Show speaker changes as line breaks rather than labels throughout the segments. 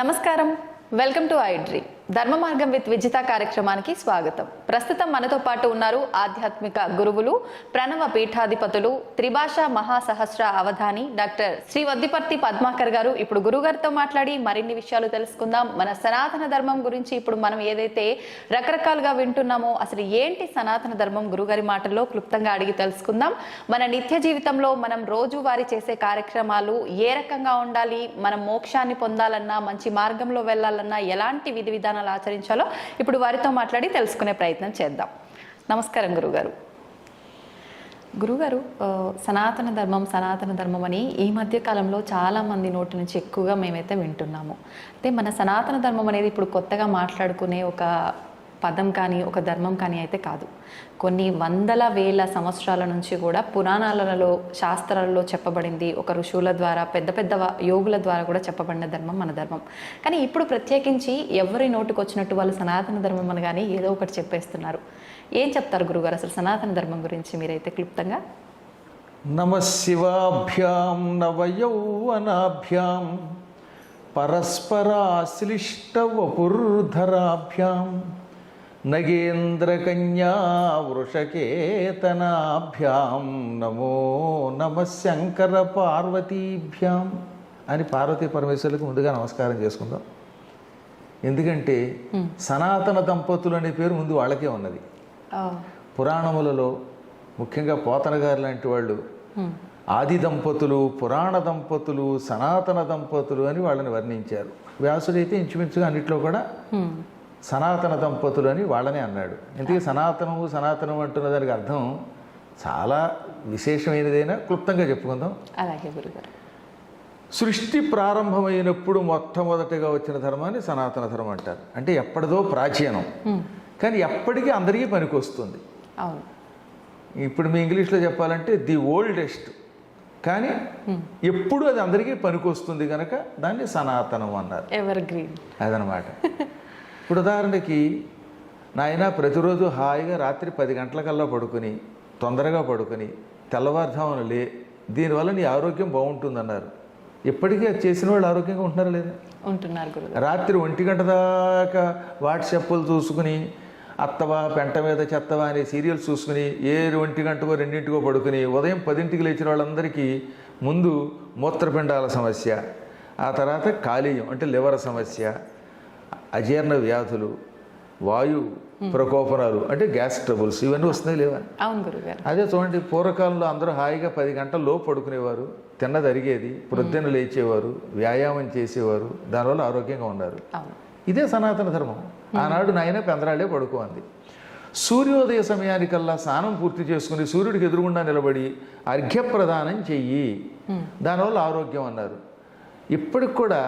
నమస్కారం, welcome to I dream. ధర్మ మార్గం విత్ విజిత కార్యక్రమానికి స్వాగతం. ప్రస్తుతం మనతో పాటు ఉన్నారు ఆధ్యాత్మిక గురువులు, ప్రణవ పీఠాధిపతులు, త్రిభాషా మహాసహస్ర అవధాని డాక్టర్ శ్రీ వద్దిపర్తి పద్మాకర్ గారు. ఇప్పుడు గురుగారితో మాట్లాడి మరిన్ని విషయాలు తెలుసుకుందాం. మన సనాతన ధర్మం గురించి ఇప్పుడు మనం ఏదైతే రకరకాలుగా వింటున్నామో అసలు ఏంటి సనాతన ధర్మం, గురుగారి మాటల్లో క్లుప్తంగా అడిగి తెలుసుకుందాం. మన నిత్య జీవితంలో మనం రోజువారీ చేసే కార్యక్రమాలు ఏ రకంగా ఉండాలి, మనం మోక్షాన్ని పొందాలన్నా, మంచి మార్గంలో వెళ్ళాలన్నా ఎలాంటి విధి విధానాలు ఆచరించాలో ఇప్పుడు వారితో మాట్లాడి తెలుసుకునే ప్రయత్నం చేద్దాం. నమస్కారం గురుగారు. గురుగారు, సనాతన ధర్మం అని ఈ మధ్య కాలంలో చాలా మంది నోటి నుంచి ఎక్కువగా మేమైతే వింటున్నాము. అయితే మన సనాతన ధర్మం అనేది ఇప్పుడు కొత్తగా మాట్లాడుకునే ఒక పదం కానీ ఒక ధర్మం కానీ అయితే కాదు. కొన్ని వందల వేల సంవత్సరాల నుంచి కూడా పురాణాలలో, శాస్త్రాలలో చెప్పబడింది. ఒక ఋషువుల ద్వారా, పెద్ద పెద్ద యోగుల ద్వారా కూడా చెప్పబడిన ధర్మం మన ధర్మం. కానీ ఇప్పుడు ప్రత్యేకించి ఎవరి నోటికి వచ్చినట్టు వాళ్ళు సనాతన ధర్మం అని కానీ ఏదో ఒకటి చెప్పేస్తున్నారు. ఏం చెప్తారు గురుగారు అసలు సనాతన ధర్మం గురించి మీరైతే క్లుప్తంగా?
నమశివాభ్యాం నవయౌవనాభ్యాం పరస్పరాశ్లిష్ట వపుర్ధరాభ్యాం నగేంద్రకన్యా వృషకేతనాభ్యాం నమో నమ శంకర పార్వతీభ్యాం అని పార్వతీ పరమేశ్వరులకు ముందుగా నమస్కారం చేసుకుందాం. ఎందుకంటే సనాతన దంపతులు అనే పేరు ముందు వాళ్ళకే ఉన్నది. పురాణములలో ముఖ్యంగా పోతన గారు లాంటి వాళ్ళు ఆది దంపతులు, పురాణ దంపతులు, సనాతన దంపతులు అని వాళ్ళని వర్ణించారు. వ్యాసుడైతే ఇంచుమించుగా అన్నిట్లో కూడా సనాతన దంపతులు అని వాళ్ళనే అన్నాడు. ఎందుకంటే సనాతనం అంటున్న దానికి అర్థం చాలా విశేషమైనదైనా క్లుప్తంగా చెప్పుకుందాం.
అలాగే గురుగారు.
సృష్టి ప్రారంభమైనప్పుడు మొట్టమొదటిగా వచ్చిన ధర్మాన్ని సనాతన ధర్మం అంటారు. అంటే ఎప్పటిదో ప్రాచీనం, కానీ ఎప్పటికీ అందరికీ పనికొస్తుంది.
అవును.
ఇప్పుడు మీ ఇంగ్లీష్లో చెప్పాలంటే ది ఓల్డెస్ట్, కానీ ఎప్పుడు అది అందరికీ పనికొస్తుంది కనుక దాన్ని సనాతనం అన్నారు.
ఎవర్ గ్రీన్
అదనమాట. ఇప్పుడు ఉదాహరణకి నాయన ప్రతిరోజు హాయిగా రాత్రి 10 గంటలకల్లా పడుకుని, తొందరగా పడుకుని, తెల్లవారుజామున దీనివల్ల నీ ఆరోగ్యం బాగుంటుందన్నారు. ఇప్పటికీ అది చేసిన వాళ్ళు ఆరోగ్యంగా ఉంటున్నారా లేదా?
ఉంటున్నారు గురుగారు.
రాత్రి 1 గంట దాకా వాట్సాప్లు చూసుకుని, అత్తవా పెంట మీద చెత్తవా అనే సీరియల్స్ చూసుకుని 1 గంటకో 2 పడుకుని ఉదయం 10 లేచిన వాళ్ళందరికీ ముందు మూత్రపిండాల సమస్య, ఆ తర్వాత కాలేయం అంటే లివర్ సమస్య, అజీర్ణ వ్యాధులు, వాయు ప్రకోపనాలు అంటే గ్యాస్ ట్రబుల్స్, ఇవన్నీ వస్తున్నాయి లేవా?
అవును గురుగారు.
అదే చూడండి, పూర్వకాలంలో అందరూ హాయిగా 10 గంటల్లో పడుకునేవారు, తిన్నది అరిగేది, ప్రొద్దున లేచేవారు, వ్యాయామం చేసేవారు, దానివల్ల ఆరోగ్యంగా ఉన్నారు. ఇదే సనాతన ధర్మం. ఆనాడు నాయన పెందరాళ్ళే పడుకోంది. సూర్యోదయ సమయానికల్లా స్నానం పూర్తి చేసుకుని సూర్యుడికి ఎదురుగుండా నిలబడి అర్ఘ్యప్రదానం చెయ్యి, దానివల్ల ఆరోగ్యం అన్నారు. ఇప్పటికి కూడా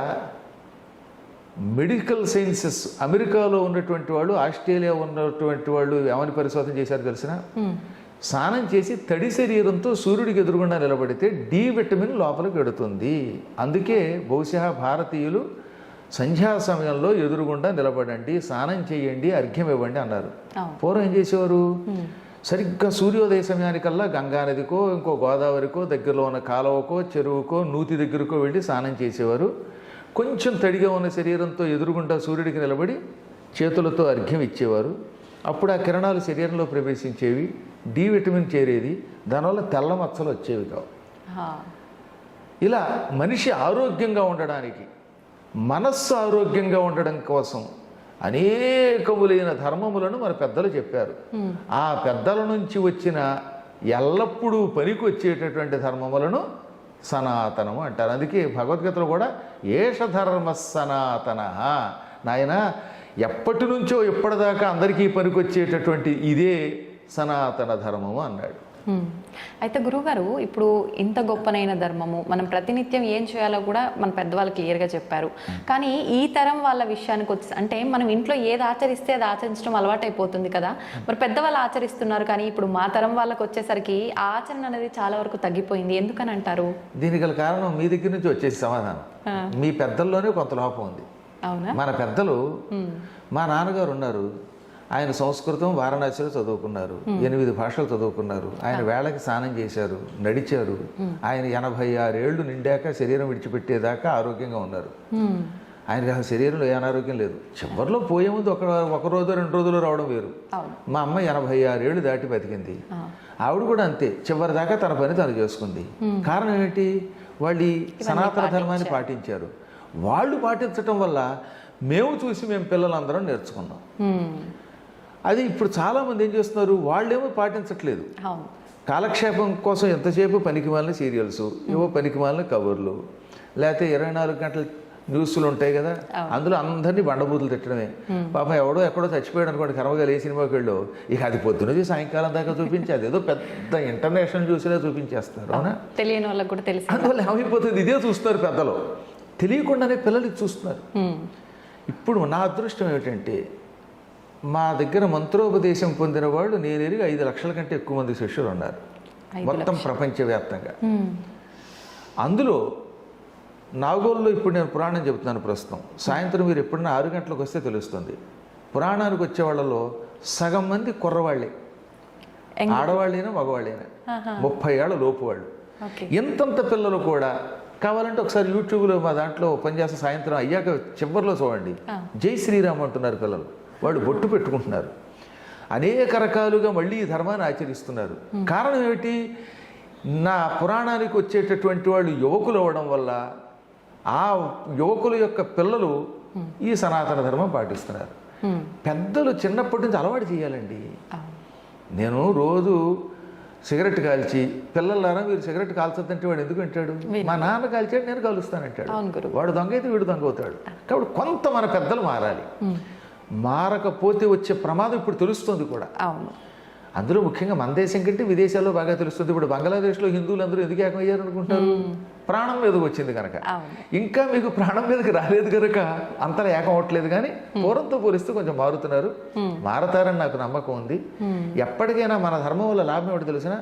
మెడికల్ సైన్సెస్, అమెరికాలో ఉన్నటువంటి వాళ్ళు, ఆస్ట్రేలియా ఉన్నటువంటి వాళ్ళు ఏమని పరిశోధన చేశారు తెలిసిన? స్నానం చేసి తడి శరీరంతో సూర్యుడికి ఎదురుగుండా నిలబడితే డి విటమిన్ లోపలికి వెడుతుంది. అందుకే బహుశా భారతీయులు సంధ్యా సమయంలో ఎదురుగుండా నిలబడండి, స్నానం చేయండి, అర్ఘ్యం ఇవ్వండి అన్నారు. పూర్వం ఏం చేసేవారు? సరిగ్గా సూర్యోదయ సమయానికల్లా గంగానదికో, ఇంకో గోదావరికో, దగ్గరలో ఉన్న కాలువకో, చెరువుకో, నూతి దగ్గరకో వెళ్ళి స్నానం చేసేవారు. కొంచెం తడిగా ఉన్న శరీరంతో ఎదురుగుండా సూర్యుడికి నిలబడి చేతులతో అర్ఘ్యం ఇచ్చేవారు. అప్పుడు ఆ కిరణాలు శరీరంలో ప్రవేశించేవి, డి విటమిన్ చేరేది, దానివల్ల తెల్ల మచ్చలు వచ్చేవి కావు. ఇలా మనిషి ఆరోగ్యంగా ఉండడానికి, మనస్సు ఆరోగ్యంగా ఉండడం కోసం అనేకములైన ధర్మములను మన పెద్దలు చెప్పారు. ఆ పెద్దల నుంచి వచ్చిన ఎల్లప్పుడూ పనికి వచ్చేటటువంటి ధర్మములను సనాతనము అంటారు. అందుకే భగవద్గీతలో కూడా ఏష ధర్మ సనాతన, నాయన ఎప్పటి నుంచో ఎప్పటిదాకా అందరికీ పనికొచ్చేటటువంటి ఇదే సనాతన ధర్మము అన్నాడు.
అయితే గురువుగారు, ఇప్పుడు ఇంత గొప్పనైన ధర్మము మనం ప్రతినిత్యం ఏం చేయాలో కూడా మన పెద్దవాళ్ళు క్లియర్గా చెప్పారు. కానీ ఈ తరం వాళ్ళ విషయానికి వచ్చి, అంటే మనం ఇంట్లో ఏది ఆచరిస్తే అది ఆచరించడం అలవాటు అయిపోతుంది కదా. మరి పెద్దవాళ్ళు ఆచరిస్తున్నారు, కానీ ఇప్పుడు మా తరం వాళ్ళకి వచ్చేసరికి ఆ ఆచరణ అనేది చాలా వరకు తగ్గిపోయింది. ఎందుకని అంటారు?
దీనికి గల కారణం మీ దగ్గర నుంచి వచ్చేసి సమాధానం. మీ పెద్దల్లోనే కొంత లోపం ఉంది.
అవునా?
మన పెద్దలు, మా నాన్నగారు ఉన్నారు, ఆయన సంస్కృతం వారణాసిలో చదువుకున్నారు, 8 భాషలు చదువుకున్నారు. ఆయన వేళకి స్నానం చేశారు, నడిచారు. ఆయన 86 ఏళ్ళు నిండాక శరీరం విడిచిపెట్టేదాకా ఆరోగ్యంగా ఉన్నారు. ఆయనకి అసలు శరీరంలో ఏ అనారోగ్యం లేదు. చివరిలో పోయే ముందు ఒక రోజు 2 రోజులు రావడం వేరు. మా అమ్మ 86 ఏళ్ళు దాటి బతికింది. ఆవిడ కూడా అంతే, చివరి దాకా తన పని తను చేసుకుంది. కారణం ఏంటి? వాళ్ళు ఈ సనాతన ధర్మాన్ని పాటించారు. వాళ్ళు పాటించటం వల్ల మేము పిల్లలందరం నేర్చుకున్నాం. అది ఇప్పుడు చాలామంది ఏం చేస్తున్నారు, వాళ్ళేమో పాటించట్లేదు. కాలక్షేపం కోసం ఎంతసేపు పనికిమాలిన సీరియల్స్, ఏవో పనికిమాలిన కబుర్లు, లేకపోతే 24 గంటల న్యూస్లు ఉంటాయి కదా, అందులో అందరినీ బండబూతులు తిట్టడమే. పాపం ఎవడో ఎక్కడో చచ్చిపోయాడు అనుకోండి, కర్మగా ఏ సినిమాకి వెళ్ళో, ఇక అది పొద్దునది సాయంకాలం దాకా చూపించేది ఏదో పెద్ద ఇంటర్నేషనల్ న్యూస్లే చూపించేస్తారు. అవునా?
తెలియని వాళ్ళకి కూడా తెలుసు.
అందువల్ల ఏమైపోతుంది, ఇదే చూస్తారు పెద్దలు, తెలియకుండానే పిల్లలకి చూస్తున్నారు. ఇప్పుడు నా అదృష్టం ఏమిటంటే, మా దగ్గర మంత్రోపదేశం పొందిన వాళ్ళు నేను ఎరిగి 5 లక్షల కంటే ఎక్కువ మంది శిష్యులు ఉన్నారు మొత్తం ప్రపంచవ్యాప్తంగా. అందులో నాగోల్లో ఇప్పుడు నేను పురాణం చెబుతున్నాను ప్రస్తుతం. సాయంత్రం మీరు ఎప్పుడైనా 6 గంటలకు వస్తే తెలుస్తుంది. పురాణానికి వచ్చే వాళ్ళలో సగం మంది కుర్రవాళ్ళే, ఆడవాళ్ళైనా మగవాళ్ళైనా, 30 ఏళ్ల లోపు వాళ్ళు. ఎంతంత పిల్లలు కూడా కావాలంటే ఒకసారి యూట్యూబ్లో మా దాంట్లో పనిచేస్తే సాయంత్రం అయ్యాక చివరిలో చూడండి, జై శ్రీరామ్ అంటున్నారు పిల్లలు. వాళ్ళు బొట్టు పెట్టుకుంటున్నారు, అనేక రకాలుగా మళ్ళీ ఈ ధర్మాన్ని ఆచరిస్తున్నారు. కారణం ఏమిటి? నా పురాణానికి వచ్చేటటువంటి వాళ్ళు యువకులు అవ్వడం వల్ల ఆ యువకుల యొక్క పిల్లలు ఈ సనాతన ధర్మం పాటిస్తున్నారు. పెద్దలు చిన్నప్పటి నుంచి అలవాటు చేయాలండి. నేను రోజు సిగరెట్ కాల్చి, పిల్లలారా మీరు సిగరెట్ కాల్చొద్దంటే వాడు ఎందుకు అంటాడు? మా నాన్న కాల్చాడు నేను కాలుస్తానంటాడు. వాడు దొంగ అయితే వీడు దొంగ అవుతాడు. కాబట్టి కొంత మన పెద్దలు మారాలి. మారకపోతే వచ్చే ప్రమాదం ఇప్పుడు తెలుస్తుంది కూడా. అందులో ముఖ్యంగా మన దేశం కంటే విదేశాల్లో బాగా తెలుస్తుంది. ఇప్పుడు బంగ్లాదేశ్లో హిందువులందరూ ఎందుకు ఏకమయ్యారు అనుకుంటారు? ప్రాణం మీదకి వచ్చింది కనుక. ఇంకా మీకు ప్రాణం మీదకి రాలేదు కనుక అంతలా ఏకం అవ్వట్లేదు. కానీ పూర్వంతో పోలిస్తే కొంచెం మారుతున్నారు, మారతారని నాకు నమ్మకం ఉంది. ఎప్పటికైనా మన ధర్మం వల్ల లాభం ఏమిటి తెలిసిన,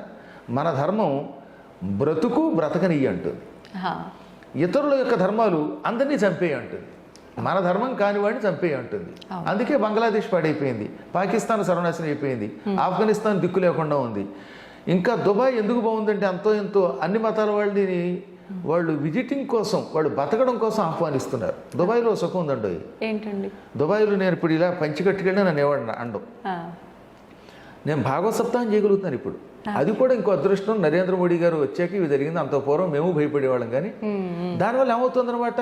మన ధర్మం బ్రతకనియ్యి అంటుంది. ఇతరుల యొక్క ధర్మాలు అందరినీ చంపేయి అంటుంది. మన ధర్మం కానివాడిని చంపేయి అంటుంది. అందుకే బంగ్లాదేశ్ పాడైపోయింది, పాకిస్తాన్ సర్వనాశనం అయిపోయింది, ఆఫ్ఘనిస్తాన్ దిక్కు లేకుండా ఉంది. ఇంకా దుబాయ్ ఎందుకు బాగుందంటే అంతో ఎంతో అన్ని మతాల వాళ్ళని వాళ్ళు విజిటింగ్ కోసం, వాళ్ళు బతకడం కోసం ఆహ్వానిస్తున్నారు. దుబాయ్లో సుఖం ఉందండి.
ఏంటండి
దుబాయ్లో నేను ఇప్పుడు ఇలా పంచికట్టుకెళ్ళి నన్ను ఎవడన్నా అండం, నేను భాగవత సప్తాహం చేయగలుగుతున్నాను ఇప్పుడు. అది కూడా ఇంకో అదృష్టం. నరేంద్ర మోడీ గారు వచ్చాక ఇవి జరిగింది. అంత పూర్వం మేము భయపడేవాళ్ళం. కానీ దానివల్ల ఏమవుతుందన్నమాట,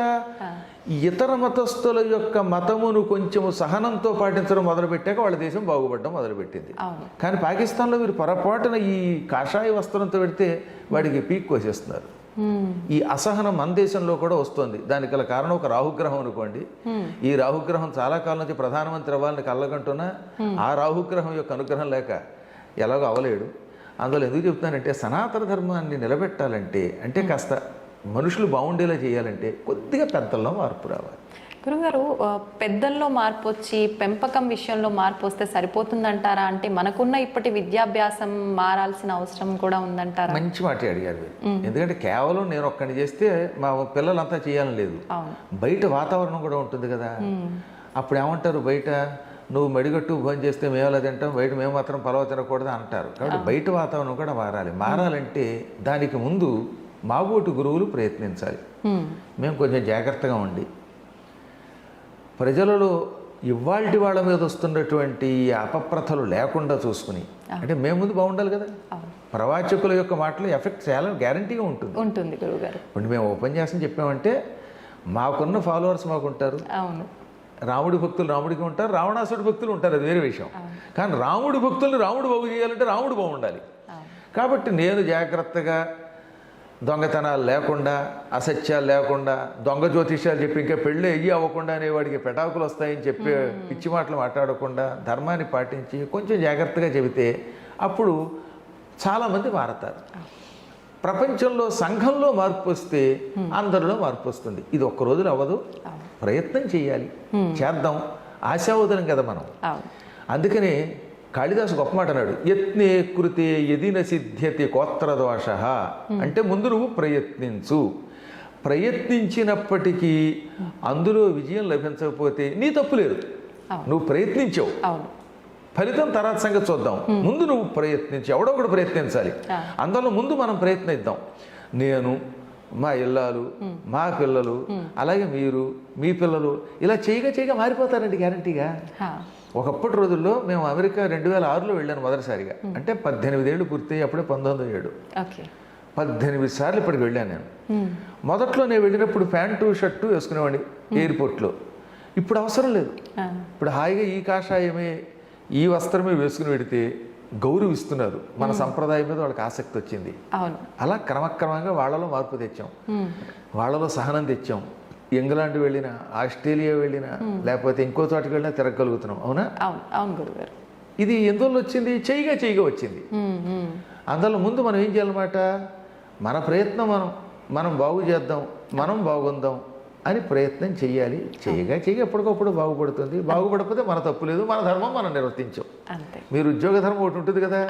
ఇతర మతస్థుల యొక్క మతమును కొంచెము సహనంతో పాటించడం మొదలుపెట్టాక వాళ్ళ దేశం బాగుపడడం మొదలుపెట్టింది. కానీ పాకిస్తాన్లో మీరు పొరపాటున ఈ కాషాయ వస్త్రంతో పెడితే వాడికి పీక్ కోసేస్తున్నారు. ఈ అసహనం మన దేశంలో కూడా వస్తుంది. దానికి గల కారణం ఒక రాహుగ్రహం అనుకోండి. ఈ రాహుగ్రహం చాలా కాలం నుంచి ప్రధానమంత్రి అవ్వాలని కళ్ళగంటున్నా ఆ రాహుగ్రహం యొక్క అనుగ్రహం లేక ఎలాగో అవ్వలేడు. అందువల్ల ఎందుకు చెప్తున్నానంటే, సనాతన ధర్మాన్ని నిలబెట్టాలంటే, అంటే కాస్త మనుషులు బాగుండేలా చేయాలంటే కొద్దిగా పెద్దల్లో మార్పు రావాలి.
గురుగారు, పెద్దల్లో మార్పు వచ్చి పెంపకం విషయంలో మార్పు వస్తే సరిపోతుందంటారా? అంటే మనకున్న ఇప్పటి విద్యాభ్యాసం మారాల్సిన అవసరం కూడా ఉందంటారా?
మంచి మాట అడిగారు. ఎందుకంటే కేవలం నేను ఒక్కడిని చేస్తే మా పిల్లలంతా చేయాలని లేదు. బయట వాతావరణం కూడా ఉంటుంది కదా. అప్పుడు ఏమంటారు, బయట నువ్వు మడిగట్టు భోజనం చేస్తే మేము అలా తింటాం, బయట మేము మాత్రం పలవ తినకూడదు అంటారు. కాబట్టి బయట వాతావరణం కూడా మారాలి. మారాలంటే దానికి ముందు మాబోటి గురువులు ప్రయత్నించాలి. మేము కొంచెం జాగ్రత్తగా ఉండి ప్రజలలో ఇవాల్టి వాళ్ళ మీద వస్తున్నటువంటి అపప్రథలు లేకుండా చూసుకుని, అంటే మేము ముందు బాగుండాలి కదా. ప్రవాచకుల యొక్క మాటలు ఎఫెక్ట్ చాలా గ్యారంటీగా ఉంటుంది
గురువుగారు.
ఇప్పుడు మేము ఉపన్యాసం చెప్పామంటే మాకున్న ఫాలోవర్స్ మాకుంటారు. రాముడి భక్తులు రాముడికి ఉంటారు, రావణాసుడి భక్తులు ఉంటారు, అది వేరే విషయం. కానీ రాముడి భక్తుల్ని రాముడు బాగు చేయాలంటే రాముడు బాగుండాలి. కాబట్టి నేను జాగ్రత్తగా దొంగతనాలు లేకుండా, అసత్యాలు లేకుండా, దొంగ జ్యోతిష్యాలు చెప్పి ఇంకా పెళ్ళి అయ్యి అవ్వకుండా అనేవాడికి పెటాకులు వస్తాయని చెప్పి పిచ్చి మాటలు మాట్లాడకుండా ధర్మాన్ని పాటించి కొంచెం జాగ్రత్తగా చెబితే అప్పుడు చాలామంది మారతారు. ప్రపంచంలో సంఘంలో మార్పు వస్తే అందరిలో మార్పు వస్తుంది. ఇది ఒక్క రోజులు అవ్వదు, ప్రయత్నం చేయాలి, చేద్దాం. ఆశావదనం కదా మనం. అందుకనే కాళిదాసు గొప్ప మాట అన్నాడు, యత్నే కృతే యదిన సిద్ధ్యతి కోత్రదోష. అంటే ముందు నువ్వు ప్రయత్నించు, ప్రయత్నించినప్పటికీ అందులో విజయం లభించకపోతే నీ తప్పు లేదు, నువ్వు ప్రయత్నించావు. ఫలితం తర్వాత సంగతి చూద్దాం, ముందు నువ్వు ప్రయత్నించి, ఎవడో ఒకడు ప్రయత్నించాలి. అందులో ముందు మనం ప్రయత్నిద్దాం. నేను మా ఇల్లాలు, మా పిల్లలు, అలాగే మీరు, మీ పిల్లలు ఇలా చేయగా మారిపోతారండి గ్యారంటీగా. ఒకప్పటి రోజుల్లో మేము అమెరికా 2006లో వెళ్ళాను మొదటిసారిగా. అంటే 18 ఏళ్ళు పూర్తయి, అప్పుడే 1907. 18 సార్లు ఇప్పటికి వెళ్ళాను నేను. మొదట్లో నేను వెళ్ళినప్పుడు ప్యాంటు షర్టు వేసుకునేవాడిని ఎయిర్పోర్ట్లో. ఇప్పుడు అవసరం లేదు. ఇప్పుడు హాయిగా ఈ కాషాయమే, ఈ వస్త్రమే వేసుకుని పెడితే గౌరవిస్తున్నారు. మన సంప్రదాయం మీద వాళ్ళకి ఆసక్తి వచ్చింది. అలా క్రమక్రమంగా వాళ్ళలో మార్పు తెచ్చాం, వాళ్ళలో సహనం తెచ్చాం. ఇంగ్లాండ్ వెళ్ళినా, ఆస్ట్రేలియా వెళ్ళినా, లేకపోతే ఇంకో చోటకి వెళ్ళినా తిరగలుగుతున్నాం. అవునా?
అవును గురుగారు.
ఇది ఎందువల్ల వచ్చింది? చేయగా వచ్చింది. అందులో ముందు మనం ఏం చేయాలన్నమాట, మన ప్రయత్నం మనం బాగు చేద్దాం, మనం బాగుందాం అని ప్రయత్నం చెయ్యాలి. చేయగా ఎప్పటికప్పుడు బాగుపడుతుంది. బాగుపడకపోతే మన తప్పు లేదు, మన ధర్మం మనం నిర్వర్తించాం. మీరు ఉద్యోగ ధర్మం ఒకటి ఉంటుంది కదా.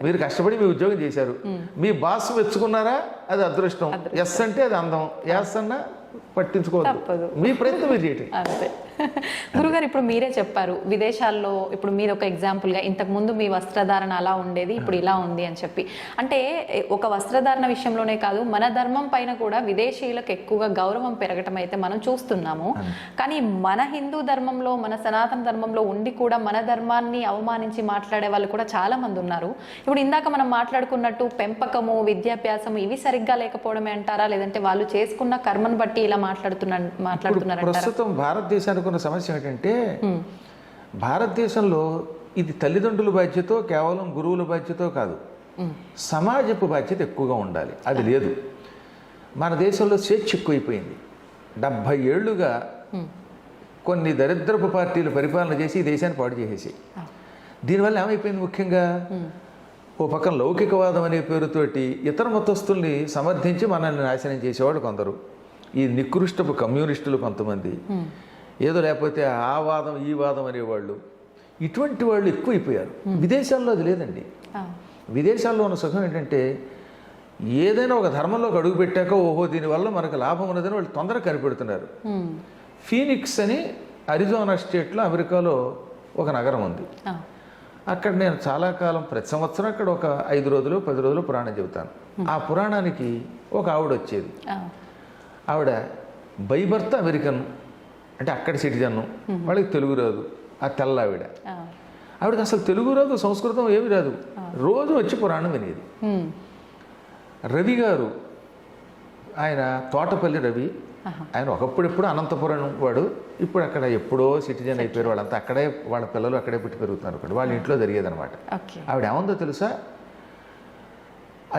మీరు కష్టపడి మీ ఉద్యోగం చేశారు, మీ బాస్ మెచ్చుకున్నారా, అది అదృష్టం. ఎస్ అంటే అది అందం, ఎస్ అన్నా పట్టించుకోవద్దు, మీ ప్రయత్నం మీరు చేయటం.
అంతే. గురుగారు, ఇప్పుడు మీరే చెప్పారు విదేశాల్లో, ఇప్పుడు మీరు ఒక ఎగ్జాంపుల్గా ఇంతకు ముందు మీ వస్త్రధారణ అలా ఉండేది, ఇప్పుడు ఇలా ఉంది అని చెప్పి. అంటే ఒక వస్త్రధారణ విషయంలోనే కాదు, మన ధర్మం పైన కూడా విదేశీయులకు ఎక్కువగా గౌరవం పెరగటం అయితే మనం చూస్తున్నాము. కానీ మన హిందూ ధర్మంలో, మన సనాతన ధర్మంలో ఉండి కూడా మన ధర్మాన్ని అవమానించి మాట్లాడే వాళ్ళు కూడా చాలా మంది ఉన్నారు. ఇప్పుడు ఇందాక మనం మాట్లాడుకున్నట్టు పెంపకము, విద్యాభ్యాసము ఇవి సరిగ్గా లేకపోవడమే అంటారా, లేదంటే వాళ్ళు చేసుకున్న కర్మను బట్టి ఇలా మాట్లాడుతున్నారు?
ప్రస్తుతం భారతదేశానికి ఉన్న సమస్య ఏంటంటే, భారతదేశంలో ఇది తల్లిదండ్రుల బాధ్యత, కేవలం గురువుల బాధ్యత కాదు, సమాజపు బాధ్యత ఎక్కువగా ఉండాలి. అది లేదు. మన దేశంలో స్వేచ్ఛ ఎక్కువైపోయింది. 70 ఏళ్లుగా కొన్ని దరిద్రపు పార్టీలు పరిపాలన చేసి ఈ దేశాన్ని పాడు చేసేసి, దీనివల్ల ఏమైపోయింది? ముఖ్యంగా ఓ పక్కన లౌకికవాదం అనే పేరుతోటి ఇతర మతస్థుల్ని సమర్థించి మనల్ని నాశనం చేసేవాడు కొందరు, ఈ నికృష్టపు కమ్యూనిస్టులు కొంతమంది, ఏదో లేకపోతే ఆ వాదం ఈ వాదం అనేవాళ్ళు, ఇటువంటి వాళ్ళు ఎక్కువైపోయారు. విదేశాల్లో అది లేదండి. విదేశాల్లో ఉన్న సుఖం ఏంటంటే, ఏదైనా ఒక ధర్మంలోకి అడుగు పెట్టాక ఓహో దీనివల్ల మనకు లాభం ఉన్నదని వాళ్ళు తొందరగా కనిపెడుతున్నారు. ఫీనిక్స్ అని అరిజోనా స్టేట్లో అమెరికాలో ఒక నగరం ఉంది. అక్కడ నేను చాలా కాలం, ప్రతి సంవత్సరం అక్కడ ఒక 5 రోజులు 10 రోజులు పురాణం చెబుతాను. ఆ పురాణానికి ఒక ఆవిడ వచ్చేది. ఆవిడ బై బర్త్ అమెరికన్, అంటే అక్కడ సిటిజన్, వాళ్ళకి తెలుగు రాదు. ఆ తెల్ల ఆవిడకి అసలు తెలుగు రాదు, సంస్కృతం ఏమి రాదు. రోజు వచ్చి పురాణం వినేది. రవి గారు, ఆయన తోటపల్లి రవి, ఆయన ఒకప్పుడెప్పుడు అనంతపురం వాడు, ఇప్పుడు అక్కడ ఎప్పుడో సిటిజన్ అయిపోయారు. వాళ్ళంతా అక్కడే, వాళ్ళ పిల్లలు అక్కడే పుట్టి పెరుగుతున్నారు. అక్కడ వాళ్ళ ఇంట్లో జరిగేదనమాట. ఆవిడ ఏముందో తెలుసా,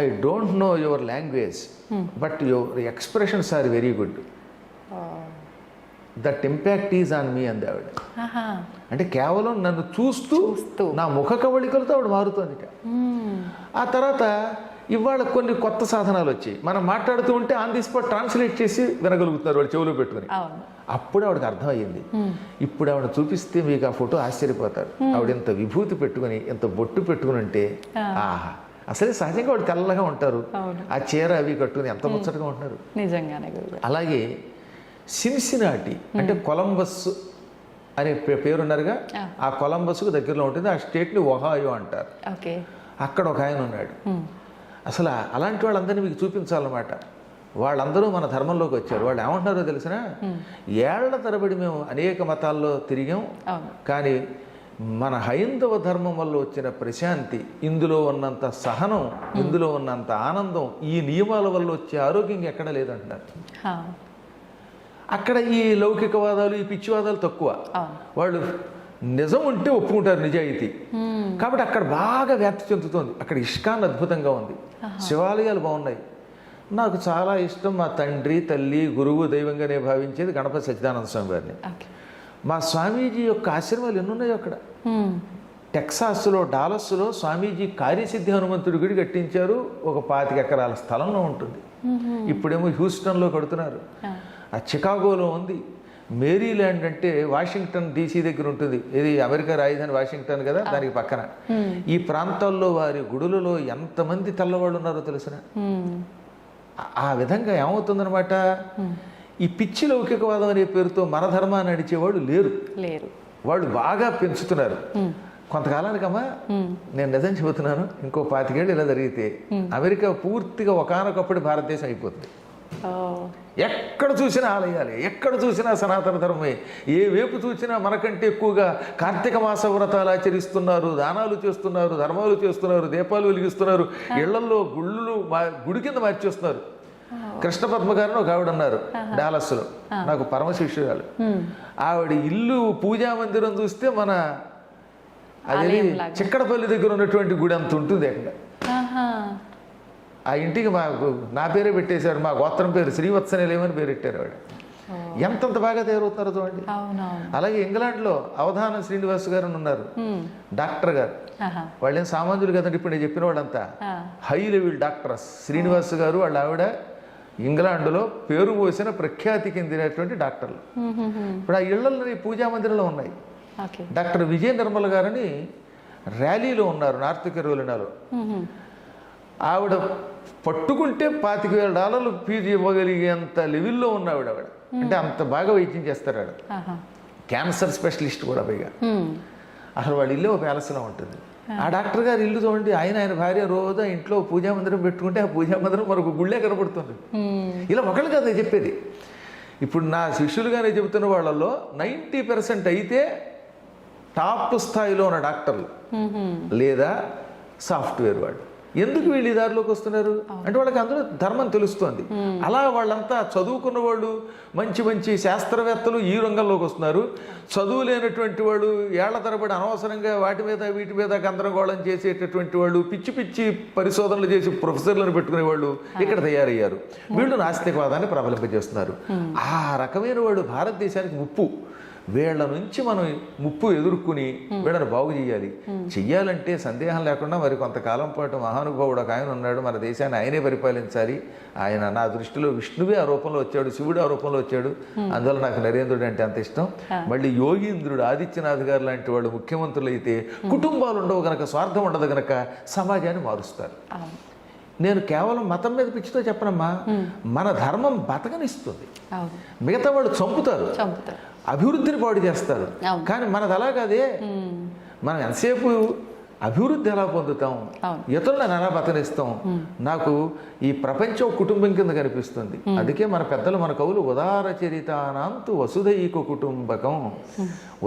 I don't know your language but your expressions are very good, that impact is on me అంది ఆవిడ. అంటే కేవలం నన్ను చూస్తూ నా ముఖ కవళికలతో ఆవిడ మారుతోంది. ఆ తర్వాత ఇవాళ కొన్ని కొత్త సాధనాలు వచ్చి మనం మాట్లాడుతూ ఉంటే ఆన్ ది స్పాట్ ట్రాన్స్లేట్ చేసి వినగలుగుతున్నారు వాళ్ళు చెవులో పెట్టుకుని. అప్పుడు ఆవిడకి అర్థమయ్యింది. ఇప్పుడు ఆవిడ చూపిస్తే మీకు ఆ ఫోటో ఆశ్చర్యపోతారు. ఆవిడ ఇంత విభూతి పెట్టుకుని, ఇంత బొట్టు పెట్టుకుని ఉంటే, ఆహా, అసలే సహజంగా వాడు తెల్లగా ఉంటారు. ఆ చీర అవి కట్టుకుని ఎంత ముచ్చటగా ఉంటున్నారు. అలాగే సిన్సినాటి అంటే కొలంబస్ అనే పేరున్నారుగా, ఆ కొలంబస్కు దగ్గరలో ఉంటుంది. ఆ స్టేట్ని ఒహాయో అంటారు. అక్కడ ఒక ఆయన ఉన్నాడు. అసలు అలాంటి వాళ్ళందరినీ మీకు చూపించాలన్నమాట. వాళ్ళందరూ మన ధర్మంలోకి వచ్చారు. వాళ్ళు ఏమంటున్నారో తెలిసిన, ఏళ్ల తరబడి మేము అనేక మతాల్లో తిరిగాం, కానీ మన హైందవ ధర్మం వల్ల వచ్చిన ప్రశాంతి, ఇందులో ఉన్నంత సహనం, ఇందులో ఉన్నంత ఆనందం, ఈ నియమాల వల్ల వచ్చే ఆరోగ్యం ఎక్కడ లేదంటున్నారు. అక్కడ ఈ లౌకికవాదాలు, ఈ పిచ్చివాదాలు తక్కువ. వాళ్ళు నిజం ఉంటే ఒప్పుకుంటారు, నిజాయితీ. కాబట్టి అక్కడ బాగా వ్యాప్తి చెందుతోంది. అక్కడ ఇష్కాన్ అద్భుతంగా ఉంది, శివాలయాలు బాగున్నాయి. నాకు చాలా ఇష్టం. మా తండ్రి, తల్లి, గురువు, దైవంగానే భావించేది గణపతి సచ్చిదానంద స్వామి వారిని. మా స్వామీజీ యొక్క ఆశ్రమాలు ఎన్నున్నాయో అక్కడ. టెక్సాస్లో, డాలస్లో స్వామీజీ కార్యసిద్ధి హనుమంతుడి గుడి కట్టించారు. ఒక 25 ఎకరాల స్థలంలో ఉంటుంది. ఇప్పుడేమో హ్యూస్టన్లో కడుతున్నారు. ఆ చికాగోలో ఉంది. మేరీల్యాండ్ అంటే వాషింగ్టన్ DC దగ్గర ఉంటుంది. ఇది అమెరికా రాజధాని వాషింగ్టన్ కదా, దానికి పక్కన. ఈ ప్రాంతాల్లో వారి గుడులలో ఎంతమంది తెల్లవాళ్ళు ఉన్నారో తెలిసిన. ఆ విధంగా ఏమవుతుందనమాట, ఈ పిచ్చి లౌకికవాదం అనే పేరుతో మన ధర్మాన్ని నడిచేవాళ్ళు లేరు. వాళ్ళు బాగా పెంచుతున్నారు. కొంతకాలానికమ్మా, నేను నిజం చెబుతున్నాను, ఇంకో 25 ఏళ్ళు ఇలా జరిగితే అమెరికా పూర్తిగా ఒకానొకప్పుడు భారతదేశం అయిపోతుంది.
ఓ.
ఎక్కడ చూసినా ఆలయాలే, ఎక్కడ చూసినా సనాతన ధర్మమే. ఏ వైపు చూసినా మనకంటే ఎక్కువగా కార్తీక మాస వ్రతాలు ఆచరిస్తున్నారు, దానాలు చేస్తున్నారు, ధర్మాలు చేస్తున్నారు, దీపాలు వెలిగిస్తున్నారు, ఇళ్లలో గుడి కింద మార్చేస్తున్నారు. కృష్ణ పద్మ గారిని ఒక ఆవిడ ఉన్నారు డాలస్లో, నాకు పరమ శిష్యురాలు. ఆవిడ ఇల్లు పూజా మందిరం చూస్తే మన అదే చిక్కడపల్లి దగ్గర ఉన్నటువంటి గుడి అంత ఉంటుంది అక్కడ. ఆ ఇంటికి నా పేరే పెట్టేశాడు, మా గోత్రం పేరు శ్రీవత్సనిలయమని పేరు పెట్టారు ఆవిడ. ఎంతంత బాగా తయారవుతున్నారో చూడండి. అలాగే ఇంగ్లాండ్లో అవధానం శ్రీనివాస్ గారు ఉన్నారు, డాక్టర్ గారు. వాళ్ళేం సామాన్యులు కదండి, ఇప్పుడు నేను చెప్పిన వాళ్ళంతా హై లెవెల్ డాక్టర్స్. శ్రీనివాస్ గారు వాళ్ళ ఆవిడ ఇంగ్లాండ్లో పేరు పోసిన ప్రఖ్యాతి చెందినటువంటి డాక్టర్లు. ఇప్పుడు ఆ ఇళ్లలో పూజా మందిరంలో ఉన్నాయి. డాక్టర్ విజయ నిర్మల గారని ర్యాలీలో ఉన్నారు నార్త్ కెరోలినాలో. ఆవిడ పట్టుకుంటే $25,000 ఫీజు ఇవ్వగలిగేంత లెవెల్లో ఉన్నావిడ. ఆవిడ అంటే అంత బాగా వైద్యం చేస్తారు ఆవిడ. క్యాన్సర్ స్పెషలిస్ట్ కూడా పైగా. అసలు వాళ్ళ ఇల్లు ఒక ప్యాలెస్లో ఉంటుంది. ఆ డాక్టర్ గారు ఇల్లు చూడండి, ఆయన భార్య రోజు ఇంట్లో పూజా మందిరం పెట్టుకుంటే ఆ పూజా మందిరం మరొక గుళ్ళే కనబడుతుంది. ఇలా ఒకళ్ళు కదా చెప్పేది. ఇప్పుడు నా శిష్యులుగానే చెబుతున్న వాళ్ళల్లో 90% అయితే టాప్ స్థాయిలో ఉన్న డాక్టర్లు లేదా సాఫ్ట్వేర్ వాళ్ళు. ఎందుకు వీళ్ళు ఈ దారిలోకి వస్తున్నారు అంటే వాళ్ళకి అందరూ ధర్మం తెలుస్తోంది. అలా వాళ్ళంతా చదువుకున్న వాళ్ళు, మంచి మంచి శాస్త్రవేత్తలు ఈ రంగంలోకి వస్తున్నారు. చదువు లేనటువంటి వాళ్ళు, ఏళ్ల తరబడి అనవసరంగా వాటి మీద వీటి మీద గందరగోళం చేసేటటువంటి వాళ్ళు, పిచ్చి పిచ్చి పరిశోధనలు చేసి ప్రొఫెసర్లను పెట్టుకునే వాళ్ళు ఇక్కడ తయారయ్యారు. వీళ్ళు నాస్తికవాదాన్ని ప్రబలింపజేస్తున్నారు. ఆ రకమైన వాళ్ళు భారతదేశానికి ముప్పు. వీళ్ళ నుంచి మనం ముప్పు ఎదుర్కొని వీళ్ళని బాగు చేయాలి. చెయ్యాలంటే సందేహం లేకుండా మరి కొంతకాలం పాటు మహానుభావుడు ఒక ఆయన ఉన్నాడు, మన దేశాన్ని ఆయనే పరిపాలించాలి. ఆయన నా దృష్టిలో విష్ణువే ఆ రూపంలో వచ్చాడు, శివుడు ఆ రూపంలో వచ్చాడు. అందువల్ల నాకు నరేంద్రుడు అంటే అంత ఇష్టం. మళ్ళీ యోగీంద్రుడు, ఆదిత్యనాథ్ గారు లాంటి వాళ్ళు ముఖ్యమంత్రులు అయితే కుటుంబాలు ఉండవు గనక, స్వార్థం ఉండదు గనక సమాజాన్ని మారుస్తారు. నేను కేవలం మతం మీద పిచ్చితో చెప్పనమ్మా, మన ధర్మం బతకనిస్తుంది. మిగతా వాళ్ళు చంపుతారు, అభివృద్ధిని పాడు చేస్తారు. కానీ మనది అలా కాదే. మనం ఎంతసేపు అభివృద్ధి ఎలా పొందుతాం, ఇతరులను ఎలా బతనిస్తాం. నాకు ఈ ప్రపంచం కుటుంబం కింద కనిపిస్తుంది. అందుకే మన పెద్దలు, మన కవులు ఉదార చరితానాంతు వసుధైక కుటుంబకం.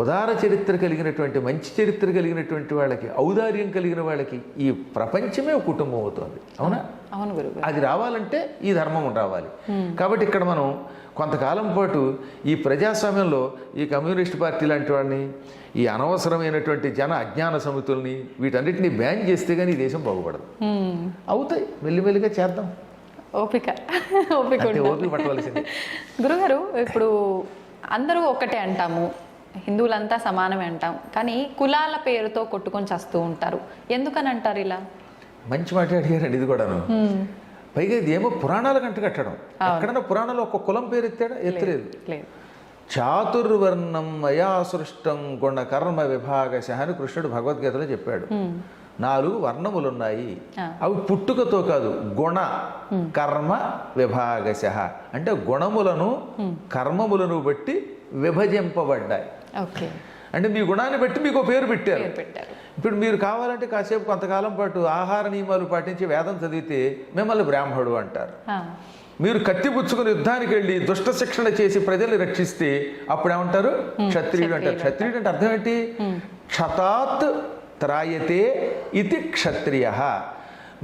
ఉదార చరిత్ర కలిగినటువంటి, మంచి చరిత్ర కలిగినటువంటి వాళ్ళకి, ఔదార్యం కలిగిన వాళ్ళకి ఈ ప్రపంచమే కుటుంబం అవుతుంది. అవునా? అది రావాలంటే ఈ ధర్మం రావాలి. కాబట్టి ఇక్కడ మనం కొంతకాలం పాటు ఈ ప్రజాస్వామ్యంలో ఈ కమ్యూనిస్ట్ పార్టీ లాంటి వాడిని, ఈ అనవసరమైనటువంటి జన అజ్ఞాన సమితుల్ని, వీటన్నిటిని బ్యాన్ చేస్తే కానీ ఈ దేశం బాగుపడదు. అవుతాయి, మెల్లిమెల్లిగా చేద్దాం. ఓపిక పట్టవలసింది.
గురుగారు, ఇప్పుడు అందరూ ఒకటే అంటాము, హిందువులంతా సమానమే అంటాం, కానీ కులాల పేరుతో కొట్టుకొని చేస్తూ ఉంటారు. ఎందుకని అంటారు ఇలా?
మంచి మాట అడిగారండి. ఇది కూడాను పైగా ఇది ఏమో పురాణాల కంట కట్టడం. ఎక్కడన్నా పురాణాలు ఒక కులం పేరు ఎత్తాడా? ఎత్తలేదు. చాతుర్వర్ణం మయా సృష్టం గుణ కర్మ విభాగశ అని కృష్ణుడు భగవద్గీతలో చెప్పాడు. 4 వర్ణములున్నాయి, అవి పుట్టుకతో కాదు, గుణ కర్మ విభాగశ అంటే గుణములను కర్మములను బట్టి విభజింపబడ్డాయి. అంటే మీ గుణాన్ని బట్టి మీకు పేరు పెట్టారు. ఇప్పుడు మీరు కావాలంటే కాసేపు కొంతకాలం పాటు ఆహార నియమాలు పాటించి వేదం చదివితే మిమ్మల్ని బ్రాహ్మణుడు అంటారు. మీరు కత్తి పుచ్చుకుని యుద్ధానికి వెళ్ళి దుష్ట శిక్షణ చేసి ప్రజల్ని రక్షిస్తే అప్పుడు ఏమంటారు? క్షత్రియుడు అంటారు. క్షత్రియుడు అంటే అర్థం ఏంటి? క్షతాత్ త్రాయతే ఇది క్షత్రియ.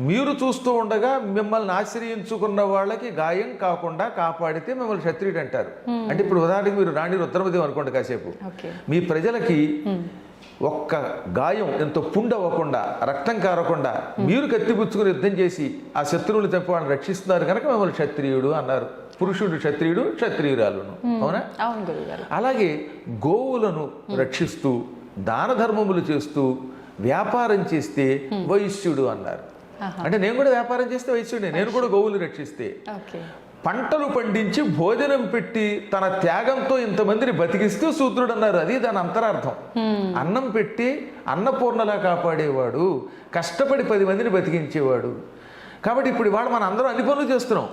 మీరు చూస్తూ ఉండగా మిమ్మల్ని ఆశ్రయించుకున్న వాళ్ళకి గాయం కాకుండా కాపాడితే మిమ్మల్ని క్షత్రియుడు అంటారు. అంటే ఇప్పుడు ఉదాహరణకి మీరు రాణి రుద్రమదేవి అనుకోండి, కాసేపు మీ ప్రజలకి ఒక్క గాయం ఎంతో పుండవ్వకుండా, రక్తం కారకుండా మీరు కత్తిపుచ్చుకుని యుద్ధం చేసి ఆ శత్రువులు తప్ప వాళ్ళని రక్షిస్తున్నారు కనుక మిమ్మల్ని క్షత్రియుడు అన్నారు. పురుషుడు క్షత్రియుడు, క్షత్రియురాలును. అవునా? అలాగే గోవులను రక్షిస్తూ దాన ధర్మములు చేస్తూ వ్యాపారం చేస్తే వైశ్యుడు అన్నారు. అంటే నేను కూడా వ్యాపారం చేస్తే వైశ్యుడే, నేను కూడా గోవులు రక్షిస్తే. పంటలు పండించి భోజనం పెట్టి తన త్యాగంతో ఇంతమందిని బతికిస్తూ శూద్రుడు అన్నారు. అది దాని అంతరార్థం. అన్నం పెట్టి అన్నపూర్ణలా కాపాడేవాడు, కష్టపడి 10 మందిని బతికించేవాడు. కాబట్టి ఇప్పుడు ఇవాళ మనం అందరం అన్ని పనులు చేస్తున్నాం.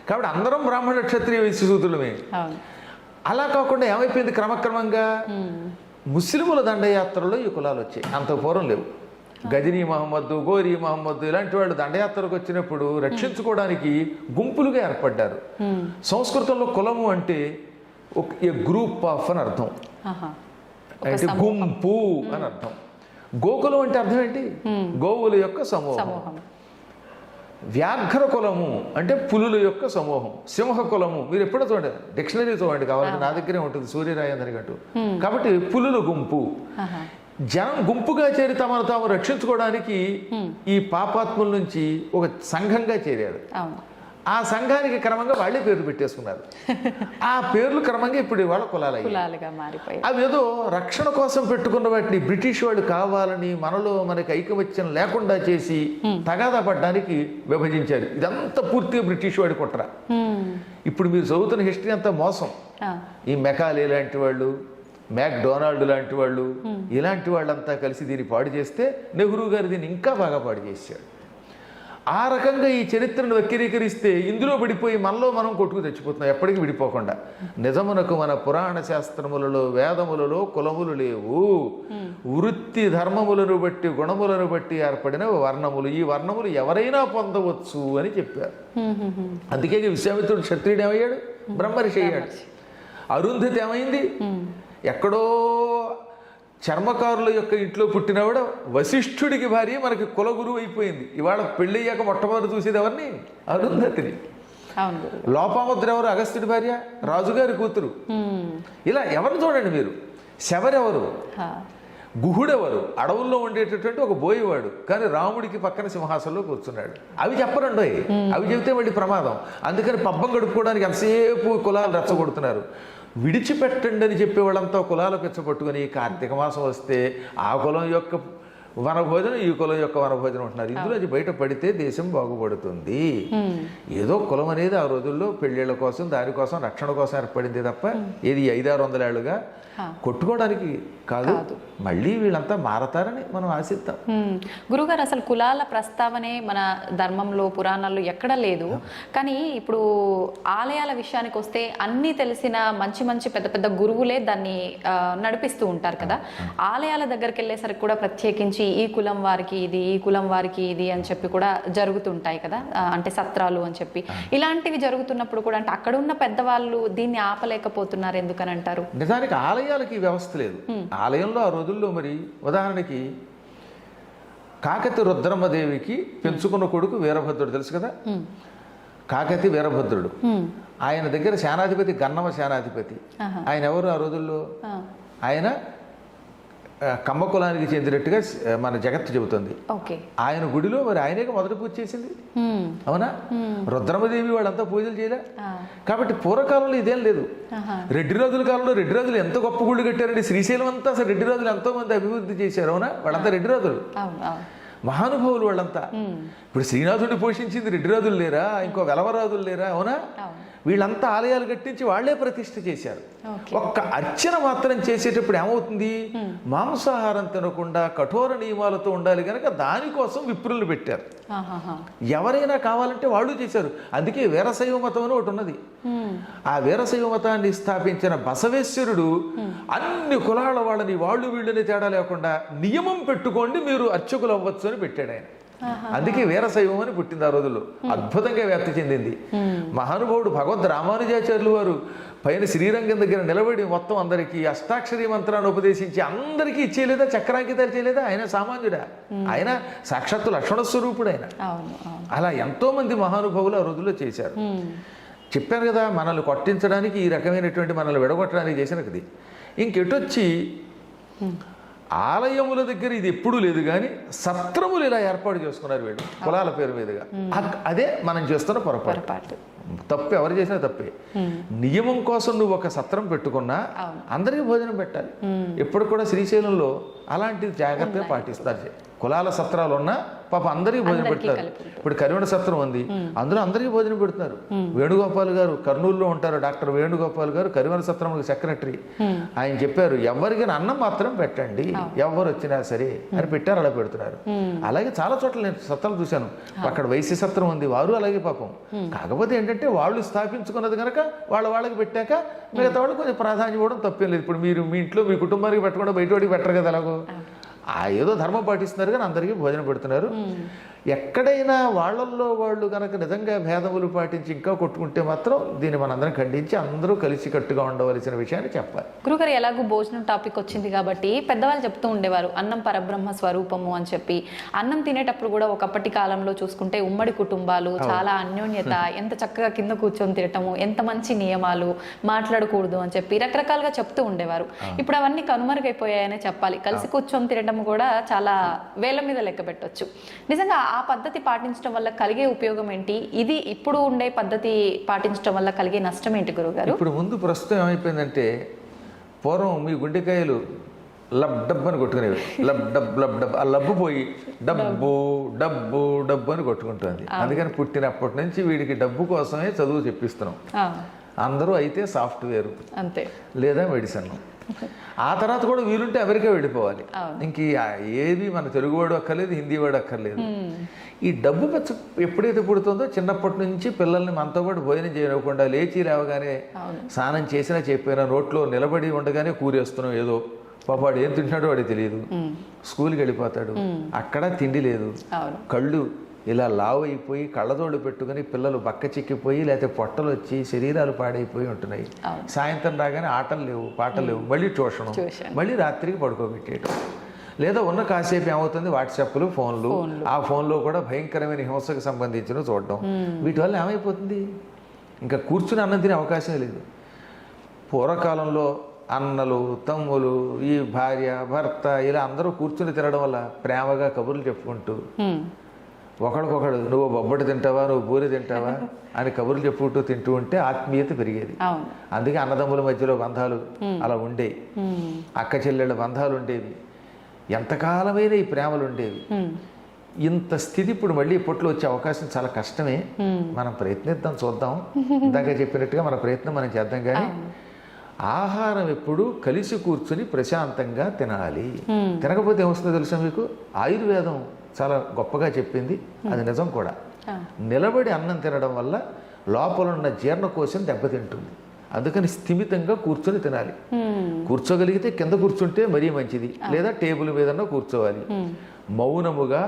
కాబట్టి అందరం బ్రాహ్మణ క్షత్రియ వైశ్య శూద్రులమే. అలా కాకుండా ఏమైపోయింది? క్రమక్రమంగా ముస్లిముల దండయాత్రలో ఈ కులాలు వచ్చాయి. అంత పూర్వం లేవు. గజనీ మహమ్మద్, గోరీ మహమ్మద్ ఇలాంటి వాళ్ళు దండయాత్రకు వచ్చినప్పుడు రక్షించుకోవడానికి గుంపులుగా ఏర్పడ్డారు. సంస్కృతంలో కులము అంటే ఒక ఏ గ్రూప్ ఆఫ్ అని అర్థం, అంటే గుంపు అని అర్థం. గోకులం అంటే అర్థం ఏంటి? గోవుల యొక్క సమూహం. వ్యాఘ్ర కులము అంటే పులుల యొక్క సమూహం. సింహ కులము మీరు ఎప్పుడో చూడండి, డిక్షనరీ చూడండి, కావాలంటే నా దగ్గరే ఉంటుంది సూర్యరాయందని గట్టు. కాబట్టి పులుల గుంపు. జనం గుంపుగా చేరి తమను తాము రక్షించుకోవడానికి ఈ పాపాత్ముల నుంచి ఒక సంఘంగా చేరారు. ఆ సంఘానికి క్రమంగా వాళ్ళే పేర్లు పెట్టేసుకున్నారు. ఆ పేర్లు క్రమంగా ఇప్పుడు ఇవాళ కులాలుగా మారిపోయాయి. అవి ఏదో రక్షణ కోసం పెట్టుకున్న వాటిని బ్రిటిష్ వాళ్ళు కావాలని మనకి ఐకమత్యం లేకుండా చేసి తగాదా పడడానికి విభజించారు. ఇదంతా పూర్తిగా బ్రిటిష్ వాడి కుట్ర. ఇప్పుడు మీరు చదువుతున్న హిస్టరీ అంతా మోసం. ఈ మెకాలే లాంటి వాళ్ళు, మ్యాక్డొనాల్డ్ లాంటి వాళ్ళు, ఇలాంటి వాళ్ళంతా కలిసి దీన్ని పాడు చేస్తే నెహ్రూ గారు దీన్ని ఇంకా బాగా పాడు చేశాడు. ఆ రకంగా ఈ చరిత్రను వక్రీకరిస్తే ఇందులో పడిపోయి మనలో మనం కొట్టుకు తెచ్చిపోతున్నాం, ఎప్పటికీ విడిపోకుండా. నిజమునకు మన పురాణ శాస్త్రములలో, వేదములలో కులములు లేవు. వృత్తి ధర్మములను బట్టి, గుణములను బట్టి ఏర్పడిన వర్ణములు. ఈ వర్ణములు ఎవరైనా పొందవచ్చు అని చెప్పారు. అందుకే విశ్వామిత్రుడు క్షత్రియుడు ఏమయ్యాడు? బ్రహ్మర్షి అయ్యాడు. అరుంధతి ఏమైంది? ఎక్కడో చర్మకారుల యొక్క ఇంట్లో పుట్టినవాడు వశిష్ఠుడికి భార్య మనకి కులగురువు అయిపోయింది. ఇవాళ పెళ్ళయ్యాక మొట్టమొదటి చూసేది ఎవరిని? అరుంధతిని. లోపాముద్ర ఎవరు? అగస్త్యుడి భార్య, రాజుగారి కూతురు. ఇలా ఎవరు చూడండి మీరు. శబరెవరు? గుహుడెవరు? అడవుల్లో ఉండేటటువంటి ఒక బోయేవాడు, కానీ రాముడికి పక్కన సింహాసనంలో కూర్చున్నాడు. అవి చెప్పరండి, అవి చెబితే మళ్ళీ ప్రమాదం. అందుకని పబ్బం గడుపుకోవడానికి ఎంతసేపు కులాలు రెచ్చగొడుతున్నారు. విడిచిపెట్టండి అని చెప్పేవాళ్ళంతా కులాలు పెచ్చపట్టుకుని కార్తీక మాసం వస్తే ఆ కులం యొక్క వనభోజనం, ఈ కులం యొక్క వనభోజనం ఉంటున్నారు. ఇందులో బయట పడితే దేశం బాగుపడుతుంది. ఏదో కులం అనేది ఆ రోజుల్లో పెళ్ళిళ్ళ కోసం, దానికోసం, రక్షణ కోసం ఏర్పడింది తప్ప ఏది 500-600 ఏళ్ళుగా కొట్టుకోవడానికి కాదు. మళ్ళీ వీళ్ళంతా మారతారని మనం ఆశిద్దాం.
గురుగారు, అసలు కులాల ప్రస్తావనే మన ధర్మంలో, పురాణాల్లో ఎక్కడ లేదు. కానీ ఇప్పుడు ఆలయాల విషయానికి వస్తే అన్నీ తెలిసిన మంచి మంచి పెద్ద పెద్ద గురువులే దాన్ని నడిపిస్తూ ఉంటారు కదా. ఆలయాల దగ్గరికి వెళ్ళేసరికి కూడా ప్రత్యేకించి ఈ కులం వారికి ఇది, ఈ కులం వారికి ఇది అని చెప్పి కూడా జరుగుతుంటాయి కదా, అంటే సత్రాలు అని చెప్పి. ఇలాంటివి జరుగుతున్నప్పుడు కూడా అంటే అక్కడ ఉన్న పెద్దవాళ్ళు దీన్ని ఆపలేకపోతున్నారు ఎందుకని అంటారు?
నిజానికి ఆలయాలకి వ్యవస్థ లేదు. ఆలయంలో ఆ రోజుల్లో మరి ఉదాహరణకి కాకతి రుద్రమ్మదేవికి పెంచుకున్న కొడుకు వీరభద్రుడు తెలుసు కదా. కాకతి వీరభద్రుడు, ఆయన దగ్గర సేనాధిపతి గన్నమ సేనాధిపతి. ఆయన ఎవరు ఆ రోజుల్లో? ఆయన కమ్మ కులానికి చెందినట్టుగా మన జగత్తు చెబుతుంది. ఆయన గుడిలో మరి ఆయనే మొదటి పూజ చేసింది, అవునా? రుద్రమదేవి వాళ్ళంతా పూజలు చేయలే. కాబట్టి పూర్వకాలంలో ఇదేం లేదు. రెడ్డి రాజుల కాలంలో రెడ్డి రాజులు ఎంత గొప్ప గుళ్ళు కట్టారండి. శ్రీశైలం అంతా అసలు రెడ్డి రాజులు ఎంతో మంది అభివృద్ధి చేశారు, అవునా? వాళ్ళంతా రెడ్డి రాజులు, మహానుభావులు వాళ్ళంతా. ఇప్పుడు శ్రీనాథుడిని పోషించింది రెడ్డి రాజులు లేరా? ఇంకో వెలవరాజులు లేరా? అవునా? వీళ్ళంతా ఆలయాలు కట్టించి వాళ్లే ప్రతిష్ఠ చేశారు. ఒక్క అర్చన మాత్రం చేసేటప్పుడు ఏమవుతుంది? మాంసాహారం తినకుండా కఠోర నియమాలతో ఉండాలి కనుక దానికోసం విప్రులు పెట్టారు. ఎవరైనా కావాలంటే వాళ్ళు చేశారు. అందుకే వీరశైవ మతం అని ఒకటి ఉన్నది. ఆ వీరశైవ మతాన్ని స్థాపించిన బసవేశ్వరుడు అన్ని కులాల వాళ్ళని, వాళ్ళు వీళ్ళని తేడా లేకుండా నియమం పెట్టుకోండి మీరు అర్చకులు అవ్వచ్చు అని పెట్టాడు ఆయన. అందుకే వీరశైవం అని పుట్టింది ఆ రోజుల్లో. అద్భుతంగా వ్యాప్తి చెందింది. మహానుభావుడు భగవద్ రామానుజాచార్యులు వారు పైన శ్రీరంగం దగ్గర నిలబడి మొత్తం అందరికీ అష్టాక్షరీ మంత్రాన్ని ఉపదేశించి అందరికీ ఇచ్చేయలేదా? చక్రాంకితాలు చేయలేదా? ఆయన సామాన్యుడా? ఆయన సాక్షాత్తు లక్ష్మణ స్వరూపుడు ఆయన. అలా ఎంతో మంది మహానుభావులు ఆ రోజుల్లో చేశారు. చెప్పాను కదా, మనల్ని కొట్టించడానికి, ఈ రకమైనటువంటి మనల్ని విడగొట్టడానికి చేసినది. ఇంకెటొచ్చి ఆలయముల దగ్గర ఇది ఎప్పుడూ లేదు, కానీ సత్రములు ఇలా ఏర్పాటు చేసుకున్నారు వీళ్ళు కులాల పేరు మీదుగా. అదే మనం చేస్తున్న పొరపాటు. తప్పు ఎవరు చేసినా తప్పే. నియమం కోసం నువ్వు ఒక సత్రం పెట్టుకున్నా అందరికీ భోజనం పెట్టాలి. ఎప్పుడు కూడా శ్రీశైలంలో అలాంటిది జాగ్రత్తగా పాటిస్తారు. కులాల సత్రాలు ఉన్నా పాప అందరికీ భోజనం పెడతారు. ఇప్పుడు కరివణ సత్రం ఉంది, అందులో అందరికీ భోజనం పెడుతున్నారు. వేణుగోపాల్ గారు కర్నూలులో ఉంటారు, డాక్టర్ వేణుగోపాల్ గారు కరివణ సత్రం సెక్రటరీ. ఆయన చెప్పారు, ఎవరికైనా అన్నం మాత్రం పెట్టండి, ఎవరు వచ్చినా సరే అని పెట్టారు. అలా పెడుతున్నారు. అలాగే చాలా చోట్ల నేను సత్రాలు చూశాను. అక్కడ వైశ్య సత్రం ఉంది, వారు అలాగే పాపం. కాకపోతే ఏంటంటే వాళ్ళు స్థాపించుకున్నది కనుక వాళ్ళకి పెట్టాక మిగతా వాళ్ళు కొంచెం ప్రాధాన్యం ఇవ్వడం తప్పేం లేదు. ఇప్పుడు మీరు మీ ఇంట్లో మీ కుటుంబానికి పెట్టకుండా బయట వాడికి పెట్టరు కదా. ఎలాగో ఏదో ధర్మం పాటిస్తున్నారు కానీ అందరికీ భోజనం పెడుతున్నారు. ఎక్కడైనా వాళ్ళల్లో వాళ్ళు కనుక నిజంగా భేదములు పాటించి ఇంకా కొట్టుకుంటే మాత్రం దీన్ని మనందరం ఖండించి అందరూ కలిసి కట్టుగా ఉండవలసిన విషయాన్ని చెప్పాలి.
గురుగారు, ఎలాగో భోజనం టాపిక్ వచ్చింది కాబట్టి పెద్దవాళ్ళు చెప్తూ ఉండేవారు అన్నం పరబ్రహ్మ స్వరూపము అని చెప్పి. అన్నం తినేటప్పుడు కూడా ఒకప్పటి కాలంలో చూసుకుంటే ఉమ్మడి కుటుంబాలు, చాలా అన్యోన్యత, ఎంత చక్కగా కింద కూర్చొని తినటము, ఎంత మంచి నియమాలు, మాట్లాడకూడదు అని చెప్పి రకరకాలుగా చెప్తూ ఉండేవారు. ఇప్పుడు అవన్నీ కనుమరుగైపోయాయనే చెప్పాలి. కలిసి కూర్చొని తినడం కూడా చాలా వేల మీద లెక్క పెట్టొచ్చు. నిజంగా ఆ పద్ధతి పాటించడం వల్ల కలిగే ఉపయోగం ఏంటి? ఇది ఇప్పుడు ఉండే పద్ధతి పాటించడం వల్ల కలిగే నష్టం ఏంటి గురుగారు?
ఇప్పుడు ముందు ప్రస్తుతం ఏమైపోయిందంటే, పూర్వం మీ గుండెకాయలు లబ్ డబ్ అని కొట్టుకునేవి. లబ్ డబ్ లబ్ డబ్, ఆ లబ్బు పోయి డబ్బు డబ్బు డబ్బు అని కొట్టుకుంటుంది. అందుకని పుట్టినప్పటి నుంచి వీడికి డబ్బు కోసమే చదువు చెప్పిస్తున్నాం. అందరూ అయితే సాఫ్ట్వేర్
అంతే, లేదా
మెడిసిన్. ఆ తర్వాత కూడా వీలుంటే అమెరికా వెళ్ళిపోవాలి. ఇంక ఏది మన తెలుగువాడు అక్కర్లేదు, హిందీ వాడు అక్కర్లేదు. ఈ డబ్బు పచ్చ ఎప్పుడైతే పుడుతుందో చిన్నప్పటి నుంచి పిల్లల్ని మనతో పాటు భోజనం చేయకుండా లేచి లేవగానే స్నానం చేసినా చెప్పినా రోడ్లో నిలబడి ఉండగానే కూరేస్తున్నాం. ఏదో పాపాడు ఏం తింటున్నాడో వాడికి తెలియదు. స్కూల్కి వెళ్ళిపోతాడు, అక్కడ తిండి లేదు. కళ్ళు ఇలా లావు అయిపోయి కళ్ళజోడు పెట్టుకుని పిల్లలు బక్క చిక్కిపోయి లేకపోతే పొట్టలు వచ్చి శరీరాలు పాడైపోయి ఉంటున్నాయి. సాయంత్రం రాగానే ఆటలు లేవు, పాటలు లేవు, మళ్ళీ ట్యూషను, మళ్ళీ రాత్రికి పడుకోబెట్టేయడం. లేదా ఉన్న కాసేపు ఏమవుతుంది, వాట్సాప్లు, ఫోన్లు. ఆ ఫోన్లో కూడా భయంకరమైన హింసకు సంబంధించిన చూడడం. వీటి వల్ల ఏమైపోతుంది, ఇంకా కూర్చుని అన్నం తినే అవకాశమే లేదు. పూర్వకాలంలో అన్నలు, తమ్ములు, ఈ భార్య, భర్త ఇలా అందరూ కూర్చుని తినడం వల్ల ప్రేమగా కబుర్లు చెప్పుకుంటూ ఒకడికొకడు నువ్వు బొబ్బటి తింటావా, నువ్వు బూరి తింటావా అని కబుర్లు చెప్పుకుంటూ తింటూ ఉంటే ఆత్మీయత పెరిగేది. అందుకే అన్నదమ్ముల మధ్యలో బంధాలు అలా ఉండేవి, అక్క చెల్లెళ్ళ బంధాలు ఉండేవి, ఎంతకాలమైన ఈ ప్రేమలు ఉండేవి. ఇంత స్థితి ఇప్పుడు మళ్ళీ ఇప్పట్లో వచ్చే అవకాశం చాలా కష్టమే. మనం ప్రయత్నిద్దాం, చూద్దాం. ఇందాక చెప్పినట్టుగా మన ప్రయత్నం మనం చేద్దాం. కానీ ఆహారం ఎప్పుడు కలిసి కూర్చుని ప్రశాంతంగా తినాలి. తినకపోతే ఏమొస్తుందో తెలుసా మీకు? ఆయుర్వేదం చాలా గొప్పగా చెప్పింది, అది నిజం కూడా. నిలబడి అన్నం తినడం వల్ల లోపల ఉన్న జీర్ణకోశం దెబ్బతింటుంది. అందుకని స్థిమితంగా కూర్చొని తినాలి. కూర్చోగలిగితే కింద కూర్చుంటే మరీ మంచిది, లేదా టేబుల్ మీదన్నా కూర్చోవాలి. మౌనముగా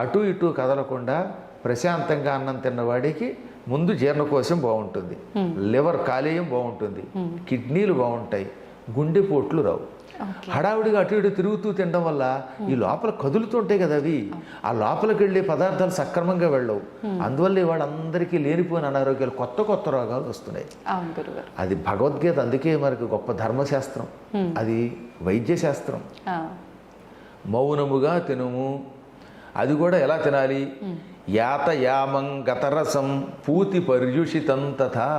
అటు ఇటు కదలకుండా ప్రశాంతంగా అన్నం తిన్నవాడికి ముందు జీర్ణకోశం బాగుంటుంది, లివర్ కాలేయం బాగుంటుంది, కిడ్నీలు బాగుంటాయి, గుండెపోట్లు రావు. హడావుడిగా అటు ఇటు తిరుగుతూ తినడం వల్ల ఈ లోపల కదులుతుంటాయి కదా అవి, ఆ లోపలికి వెళ్ళే పదార్థాలు సక్రమంగా వెళ్ళవు. అందువల్ల వాళ్ళందరికీ లేనిపోయిన అనారోగ్యాలు, కొత్త కొత్త రోగాలు వస్తున్నాయి. అది భగవద్గీత అందుకే మనకు గొప్ప ధర్మశాస్త్రం, అది వైద్యశాస్త్రం. మౌనముగా తినుము. అది కూడా ఎలా తినాలి? యాత యామం గతరసం పూతి పర్యుషితం తథా.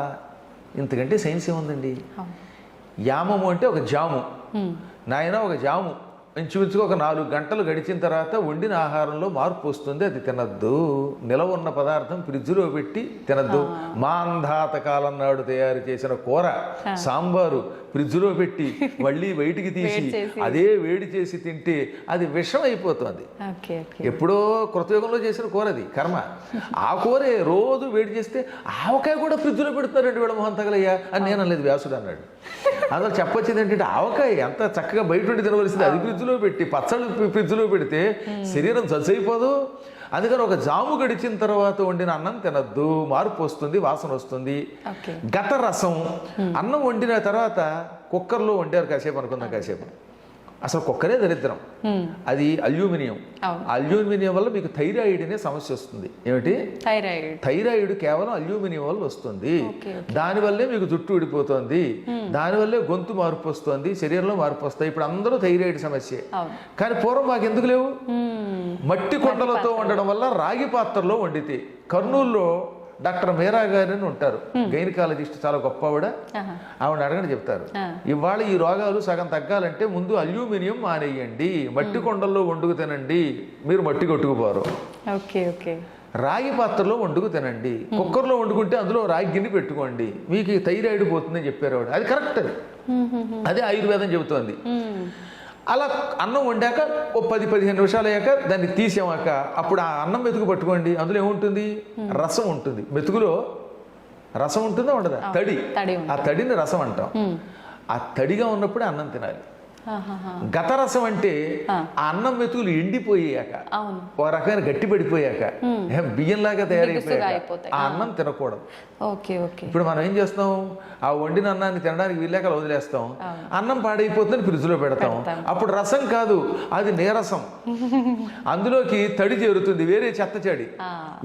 ఇంతకంటే సైన్స్ ఏముందండి? యామము అంటే ఒక జాము. నాయన ఒక జాము ఇంచుమించుగా ఒక 4 గంటలు గడిచిన తర్వాత వండిన ఆహారంలో మార్పు వస్తుంది, అది తినద్దు. నిలవ ఉన్న పదార్థం ఫ్రిడ్జ్లో పెట్టి తినద్దు. మాంధాత కాలం నాడు తయారు చేసిన కూర, సాంబారు ఫ్రిడ్జ్లో పెట్టి మళ్ళీ బయటికి తీసి అదే వేడి చేసి తింటే అది విషం అయిపోతుంది. ఎప్పుడో కృతయుగంలో చేసిన కూర అది, కర్మ. ఆ కూరే రోజు వేడి చేస్తే ఆవకాయ కూడా ఫ్రిడ్జ్లో పెడుతున్నారండి వీళ్ళ మొహం తగలయ్యా అని నేను అనలేదు, వ్యాసుడు అన్నాడు. అందులో చెప్పొచ్చింది ఏంటంటే ఆవకాయ ఎంత చక్కగా బయట ఉండి తినవలసింది, అది ఫ్రిడ్జ్లో పెట్టి పచ్చళ్ళు ఫ్రిడ్జ్లో పెడితే శరీరం చచ్చైపోదు. అందుకని ఒక జాము గడిచిన తర్వాత వండిన అన్నం తినద్దు, మార్పు వస్తుంది, వాసన వస్తుంది. గత రసం, అన్నం వండిన తర్వాత కుక్కర్లో వండారు కాసేపు అనుకుందాం, కాసేపు అసలు కుక్కరే దరిద్రం, అది అల్యూమినియం. అల్యూమినియం వల్ల మీకు థైరాయిడ్ అనే సమస్య వస్తుంది. ఏమిటి? థైరాయిడ్ కేవలం అల్యూమినియం వల్ల వస్తుంది. దానివల్లే మీకు జుట్టు ఊడిపోతుంది, దానివల్లే గొంతు మార్పు వస్తుంది, శరీరంలో మార్పు వస్తాయి. ఇప్పుడు అందరూ థైరాయిడ్ సమస్య. కానీ పూర్వం మాకు ఎందుకు లేవు? మట్టి కొండలతో వండడం వల్ల రాగి పాత్రలో వండితే. కర్నూలులో డాక్టర్ మీరా గారిని ఉంటారు, గైనకాలజిస్ట్, చాలా గొప్పవాడ. ఆవిడ అడగని చెప్తారు, ఇవాళ ఈ రోగాలు సగం తగ్గాలంటే ముందు అల్యూమినియం మానేయండి, మట్టి కొండల్లో వండుకు తినండి, మీరు మట్టి కొట్టుకుపోరు. రాగి పాత్రలో వండుకు తినండి, కుక్కర్లో వండుకుంటే అందులో రాగి గిన్నె పెట్టుకోండి, మీకు థైరాయిడ్ పోతుందని చెప్పారు ఆవిడ. అది కరెక్ట్, అదే ఆయుర్వేదం చెబుతోంది. అలా అన్నం వండాక ఓ 10-15 నిమిషాలు అయ్యాక దాన్ని తీసామాక అప్పుడు ఆ అన్నం మెతుకు పట్టుకోండి, అందులో ఏముంటుంది? రసం ఉంటుంది. మెతుకులో రసం ఉంటుందా ఉండదా? తడి. ఆ తడిని రసం అంటాం. ఆ తడిగా ఉన్నప్పుడే అన్నం తినాలి.
ఆహాహా.
గతరసం అంటే ఆ అన్నం మెతుకులు ఎండిపోయాక
అవును.
ఒక రకమైన గట్టి పడిపోయాక బియ్యంలాగా తయారైపోయాక
అయిపోతాయి.
ఆ అన్నం తినకూడదు.
Okay okay.
ఇప్పుడు మనం ఏం చేస్తాం, ఆ వండిన అన్నాన్ని తినడానికి వీళ్ళాక వదిలేస్తాం, అన్నం పాడైపోతుందని ఫ్రిడ్జ్లో పెడతాం. అప్పుడు రసం కాదు, అది నీరసం. అందులోకి తడి చేరుతుంది, వేరే చెత్త చెడి.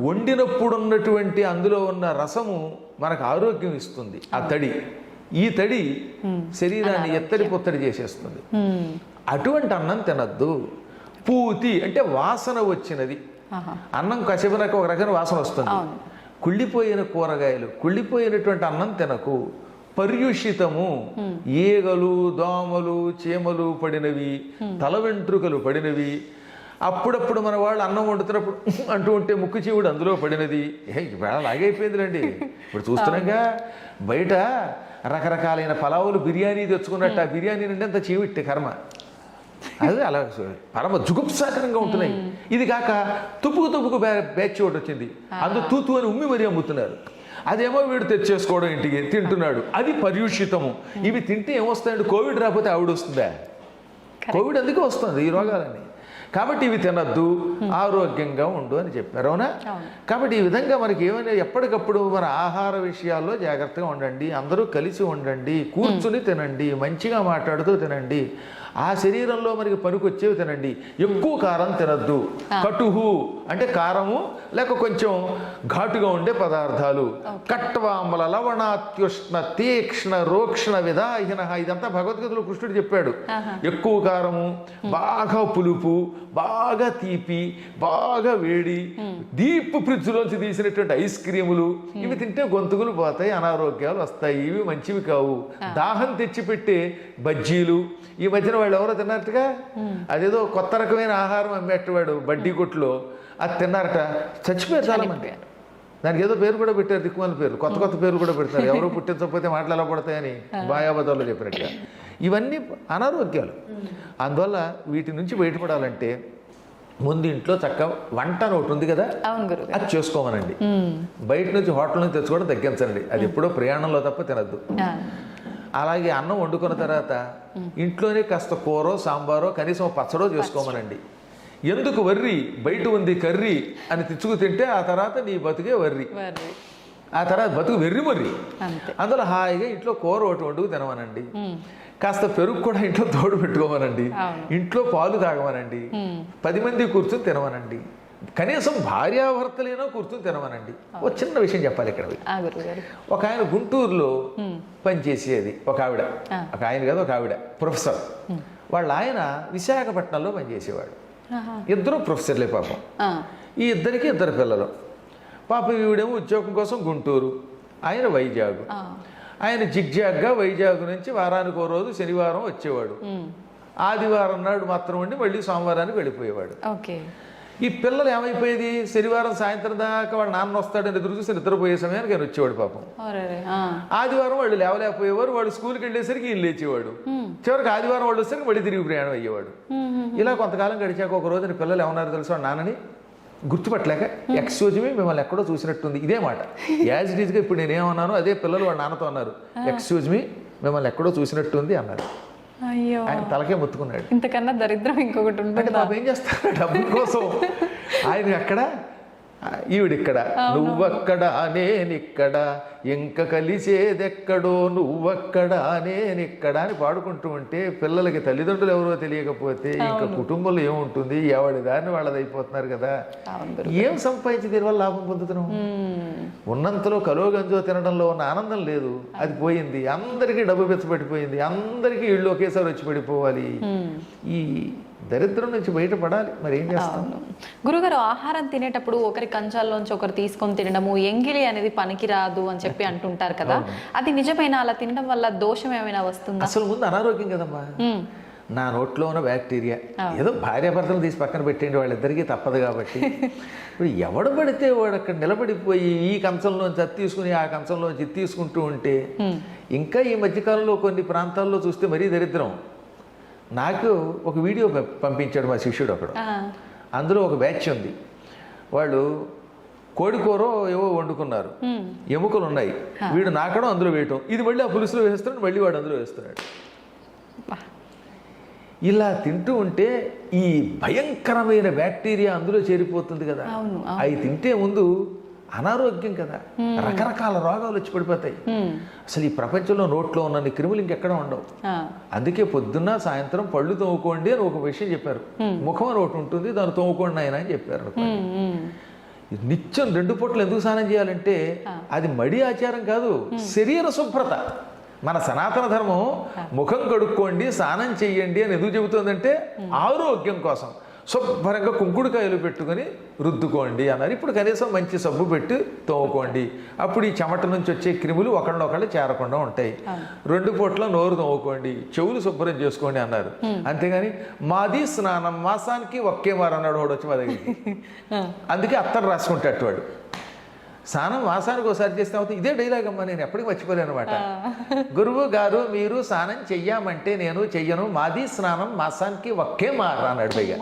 వండినప్పుడు ఉన్నటువంటి అందులో ఉన్న రసము మనకు ఆరోగ్యం ఇస్తుంది. ఆ తడి, ఈ తడి శరీరాన్ని ఎత్తడి పొత్తడి చేసేస్తుంది. అటువంటి అన్నం తినద్దు. పూతి అంటే వాసన వచ్చినది అన్నం, కసిపినాక ఒక రకమైన వాసన వస్తుంది. కుళ్ళిపోయిన కూరగాయలు, కుళ్ళిపోయినటువంటి అన్నం తినకు. పర్యుషితము, ఈగలు దోమలు చీమలు పడినవి, తల వెంట్రుకలు పడినవి. అప్పుడప్పుడు మన వాళ్ళు అన్నం వండుతున్నప్పుడు అంటూ ఉంటే ముక్కు చీవుడు అందులో పడినది. ఇవాళ లాగైపోయిందిలేండి. ఇప్పుడు చూస్తున్నాగా బయట రకరకాలైన పలావులు బిర్యానీ తెచ్చుకున్నట్టు, ఆ బిర్యానీ నుండి అంత చీవిట్టే కర్మ. అది అలా పరమ జుగుప్సాకరంగా ఉంటున్నాయి. ఇది కాక తుపుకు బ్యాచ్ ఒకటి వచ్చింది, అందులో తూతు అని ఉమ్మి మరీ అమ్ముతున్నారు. అదేమో వీడు తెచ్చేసుకోవడం, ఇంటికి తింటున్నాడు. అది పర్యూషితము. ఇవి తింటే ఏమొస్తాయండి, కోవిడ్ రాకపోతే ఆవిడ వస్తుందా? కోవిడ్ అందుకే వస్తుంది ఈ రోగాలన్నీ. కాబట్టి ఇవి తినద్దు, ఆరోగ్యంగా ఉండు అని చెప్పారు. అవునా? కాబట్టి ఈ విధంగా మనకి ఏమైనా ఎప్పటికప్పుడు మన ఆహార విషయాల్లో జాగ్రత్తగా ఉండండి. అందరూ కలిసి ఉండండి, కూర్చుని తినండి, మంచిగా మాట్లాడుతూ తినండి. ఆ శరీరంలో మనకి పనికొచ్చేవి తినండి. ఎక్కువ కారం తినద్దు. కటుహు అంటే కారము లేక కొంచెం ఘాటుగా ఉండే పదార్థాలు. కట్వామల లవణాత్యుష్ణ తీక్ష్ణ రోక్షణ విధాహిన, ఇదంతా భగవద్గీతలో కృష్ణుడు చెప్పాడు. ఎక్కువ కారము, బాగా పులుపు, బాగా తీపి, బాగా వేడి, డీప్ ఫ్రిడ్జ్లోంచి తీసినటువంటి ఐస్ క్రీములు, ఇవి తింటే గొంతుకులు పోతాయి, అనారోగ్యాలు వస్తాయి. ఇవి మంచివి కావు. దాహం తెచ్చిపెట్టే బజ్జీలు, ఈ మధ్యన వాళ్ళు ఎవరో తిన్నారటగా, అదేదో కొత్త రకమైన ఆహారం అమ్మేటవాడు బడ్డీ కొట్లో, అది తిన్నారట, చచ్చిపోయారు చాలా మంది. దానికి ఏదో పేరు కూడా పెట్టారు, దిక్కుమాల పేరు, కొత్త కొత్త పేరు కూడా పెడతారు. ఎవరో పుట్టించకపోతే మాటలు ఎలా పడతాయని బాయాబదాల్లో చెప్పినట్టుగా. ఇవన్నీ అనారోగ్యాలు. అందువల్ల వీటి నుంచి బయటపడాలంటే ముందు ఇంట్లో చక్కగా వంట ఒకటి ఉంది కదా, అది చేసుకోమనండి. బయట నుంచి హోటల్ నుంచి తెచ్చుకోవడం తగ్గించండి. అది ఎప్పుడో ప్రయాణంలో తప్ప తినద్దు. అలాగే అన్నం వండుకున్న తర్వాత ఇంట్లోనే కాస్త కూరో సాంబారో కనీసం పచ్చడో చేసుకోమనండి. ఎందుకు వర్రి, బయట ఉంది కర్రీ అని తెచ్చుకు తింటే ఆ తర్వాత నీ బతుకే వర్రి, ఆ తర్వాత బతుకు వెర్రి మర్రి. అందులో హాయిగా ఇంట్లో కూర ఒకటి వండుకు తినమనండి. కాస్త పెరుగు కూడా ఇంట్లో తోడు పెట్టుకోమనండి. ఇంట్లో పాలు తాగమనండి. 10 మంది కూర్చొని తినమనండి. కనీసం భార్యాభర్తలేనో కూర్చొని తినమనండి. ఒక చిన్న విషయం చెప్పాలి ఇక్కడ. ఒక ఆయన గుంటూరులో పనిచేసేది ఒక ఆవిడ, ఒక ఆయన కదా, ఒక ఆవిడ ప్రొఫెసర్. వాళ్ళ ఆయన విశాఖపట్నంలో పనిచేసేవాడు. ఇద్దరు ప్రొఫెసర్లే పాపం. ఈ ఇద్దరికి 2 పిల్లలు. పాపం ఈవిడేమో ఉద్యోగం కోసం గుంటూరు, ఆయన వైజాగ్. ఆయన జిగ్జాగ్గా వైజాగ్ నుంచి వారానికి 1 రోజు శనివారం వచ్చేవాడు. ఆదివారం నాడు మాత్రం ఉండి మళ్ళీ సోమవారానికి వెళ్ళిపోయేవాడు. ఈ పిల్లలు ఏమైపోయేది, శనివారం సాయంత్రం దాకా వాళ్ళ నాన్న వస్తాడని ఎదురు చూసి నిద్రపోయే సమయానికి ఆయన వచ్చేవాడు పాపం. ఆదివారం వాళ్ళు లేవలేకపోయేవారు. వాళ్ళు స్కూల్కి వెళ్ళేసరికి ఈయన లేచేవాడు. చివరికి ఆదివారం వాళ్ళు వచ్చేసరికి మళ్ళీ తిరిగి ప్రయాణం అయ్యేవాడు. ఇలా కొంతకాలం గడిచాక ఒక రోజున పిల్లలు ఏమన్నారు తెలుసు, వాళ్ళ నాన్నని గుర్తుపట్టలేక, ఎక్స్క్యూజ్ మీ, మిమ్మల్ని ఎక్కడో చూసినట్టుంది. ఇదే మాట యాజ్ ఇట్ ఈజ్గా ఇప్పుడు నేనేమన్నాను అదే పిల్లలు వాళ్ళ నాన్నతో అన్నారు. ఎక్స్క్యూజ్ మీ, మిమ్మల్ని ఎక్కడో చూసినట్టుంది అన్నారు. ఆయన తలకే ముత్తుకున్నాడు.
ఇంతకన్నా దరిద్రం ఇంకొకటి ఉంటుంది.
బాబు ఏం చేస్తాడు డబ్బుల కోసం. ఆయన అక్కడ, ఈవిడిక్కడ, నువ్వక్కడ నేనిక్కడ, ఇంక కలిసేదెక్కడో నువ్వక్కడ నేనిక్కడ అని పాడుకుంటూ ఉంటే పిల్లలకి తల్లిదండ్రులు ఎవరో తెలియకపోతే ఇంకా కుటుంబంలో ఏముంటుంది, ఎవడి దాన్ని వాళ్ళది అయిపోతున్నారు కదా. ఏం సంపాదించి దీనివల్ల లాభం పొందుతున్నాం? ఉన్నంతలో కలోగంజో తినడంలో ఉన్న ఆనందం లేదు, అది పోయింది. అందరికీ డబ్బు పెచ్చబడిపోయింది, అందరికీ ఇళ్ళు ఒకేసారి వచ్చి పడిపోవాలి. ఈ దరిద్రం నుంచి బయటపడాలి. మరి ఏం చేస్తాం?
గురుగారు, ఆహారం తినేటప్పుడు ఒకరి కంచాల్లోంచి ఒకరు తీసుకొని తినడము, ఎంగిలి అనేది పనికిరాదు అని చెప్పి అంటుంటారు కదా, అది నిజమైన? అలా తినడం వల్ల దోషం ఏమైనా వస్తుందా?
అసలు ముందు అనారోగ్యం కదమ్మా. నా నోట్లో ఉన్న బ్యాక్టీరియా ఏదో భార్యాభర్తలు తీసి పక్కన పెట్టండి, వాళ్ళిద్దరికీ తప్పదు కాబట్టి. ఇప్పుడు ఎవడు పడితే వాడు అక్కడ నిలబడిపోయి ఈ కంచంలోంచి అది తీసుకుని ఆ కంచంలోంచి ఇది తీసుకుంటూ ఉంటే, ఇంకా ఈ మధ్యకాలంలో కొన్ని ప్రాంతాల్లో చూస్తే మరీ దరిద్రం. నాకు ఒక వీడియో పంపించాడు మా శిష్యుడు ఒకడు. అందులో ఒక బ్యాచ్ ఉంది. వాళ్ళు కోడికూరో ఏవో వండుకున్నారు, ఎముకలు ఉన్నాయి. వీడు నాకడం అందులో వేయటం, ఇది మళ్ళీ ఆ పులుసులో వేస్తున్నాడు, మళ్ళీ వాడు అందులో వేస్తున్నాడు. ఇలా తింటూ ఉంటే ఈ భయంకరమైన బ్యాక్టీరియా అందులో చేరిపోతుంది కదా.
అవును, అవును.
అవి తింటే ముందు అనారోగ్యం కదా, రకరకాల రోగాలు వచ్చి పడిపోతాయి. అసలు ఈ ప్రపంచంలో నోట్లో ఉన్న క్రిములు ఇంకెక్కడ ఉండవు. అందుకే పొద్దున్న సాయంత్రం పళ్ళు తోముకోండి అని ఒక విషయం చెప్పారు. ముఖం అని ఒకటి ఉంటుంది, దాన్ని తోముకోండి ఆయన అని చెప్పారు. నిత్యం 2 పూటలు ఎందుకు స్నానం చేయాలంటే అది మడి ఆచారం కాదు, శరీర శుభ్రత. మన సనాతన ధర్మం ముఖం కడుక్కోండి, స్నానం చెయ్యండి అని ఎందుకు చెబుతుందంటే ఆరోగ్యం కోసం. శుభ్రంగా కుంకుడుకాయలు పెట్టుకొని రుద్దుకోండి అన్నారు. ఇప్పుడు కనీసం మంచి సబ్బు పెట్టి తోముకోండి, అప్పుడు ఈ చెమట నుంచి వచ్చే క్రిములు ఒకళ్ళొకళ్ళు చేరకుండా ఉంటాయి. 2 పూట్ల నోరు తోముకోండి, చెవులు శుభ్రం చేసుకోండి అన్నారు. అంతేగాని మాది స్నానం మాసానికి ఒకే మారు అన్నాడు వాడు వచ్చి మా దగ్గరికి. అందుకే అత్తరు రాసుకుంటాడు వాడు. స్నానం మాసానికి ఒకసారి చేస్తే అవుతుంది. ఇదే డైలాగ్ అమ్మా, నేను ఎప్పటికీ మర్చిపోలేను అనమాట. గురువు గారు మీరు స్నానం చెయ్యమంటే నేను చెయ్యను, మాది స్నానం మాసానికి ఒకే మారు అన్నాడు పైగా.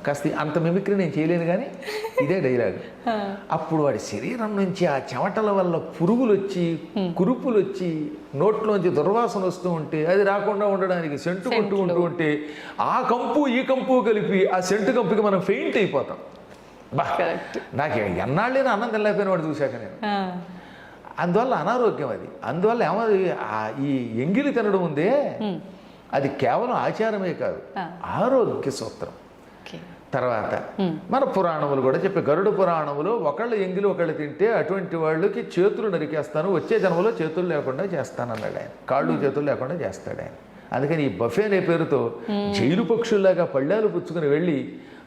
కాస్త అంత మిమిక్రీ నేను చేయలేను కానీ ఇదే డైలాగ్. అప్పుడు వాడి శరీరం నుంచి ఆ చెమటల వల్ల పురుగులు వచ్చి కురుపులు వచ్చి నోట్లోంచి దుర్వాసన వస్తూ ఉంటే అది రాకుండా ఉండడానికి సెంటు కొట్టుకుంటూ ఉంటే ఆ కంపు ఈ కంపు కలిపి ఆ సెంటు కంపుకి మనం ఫెయింట్ అయిపోతాం. నాకు ఎన్నాళ్ళైనా అన్నం తినలేకపోయిన వాడు చూశాక నేను. అందువల్ల అనారోగ్యం అది. అందువల్ల ఏమది ఈ ఎంగిలి తినడం ఉందే అది కేవలం ఆచారమే కాదు, ఆరోగ్య సూత్రం. తర్వాత మన పురాణములు కూడా చెప్పే గరుడ పురాణములో ఒకళ్ళు ఎంగిలి ఒకళ్ళు తింటే అటువంటి వాళ్ళకి చేతులు నరికేస్తాను, వచ్చే జన్మలో చేతులు లేకుండా చేస్తానన్నాడు ఆయన. కాళ్ళు చేతులు లేకుండా చేస్తాడు ఆయన. అందుకని ఈ బఫే అనే పేరుతో జైలు పక్షుల్లాగా పళ్ళాలు పుచ్చుకుని వెళ్ళి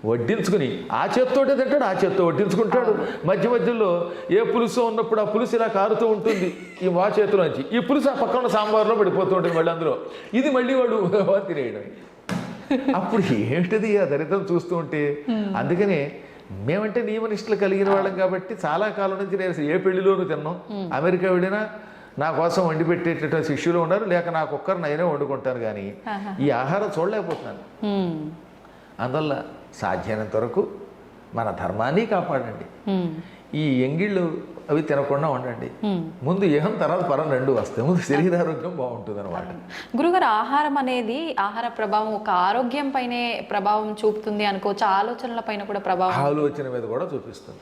వడ్డించుకుని ఆ చేత్తోటే తింటాడు, ఆ చేత్తో వడ్డించుకుంటాడు. మధ్య మధ్యలో ఏ పులుసు ఉన్నప్పుడు ఆ పులుసు ఇలా కారుతూ ఉంటుంది ఈ మా చేతిలోంచి, ఈ పులుసు ఆ పక్కన ఉన్న సాంబార్లో పడిపోతూ ఉంటుంది మళ్ళీ అందులో. ఇది మళ్ళీ వాడు తినేయడం. అప్పుడు ఏంటిది ఆ దరిద్రం చూస్తూ ఉంటే. అందుకనే మేమంటే నియమనిష్టలు కలిగిన వాళ్ళం కాబట్టి చాలా కాలం నుంచి నేను ఏ పెళ్లిలోనూ తిన్నాం. అమెరికా వెళ్ళినా నా కోసం వండి పెట్టేటటువంటి శిష్యులు ఉన్నారు, లేక నాకు ఒక్కరు నేనే వండుకుంటాను. కానీ ఈ ఆహారం చూడలేకపోతున్నాను. అందువల్ల సాధ్యమైనంత వరకు మన ధర్మాన్ని కాపాడండి. ఈ ఎంగిళ్ళు అవి తినకుండా ఉండండి. ముందు ఏహం తర్వాత పరం 2 వస్తాయి. ముందు శరీరారోగ్యం బాగుంటుంది అనమాట.
గురుగారు, ఆహారం అనేది ఆహార ప్రభావం ఒక ఆరోగ్యం పైనే ప్రభావం చూపుతుంది అనుకోవచ్చు, ఆలోచనల పైన కూడా ప్రభావం,
ఆలోచన మీద కూడా చూపిస్తుంది.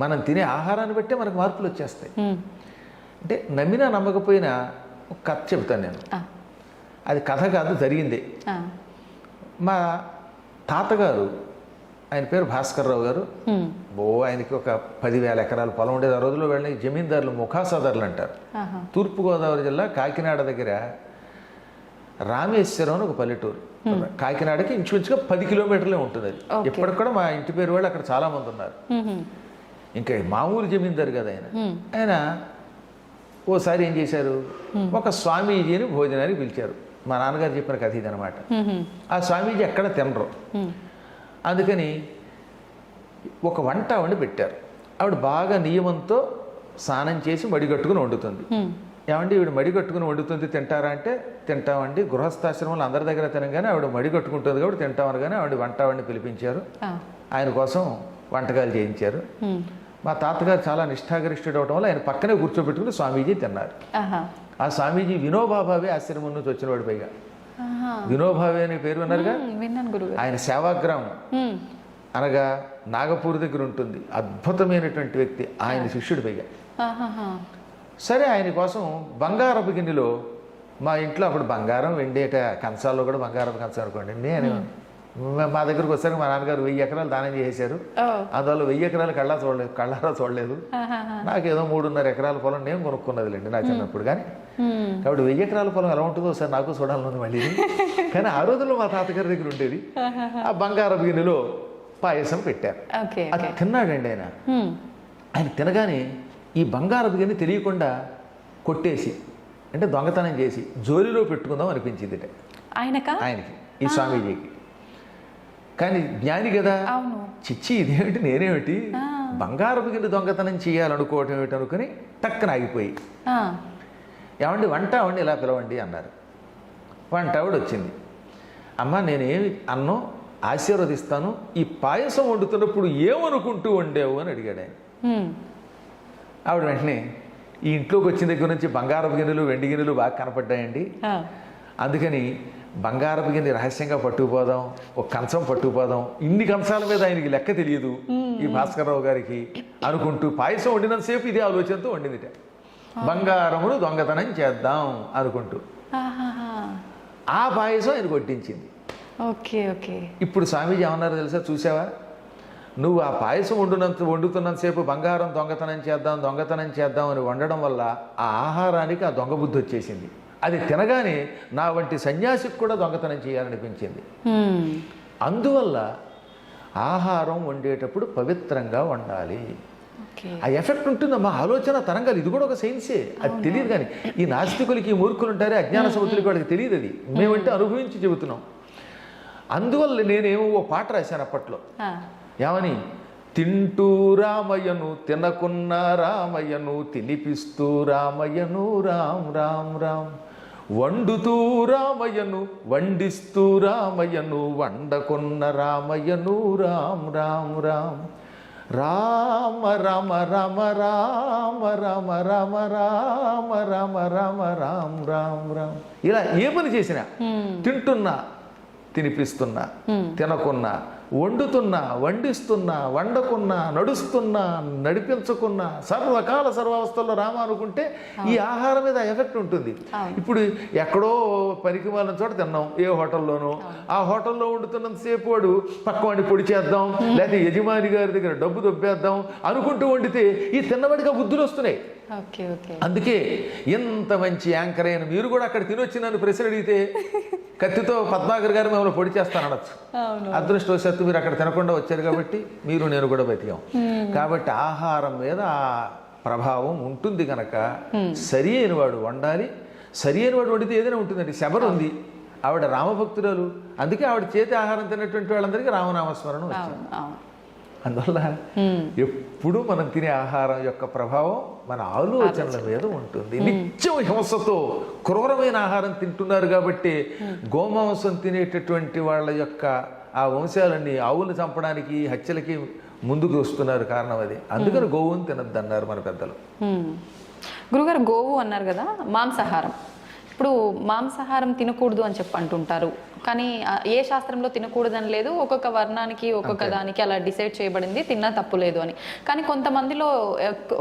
మనం తినే ఆహారాన్ని బట్టే మనకు మార్పులు వచ్చేస్తాయి. అంటే నమ్మినా నమ్మకపోయినా ఒక కథ చెబుతాను నేను. అది కథ కాదు, జరిగిందే. మా తాతగారు, ఆయన పేరు భాస్కర్రావు గారు, ఆయనకి ఒక 10,000 ఎకరాల పొలం ఉండేది. ఆ రోజుల్లో వెళ్ళి జమీందారులు ముఖాసదారులు అంటారు. తూర్పుగోదావరి జిల్లా కాకినాడ దగ్గర రామేశ్వరం అని ఒక పల్లెటూరు. కాకినాడకి ఇంచుమించుగా 10 కిలోమీటర్లే ఉంటుంది అది. ఇప్పటికి కూడా మా ఇంటి పేరు వాళ్ళు అక్కడ చాలా మంది ఉన్నారు. ఇంకా మామూలు జమీందారు కదా ఆయన. ఆయన ఓసారి ఏం చేశారు, ఒక స్వామీజీని భోజనానికి పిలిచారు. మా నాన్నగారు చెప్పిన కథ ఇదనమాట. ఆ స్వామీజీ ఎక్కడ తినరు. అందుకని ఒక వంట వండి పెట్టారు. ఆవిడ బాగా నియమంతో స్నానం చేసి మడిగట్టుకుని వండుతుంది. ఏమండి ఈవిడ మడిగట్టుకుని వండుతుంది, తింటారా అంటే తింటామండి. గృహస్థాశ్రమంలో అందరి దగ్గర తినగానే ఆవిడ మడిగట్టుకుంటుంది కాబట్టి తింటామని. కానీ ఆవిడ వంట వండి పిలిపించారు, ఆయన కోసం వంటకాలు చేయించారు. మా తాతగారు చాలా నిష్ఠాగరిష్ఠుడు అవడం వల్ల ఆయన పక్కనే కూర్చోబెట్టుకుని స్వామీజీ తిన్నారు. ఆ స్వామీజీ వినోబాభావే ఆశ్రమం నుంచి వచ్చినవాడు. పైగా వినోబావే అనే పేరు విన్నారుగా. ఆయన సేవాగ్రామం అనగా నాగపూర్ దగ్గర ఉంటుంది. అద్భుతమైనటువంటి వ్యక్తి, ఆయన శిష్యుడు పైగా. సరే ఆయన కోసం బంగారపు గిన్నెలో, మా ఇంట్లో అప్పుడు బంగారం వెండేట కంచాల్లో కూడా బంగారపు కంచం అనుకోండి. నేను మా దగ్గరకు వచ్చారు, మా నాన్నగారు 1000 ఎకరాలు దానం చేశారు. అందువల్ల 1000 ఎకరాలు కళ్ళారా చూడలేదు. నాకేదో 3.5 ఎకరాల పొలం నేను కొనుక్కున్నదిలేండి నా చిన్నప్పుడు. కానీ కాబట్టి 1000 ఎకరాల పొలం ఎలా ఉంటుందో ఒకసారి నాకు చూడాలని మళ్ళీ. కానీ ఆ రోజుల్లో మా తాతగారి దగ్గర ఉండేది. ఆ బంగారపు గిన్నెలో పాయసం పెట్టారు. అది తిన్నాడండి ఆయన. ఆయన తినగానే ఈ బంగారపు గిన్నె తెలియకుండా కొట్టేసి, అంటే దొంగతనం చేసి జోలిలో పెట్టుకుందాం అనిపించింది ఆయనకి, ఈ స్వామీజీకి. కానీ జ్ఞాని కదా, చిచ్చి ఇదేమిటి, నేనేమిటి బంగారపు గిన్నె దొంగతనం చేయాలనుకోవటం ఏమిటి అనుకుని టక్కన ఆగిపోయి, ఏమండి వంట వండి ఇలా పిలవండి అన్నారు. వంట ఆవిడ వచ్చింది. అమ్మ నేనేమి అన్నం ఆశీర్వదిస్తాను, ఈ పాయసం వండుతున్నప్పుడు ఏమనుకుంటూ వండావు అని అడిగాడు ఆయన. ఆవిడ వెంటనే, ఈ ఇంట్లోకి వచ్చిన దగ్గర నుంచి బంగారపు గిన్నెలు వెండి గిన్నెలు బాగా కనపడ్డాయండి, అందుకని బంగారపు గిన్నె రహస్యంగా పట్టుకుపోదాం, ఒక కంచం పట్టుకుపోదాం, ఇన్ని కంచాల మీద ఆయనకి లెక్క తెలియదు ఈ భాస్కరరావు గారికి అనుకుంటూ పాయసం వండినంతసేపు ఇదే ఆలోచనతో వండిందిట. బంగారమును దొంగతనం చేద్దాం అనుకుంటూ ఆ పాయసం ఆయన కొట్టించింది.
Okay okay.
ఇప్పుడు స్వామీజీ ఏమన్నారో తెలుసా? చూసావా, నువ్వు ఆ పాయసం వండుతున్నంతసేపు బంగారం దొంగతనం చేద్దాం అని వండడం వల్ల ఆ ఆహారానికి ఆ దొంగ బుద్ధి వచ్చేసింది. అది తినగానే నా వంటి సన్యాసికి కూడా దొంగతనం చేయాలనిపించింది. అందువల్ల ఆహారం వండేటప్పుడు పవిత్రంగా వండాలి. ఆ ఎఫెక్ట్ ఉంటుందమ్మా. ఆలోచన తరంగాలు, ఇది కూడా ఒక సైన్సే. అది తెలియదు. కానీ ఈ నాస్తికులకి, ఈ మూర్ఖులు ఉంటారే, అజ్ఞాన సముద్రులకి, వాళ్ళకి తెలియదు. అది మేమంటే అనుభవించి చెబుతున్నాం. అందువల్ల నేనేమో ఓ పాట రాశాను అప్పట్లో. ఏమని? తింటూ రామయ్యను, తినకున్న రామయ్యను, తినిపిస్తూ రామయ్యను, రామ్ రామ్ రామ్, వండుతూ రామయ్యను, వండిస్తూ రామయ్యను, వండకున్న రామయ్యను, రామ్ రామ్ రామ్, రామ రామ రామ రామ రామ రామ రామ రామ రామ రామ్ రామ్ రామ్. ఇలా ఏ పని చేసినా, తింటున్నా తినిపిస్తున్నా, తినకున్నా, వండుతున్నా వండిస్తున్నా, వండకున్నా, నడుస్తున్నా నడిపించకున్నా, సర్వకాల సర్వావస్థల్లో రామ అనుకుంటే ఈ ఆహారం మీద ఎఫెక్ట్ ఉంటుంది. ఇప్పుడు ఎక్కడో పనికి వాళ్ళని చోట తిన్నాం, ఏ హోటల్లోనో, ఆ హోటల్లో వండుతున్నంతసేపు వాడు పక్క వాడిని పొడి చేద్దాం, లేకపోతే యజమాని గారి దగ్గర డబ్బు దొబ్బేద్దాం అనుకుంటూ వండితే ఈ తిన్నవాడికి ఆ బుద్ధులు వస్తున్నాయి. అందుకే ఇంత మంచి యాంకర్ అయిన మీరు కూడా అక్కడ తినొచ్చి నన్ను ప్రశ్న అడిగితే కత్తితో పద్మాకర్ గారు మిమ్మల్ని పొడి చేస్తానడచ్చు. అదృష్టవశాత్తు మీరు అక్కడ తినకుండా వచ్చారు కాబట్టి మీరు నేను కూడా బతికాం. కాబట్టి ఆహారం మీద ఆ ప్రభావం ఉంటుంది కనుక సరి అయిన వాడు వండాలి. సరి అయిన వాడు వండితే ఏదైనా ఉంటుందండి. శబరు ఉంది, ఆవిడ రామభక్తురాలు, అందుకే ఆవిడ చేతి ఆహారం తిన్నటువంటి వాళ్ళందరికీ రామనామస్మరణ వచ్చింది. అందువల్ల ఎప్పుడు మనం తినే ఆహారం యొక్క ప్రభావం మన ఆలోచనల మీద ఉంటుంది. నిత్యం హింసతో క్రూరమైన ఆహారం తింటున్నారు కాబట్టి గోమాంసం తినేటటువంటి వాళ్ళ యొక్క ఆ వంశాలన్నీ ఆవులు చంపడానికి, హత్యలకి ముందుకు వస్తున్నారు. కారణం అది. అందుకని గోవుని తినద్దు అన్నారు మన పెద్దలు.
గురుగారు, గోవు అన్నారు కదా, మాంసాహారం. ఇప్పుడు మాంసాహారం తినకూడదు అని చెప్పి అంటుంటారు, కానీ ఏ శాస్త్రంలో తినకూడదని లేదు. ఒక్కొక్క వర్ణానికి ఒక్కొక్క దానికి అలా డిసైడ్ చేయబడింది, తిన్నా తప్పు లేదు అని. కానీ కొంతమందిలో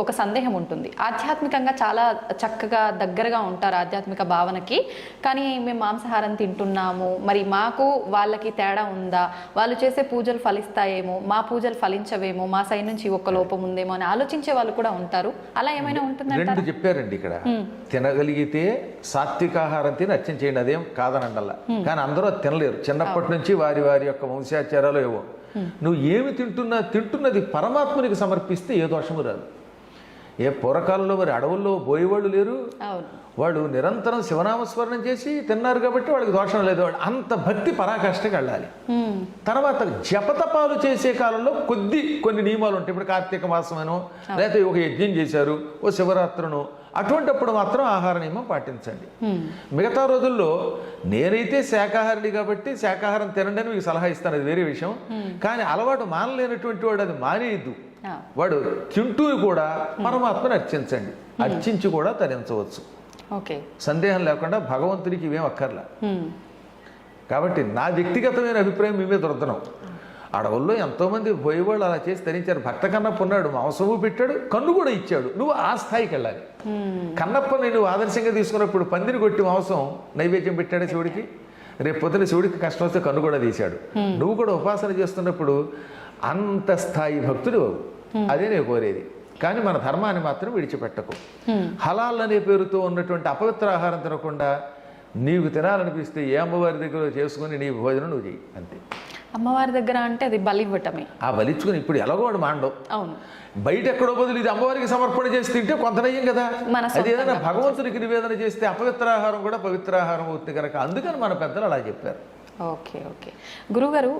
ఒక సందేహం ఉంటుంది. ఆధ్యాత్మికంగా చాలా చక్కగా దగ్గరగా ఉంటారు ఆధ్యాత్మిక భావనకి, కానీ మేము మాంసాహారం తింటున్నాము, మరి మాకు వాళ్ళకి తేడా ఉందా, వాళ్ళు చేసే పూజలు ఫలిస్తాయేమో, మా పూజలు ఫలించవేమో, మా సైడ్ నుంచి ఒక్క లోపం ఉందేమో అని ఆలోచించే వాళ్ళు కూడా ఉంటారు. అలా ఏమైనా ఉంటుందంటే
రెండు చెప్పారండి ఇక్కడ. తినగలిగితే సాత్వికాహారం తిని అర్చన చేయండి, అదేం కాదనండల్లా. కానీ అందరూ తినలేరు. చిన్నప్పటి నుంచి వారి వారి యొక్క వంశాచారాలు ఏవో. నువ్వు ఏమి తింటున్నది పరమాత్మనికి సమర్పిస్తే ఏ దోషము రాదు. ఏ పూర్వకాలంలో మరి అడవుల్లో పోయేవాళ్ళు లేరు, వాళ్ళు నిరంతరం శివనామస్మరణం చేసి తిన్నారు కాబట్టి వాళ్ళకి దోషం లేదు. వాళ్ళు అంత భక్తి పరాకాష్ఠకి వెళ్ళాలి. తర్వాత జపతపాలు చేసే కాలంలో కొన్ని నియమాలు ఉంటాయి. ఇప్పుడు కార్తీక మాసమేనో లేకపోతే ఒక యజ్ఞం చేశారు, ఓ శివరాత్రును, అటువంటిప్పుడు మాత్రం ఆహార నియమం పాటించండి. మిగతా రోజుల్లో నేనైతే శాకాహారిని కాబట్టి శాకాహారం తినండి అని మీకు సలహా ఇస్తాను, అది వేరే విషయం. కానీ అలవాటు మానలేనటువంటి వాడు అది మానేయద్దు. వాడు తింటూ కూడా పరమాత్మను అర్చించండి, అర్చించి కూడా తరించవచ్చు. సందేహం లేకుండా. భగవంతుడికి ఇవేం అక్కర్లా. కాబట్టి నా వ్యక్తిగతమైన అభిప్రాయం మేమే దొరుకుతున్నాం. అడవుల్లో ఎంతోమంది పోయేవాళ్ళు అలా చేసి తరించారు. భక్త కన్నప్ప ఉన్నాడు, మాంసము పెట్టాడు, కన్ను కూడా ఇచ్చాడు. నువ్వు ఆ స్థాయికి వెళ్ళాలి. కన్నప్పని నువ్వు ఆదర్శంగా తీసుకున్నప్పుడు పందిని కొట్టి మాంసం నైవేద్యం పెట్టాడే శివుడికి. రేపు పొద్దున శివుడికి కష్టం వస్తే కన్ను కూడా తీశాడు. నువ్వు కూడా ఉపాసన చేస్తున్నప్పుడు అంత స్థాయి భక్తుడు. అదే నేను కోరేది. కానీ మన ధర్మాన్ని మాత్రం విడిచిపెట్టకు. హలాల్ అనే పేరుతో ఉన్నటువంటి అపవిత్ర ఆహారం తినకుండా నీకు తినాలనిపిస్తే ఏ అమ్మవారి దగ్గర చేసుకుని నీ భోజనం నువ్వు చెయ్యి, అంతే.
అమ్మవారి దగ్గర అంటే అది బలి ఇవ్వటమే. ఆ
బలిచ్చుకుని ఇప్పుడు ఎలాగోడు మాండవు. అవును, బయట ఎక్కడో బదులు ఇది అమ్మవారికి సమర్పణ చేసి తింటే కొంత నయ్యం కదా. అది ఏదైనా భగవంతుడికి నివేదన చేస్తే అపవిత్ర ఆహారం కూడా పవిత్ర ఆహారం అవుతుంది కనుక అందుకని మన పెద్దలు అలా చెప్పారు.
Okay okay. గురుగారు,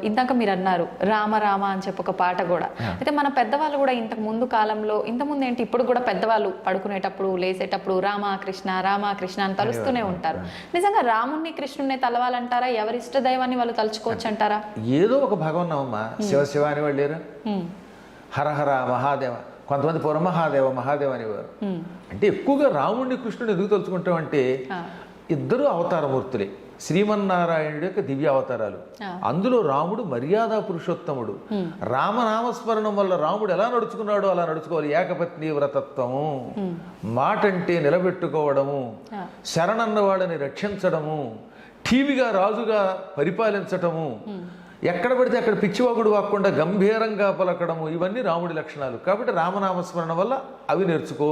ఇందాక మీరు అన్నారు రామ రామ అని చెప్పి ఒక పాట కూడా. అయితే మన పెద్దవాళ్ళు కూడా ఇంతకు ముందు కాలంలో, ఇంతకుముందు ఏంటి, ఇప్పుడు కూడా పెద్దవాళ్ళు పడుకునేటప్పుడు లేసేటప్పుడు రామకృష్ణ రామకృష్ణ అని తలుస్తూనే ఉంటారు. నిజంగా రాముణ్ణి కృష్ణుణ్ణి తలవాలంటారా? ఎవరి ఇష్ట దైవాన్ని వాళ్ళు తలుచుకోవచ్చు అంటారా?
ఏదో ఒక భగవన్నామమ్మా. శివ శివ అని వాళ్ళు లేరు, హరహర మహాదేవ, కొంతమంది పురమహాదేవ మహాదేవ అనేవారు. అంటే ఎక్కువగా రాముణ్ణి కృష్ణుని ఎందుకు తలుచుకుంటామంటే ఇద్దరు అవతారమూర్తులే. శ్రీమన్నారాయణుడి యొక్క దివ్య అవతారాలు. అందులో రాముడు మర్యాద పురుషోత్తముడు. రామనామస్మరణం వల్ల రాముడు ఎలా నడుచుకున్నాడో అలా నడుచుకోవాలి. ఏకపత్ని వ్రతత్వము, మాటంటే నిలబెట్టుకోవడము, శరణన్న వాళ్ళని రక్షించడము, ఠీవిగా రాజుగా పరిపాలించటము, ఎక్కడ పడితే అక్కడ పిచ్చివాగుడు వాక్కుండా గంభీరంగా పలకడము, ఇవన్నీ రాముడి లక్షణాలు. కాబట్టి రామనామస్మరణ వల్ల అవి నేర్చుకో.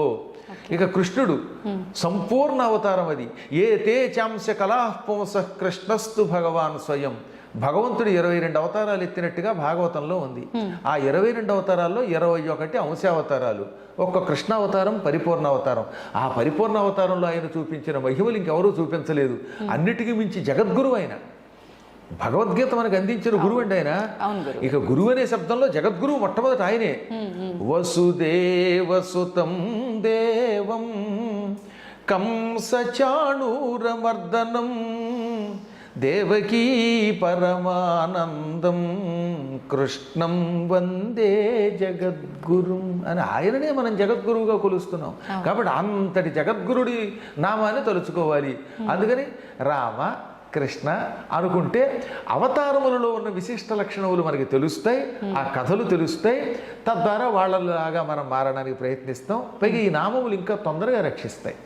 ఇక కృష్ణుడు సంపూర్ణ అవతారం అది. ఏ తే చాంశ కళాపుంస కృష్ణస్తు భగవాన్ స్వయం. భగవంతుడు 22 అవతారాలు ఎత్తినట్టుగా భాగవతంలో ఉంది. ఆ 22 అవతారాల్లో 21 అంశావతారాలు, ఒక్క కృష్ణావతారం పరిపూర్ణ అవతారం. ఆ పరిపూర్ణ అవతారంలో ఆయన చూపించిన మహిమలు ఇంకెవరూ చూపించలేదు. అన్నిటికీ మించి జగద్గురు ఆయన. భగవద్గీత మనకు అందించిన గురువు అండి ఆయన. ఇక గురువు అనే శబ్దంలో జగద్గురువు మొట్టమొదటి ఆయనే. వసుదేవసుతం దేవం కంసచాణూరమర్దనం దేవకీ పరమానందం కృష్ణం వందే జగద్గురుం అని ఆయననే మనం జగద్గురువుగా కొలుస్తున్నాం. కాబట్టి అంతటి జగద్గురుడి నామాన్ని తలుచుకోవాలి. అందుకని రామ కృష్ణ అనుకుంటే అవతారములలో ఉన్న విశిష్ట లక్షణములు మనకి తెలుస్తాయి, ఆ కథలు తెలుస్తాయి. తద్వారా వాళ్ళలాగా మనం మారడానికి ప్రయత్నిస్తాం. పైగా ఈ నామములు ఇంకా తొందరగా రక్షిస్తాయి.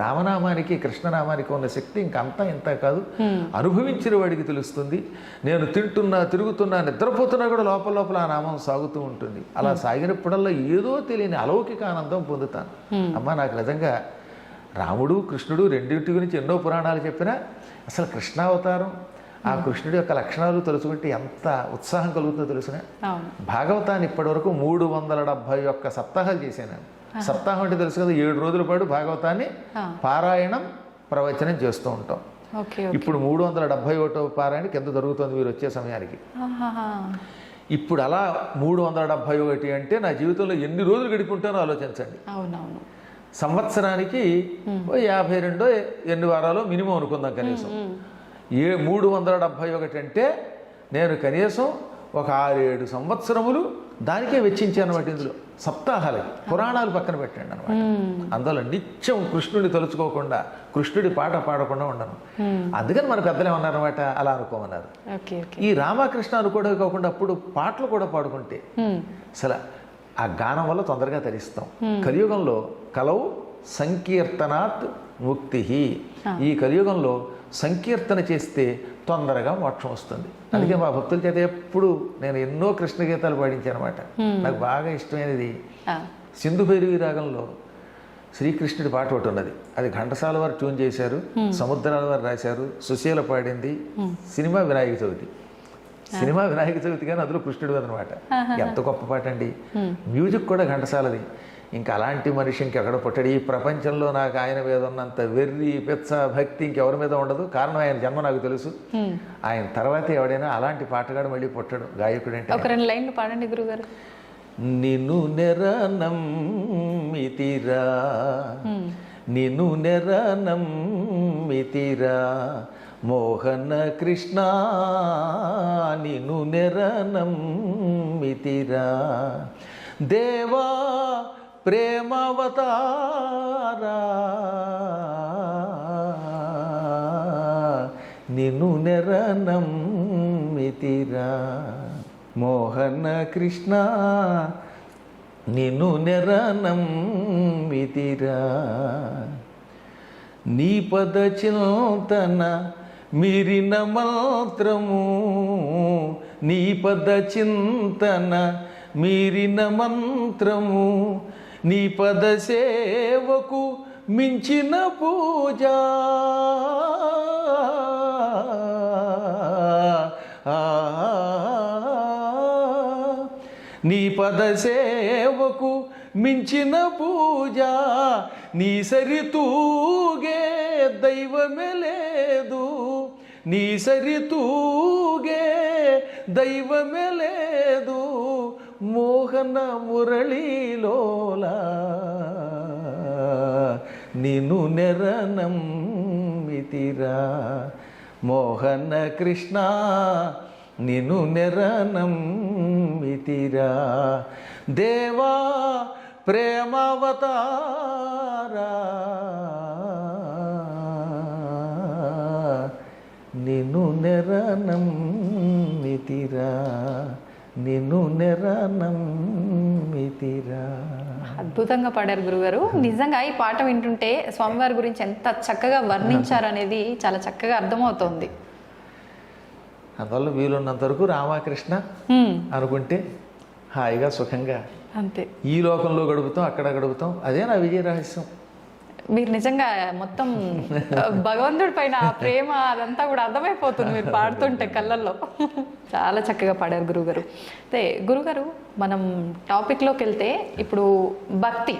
రామనామానికి కృష్ణనామానికి ఉన్న శక్తి ఇంకంతా ఇంత కాదు, అనుభవించిన వాడికి తెలుస్తుంది. నేను తింటున్నా, తిరుగుతున్నా, నిద్రపోతున్నా కూడా లోపల లోపల ఆ నామం సాగుతూ ఉంటుంది. అలా సాగినప్పుడల్లా ఏదో తెలియని అలౌకిక ఆనందం పొందుతాను. అమ్మ, నాకు నిజంగా రాముడు కృష్ణుడు రెండింటి గురించి ఎన్నో పురాణాలు చెప్పినా అసలు కృష్ణావతారం, ఆ కృష్ణుడి యొక్క లక్షణాలు తలుచుకుంటే ఎంత ఉత్సాహం కలుగుతుందో తెలుసునా. భాగవతాన్ని ఇప్పటి వరకు 371 సప్తాహాలు చేశాను. సప్తాహం అంటే తెలుసు కదా, 7 రోజుల పాటు భాగవతాన్ని పారాయణం ప్రవచనం చేస్తూ ఉంటాం. ఇప్పుడు 371వ పారాయణ కింద జరుగుతుంది మీరు వచ్చే సమయానికి. ఇప్పుడు అలా 371 అంటే నా జీవితంలో ఎన్ని రోజులు గడిపుంటానో ఆలోచించండి. సంవత్సరానికి 52 ఎన్ని వారాలు మినిమం అనుకుందాం కనీసం. 371 అంటే నేను కనీసం ఒక 6-7 సంవత్సరములు దానికే వెచ్చించాను అన్నమాట. ఇందులో సప్తాహాలకి పురాణాలు పక్కన పెట్టండి అనమాట. అందులో నిత్యం కృష్ణుడిని తలుచుకోకుండా, కృష్ణుడి పాట పాడకుండా ఉండను. అందుకని మన పెద్దలు ఏమన్నారన్నమాట, అలా అనుకోమన్నారు. ఈ రామకృష్ణ అనుకోవడం కాకుండా అప్పుడు పాటలు కూడా పాడుకుంటే అసలు ఆ గానం వల్ల తొందరగా తరిస్తాం. కలియుగంలో కలవు సంకీర్తనాత్ ముక్తి. ఈ కలియుగంలో సంకీర్తన చేస్తే తొందరగా మోక్షం వస్తుంది. అందుకే మా భక్తుల చేత ఎప్పుడు నేను ఎన్నో కృష్ణ గీతాలు పాడించాను అనమాట. నాకు బాగా ఇష్టమైనది సింధు భైరవి రాగంలో శ్రీకృష్ణుడి పాట ఒకటి ఉన్నది. అది ఘంటసాల వారు ట్యూన్ చేశారు, సముద్రాల వారు రాశారు, సుశీల పాడింది. సినిమా వినాయక చవితి. సినిమా వినాయక చవితి కానీ అందులో కృష్ణుడు అనమాట. ఎంత గొప్ప పాట అండి. మ్యూజిక్ కూడా ఘంటసాలది. ఇంకా అలాంటి మనిషి ఇంకెక్కడ పుట్టాడు ఈ ప్రపంచంలో. నాకు ఆయన మీద ఉన్నంత వెర్రి పెచ్చ భక్తి ఇంకెవరి మీద ఉండదు. కారణం ఆయన జన్మ నాకు తెలుసు. ఆయన తర్వాత ఎవడైనా అలాంటి పాటగాడు మళ్ళీ పుట్టాడు గాయకుడు అంటే.
ఒక 2 లైన్లు పాడండి గురుగారు.
నిన్ను నెరనమ్మితిరా, నిన్ను నెరనమ్మితిరా మోహన కృష్ణ, నిన్ను నెరనమ్మితిరా దేవా ప్రేమావతారా, నిన్ను నెరనమ్మితిరా మోహన కృష్ణ, నిన్ను నెరనమ్మితిరా. నీ పద చింతన మీరిన మంత్రము, నీ పద చింతన మీరిన మంత్రము, నీ పద సేవకు మించిన పూజ, నీ పద సేవకు మించిన పూజ, నీ సరితూగే దైవమే లేదు, నీ సరితూగే దైవమే లేదు మోహన మురళీలోలా, నిన్ను నెరనమ్మితిరా మోహన కృష్ణ, నిన్ను నెరనమ్మితిరా దేవా ప్రేమావతారా, నిన్ను నెరనమ్మితిరా, నిన్ను నెరనమ్మితిరా.
అద్భుతంగా పాడారు గురుగారు. నిజంగా ఈ పాట వింటుంటే స్వామివారి గురించి ఎంత చక్కగా వర్ణించారనేది చాలా చక్కగా అర్థమవుతోంది.
అందువల్ల వీలున్నంత వరకు రామకృష్ణ అనుకుంటే హాయిగా సుఖంగా
అంతే
ఈ లోకంలో గడుపుతాం, అక్కడ గడుపుతాం. అదే నా విజయ రహస్యం.
మీరు నిజంగా మొత్తం భగవంతుడి పైన ఆ ప్రేమ అదంతా కూడా అర్థమైపోతుంది మీరు పాడుతుంటే కళ్ళల్లో. చాలా చక్కగా పాడారు గురుగారు. అయితే గురుగారు, మనం టాపిక్లోకి వెళ్తే ఇప్పుడు భక్తి,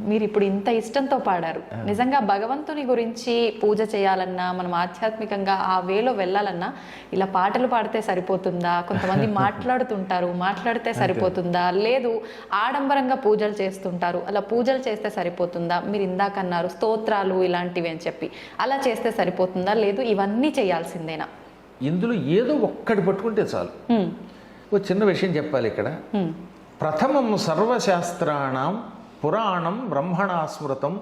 మీరు ఇప్పుడు ఇంత ఇష్టంతో పాడారు. నిజంగా భగవంతుని గురించి పూజ చేయాలన్నా, మనం ఆధ్యాత్మికంగా ఆ వేలో వెళ్ళాలన్నా ఇలా పాటలు పాడితే సరిపోతుందా? కొంతమంది మాట్లాడితే సరిపోతుందా? లేదు ఆడంబరంగా పూజలు చేస్తుంటారు, అలా పూజలు చేస్తే సరిపోతుందా? మీరు ఇందాక అన్నారు స్తోత్రాలు ఇలాంటివి అని చెప్పి, అలా చేస్తే సరిపోతుందా? లేదు ఇవన్నీ చేయాల్సిందేనా?
ఇందులో ఏదో ఒక్కటి పట్టుకుంటే చాలు. ఓ చిన్న విషయం చెప్పాలి ఇక్కడ. ప్రథమం సర్వశాస్త్రాణం పురాణం బ్రహ్మణా స్మృతం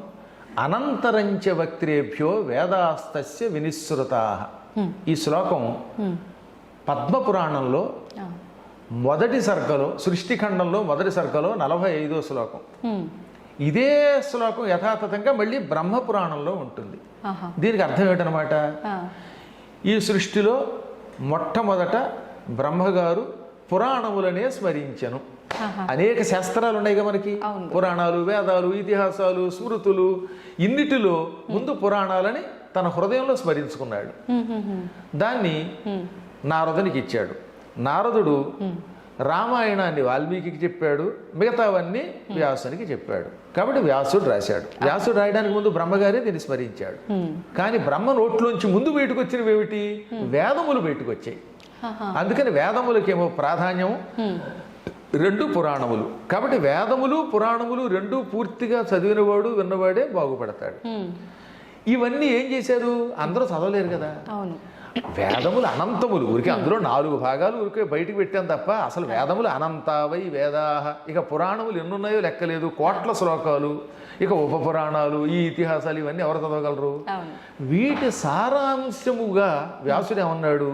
అనంతరంచ వక్త్రేభ్యో వేదాస్తస్య వినిశ్రుతా. ఈ శ్లోకం పద్మపురాణంలో మొదటి సర్గలో, సృష్టిఖండంలో మొదటి సర్గలో 45వ శ్లోకం. ఇదే శ్లోకం యథాతథంగా మళ్ళీ బ్రహ్మపురాణంలో ఉంటుంది. దీనికి అర్థం ఏంటనమాట, ఈ సృష్టిలో మొట్టమొదట బ్రహ్మగారు పురాణములనే స్మరించెను. అనేక శాస్త్రాలు ఉన్నాయి మనకి, పురాణాలు, వేదాలు, ఇతిహాసాలు, స్మృతులు. ఇన్నిటిలో ముందు పురాణాలని తన హృదయంలో స్మరించుకున్నాడు. దాన్ని నారదునికి ఇచ్చాడు. నారదుడు రామాయణాన్ని వాల్మీకి చెప్పాడు, మిగతావన్నీ వ్యాసునికి చెప్పాడు. కాబట్టి వ్యాసుడు రాశాడు. వ్యాసుడు రాయడానికి ముందు బ్రహ్మగారే దీన్ని స్మరించాడు. కానీ బ్రహ్మ నోట్లోంచి ముందు బయటకు వచ్చినవి ఏమిటి? వేదములు బయటకు వచ్చాయి. అందుకని వేదములకేమో ప్రాధాన్యం, రెండు పురాణములు. కాబట్టి వేదములు పురాణములు రెండు పూర్తిగా చదివినవాడు విన్నవాడే బాగుపడతాడు. ఇవన్నీ ఏం చేశారు? అందరూ చదవలేరు కదా. వేదములు అనంతములు, ఊరికే అందులో 4 భాగాలు ఊరికే బయటికి పెట్టాం తప్ప అసలు వేదములు అనంతావై వేదాహ. ఇక పురాణములు ఎన్నున్నాయో లెక్కలేదు, కోట్ల శ్లోకాలు. ఇక ఉపపురాణాలు, ఈ ఇతిహాసాలు, ఇవన్నీ ఎవరు చదవగలరు? వీటి సారాంశముగా వ్యాసుడు ఏమన్నాడు?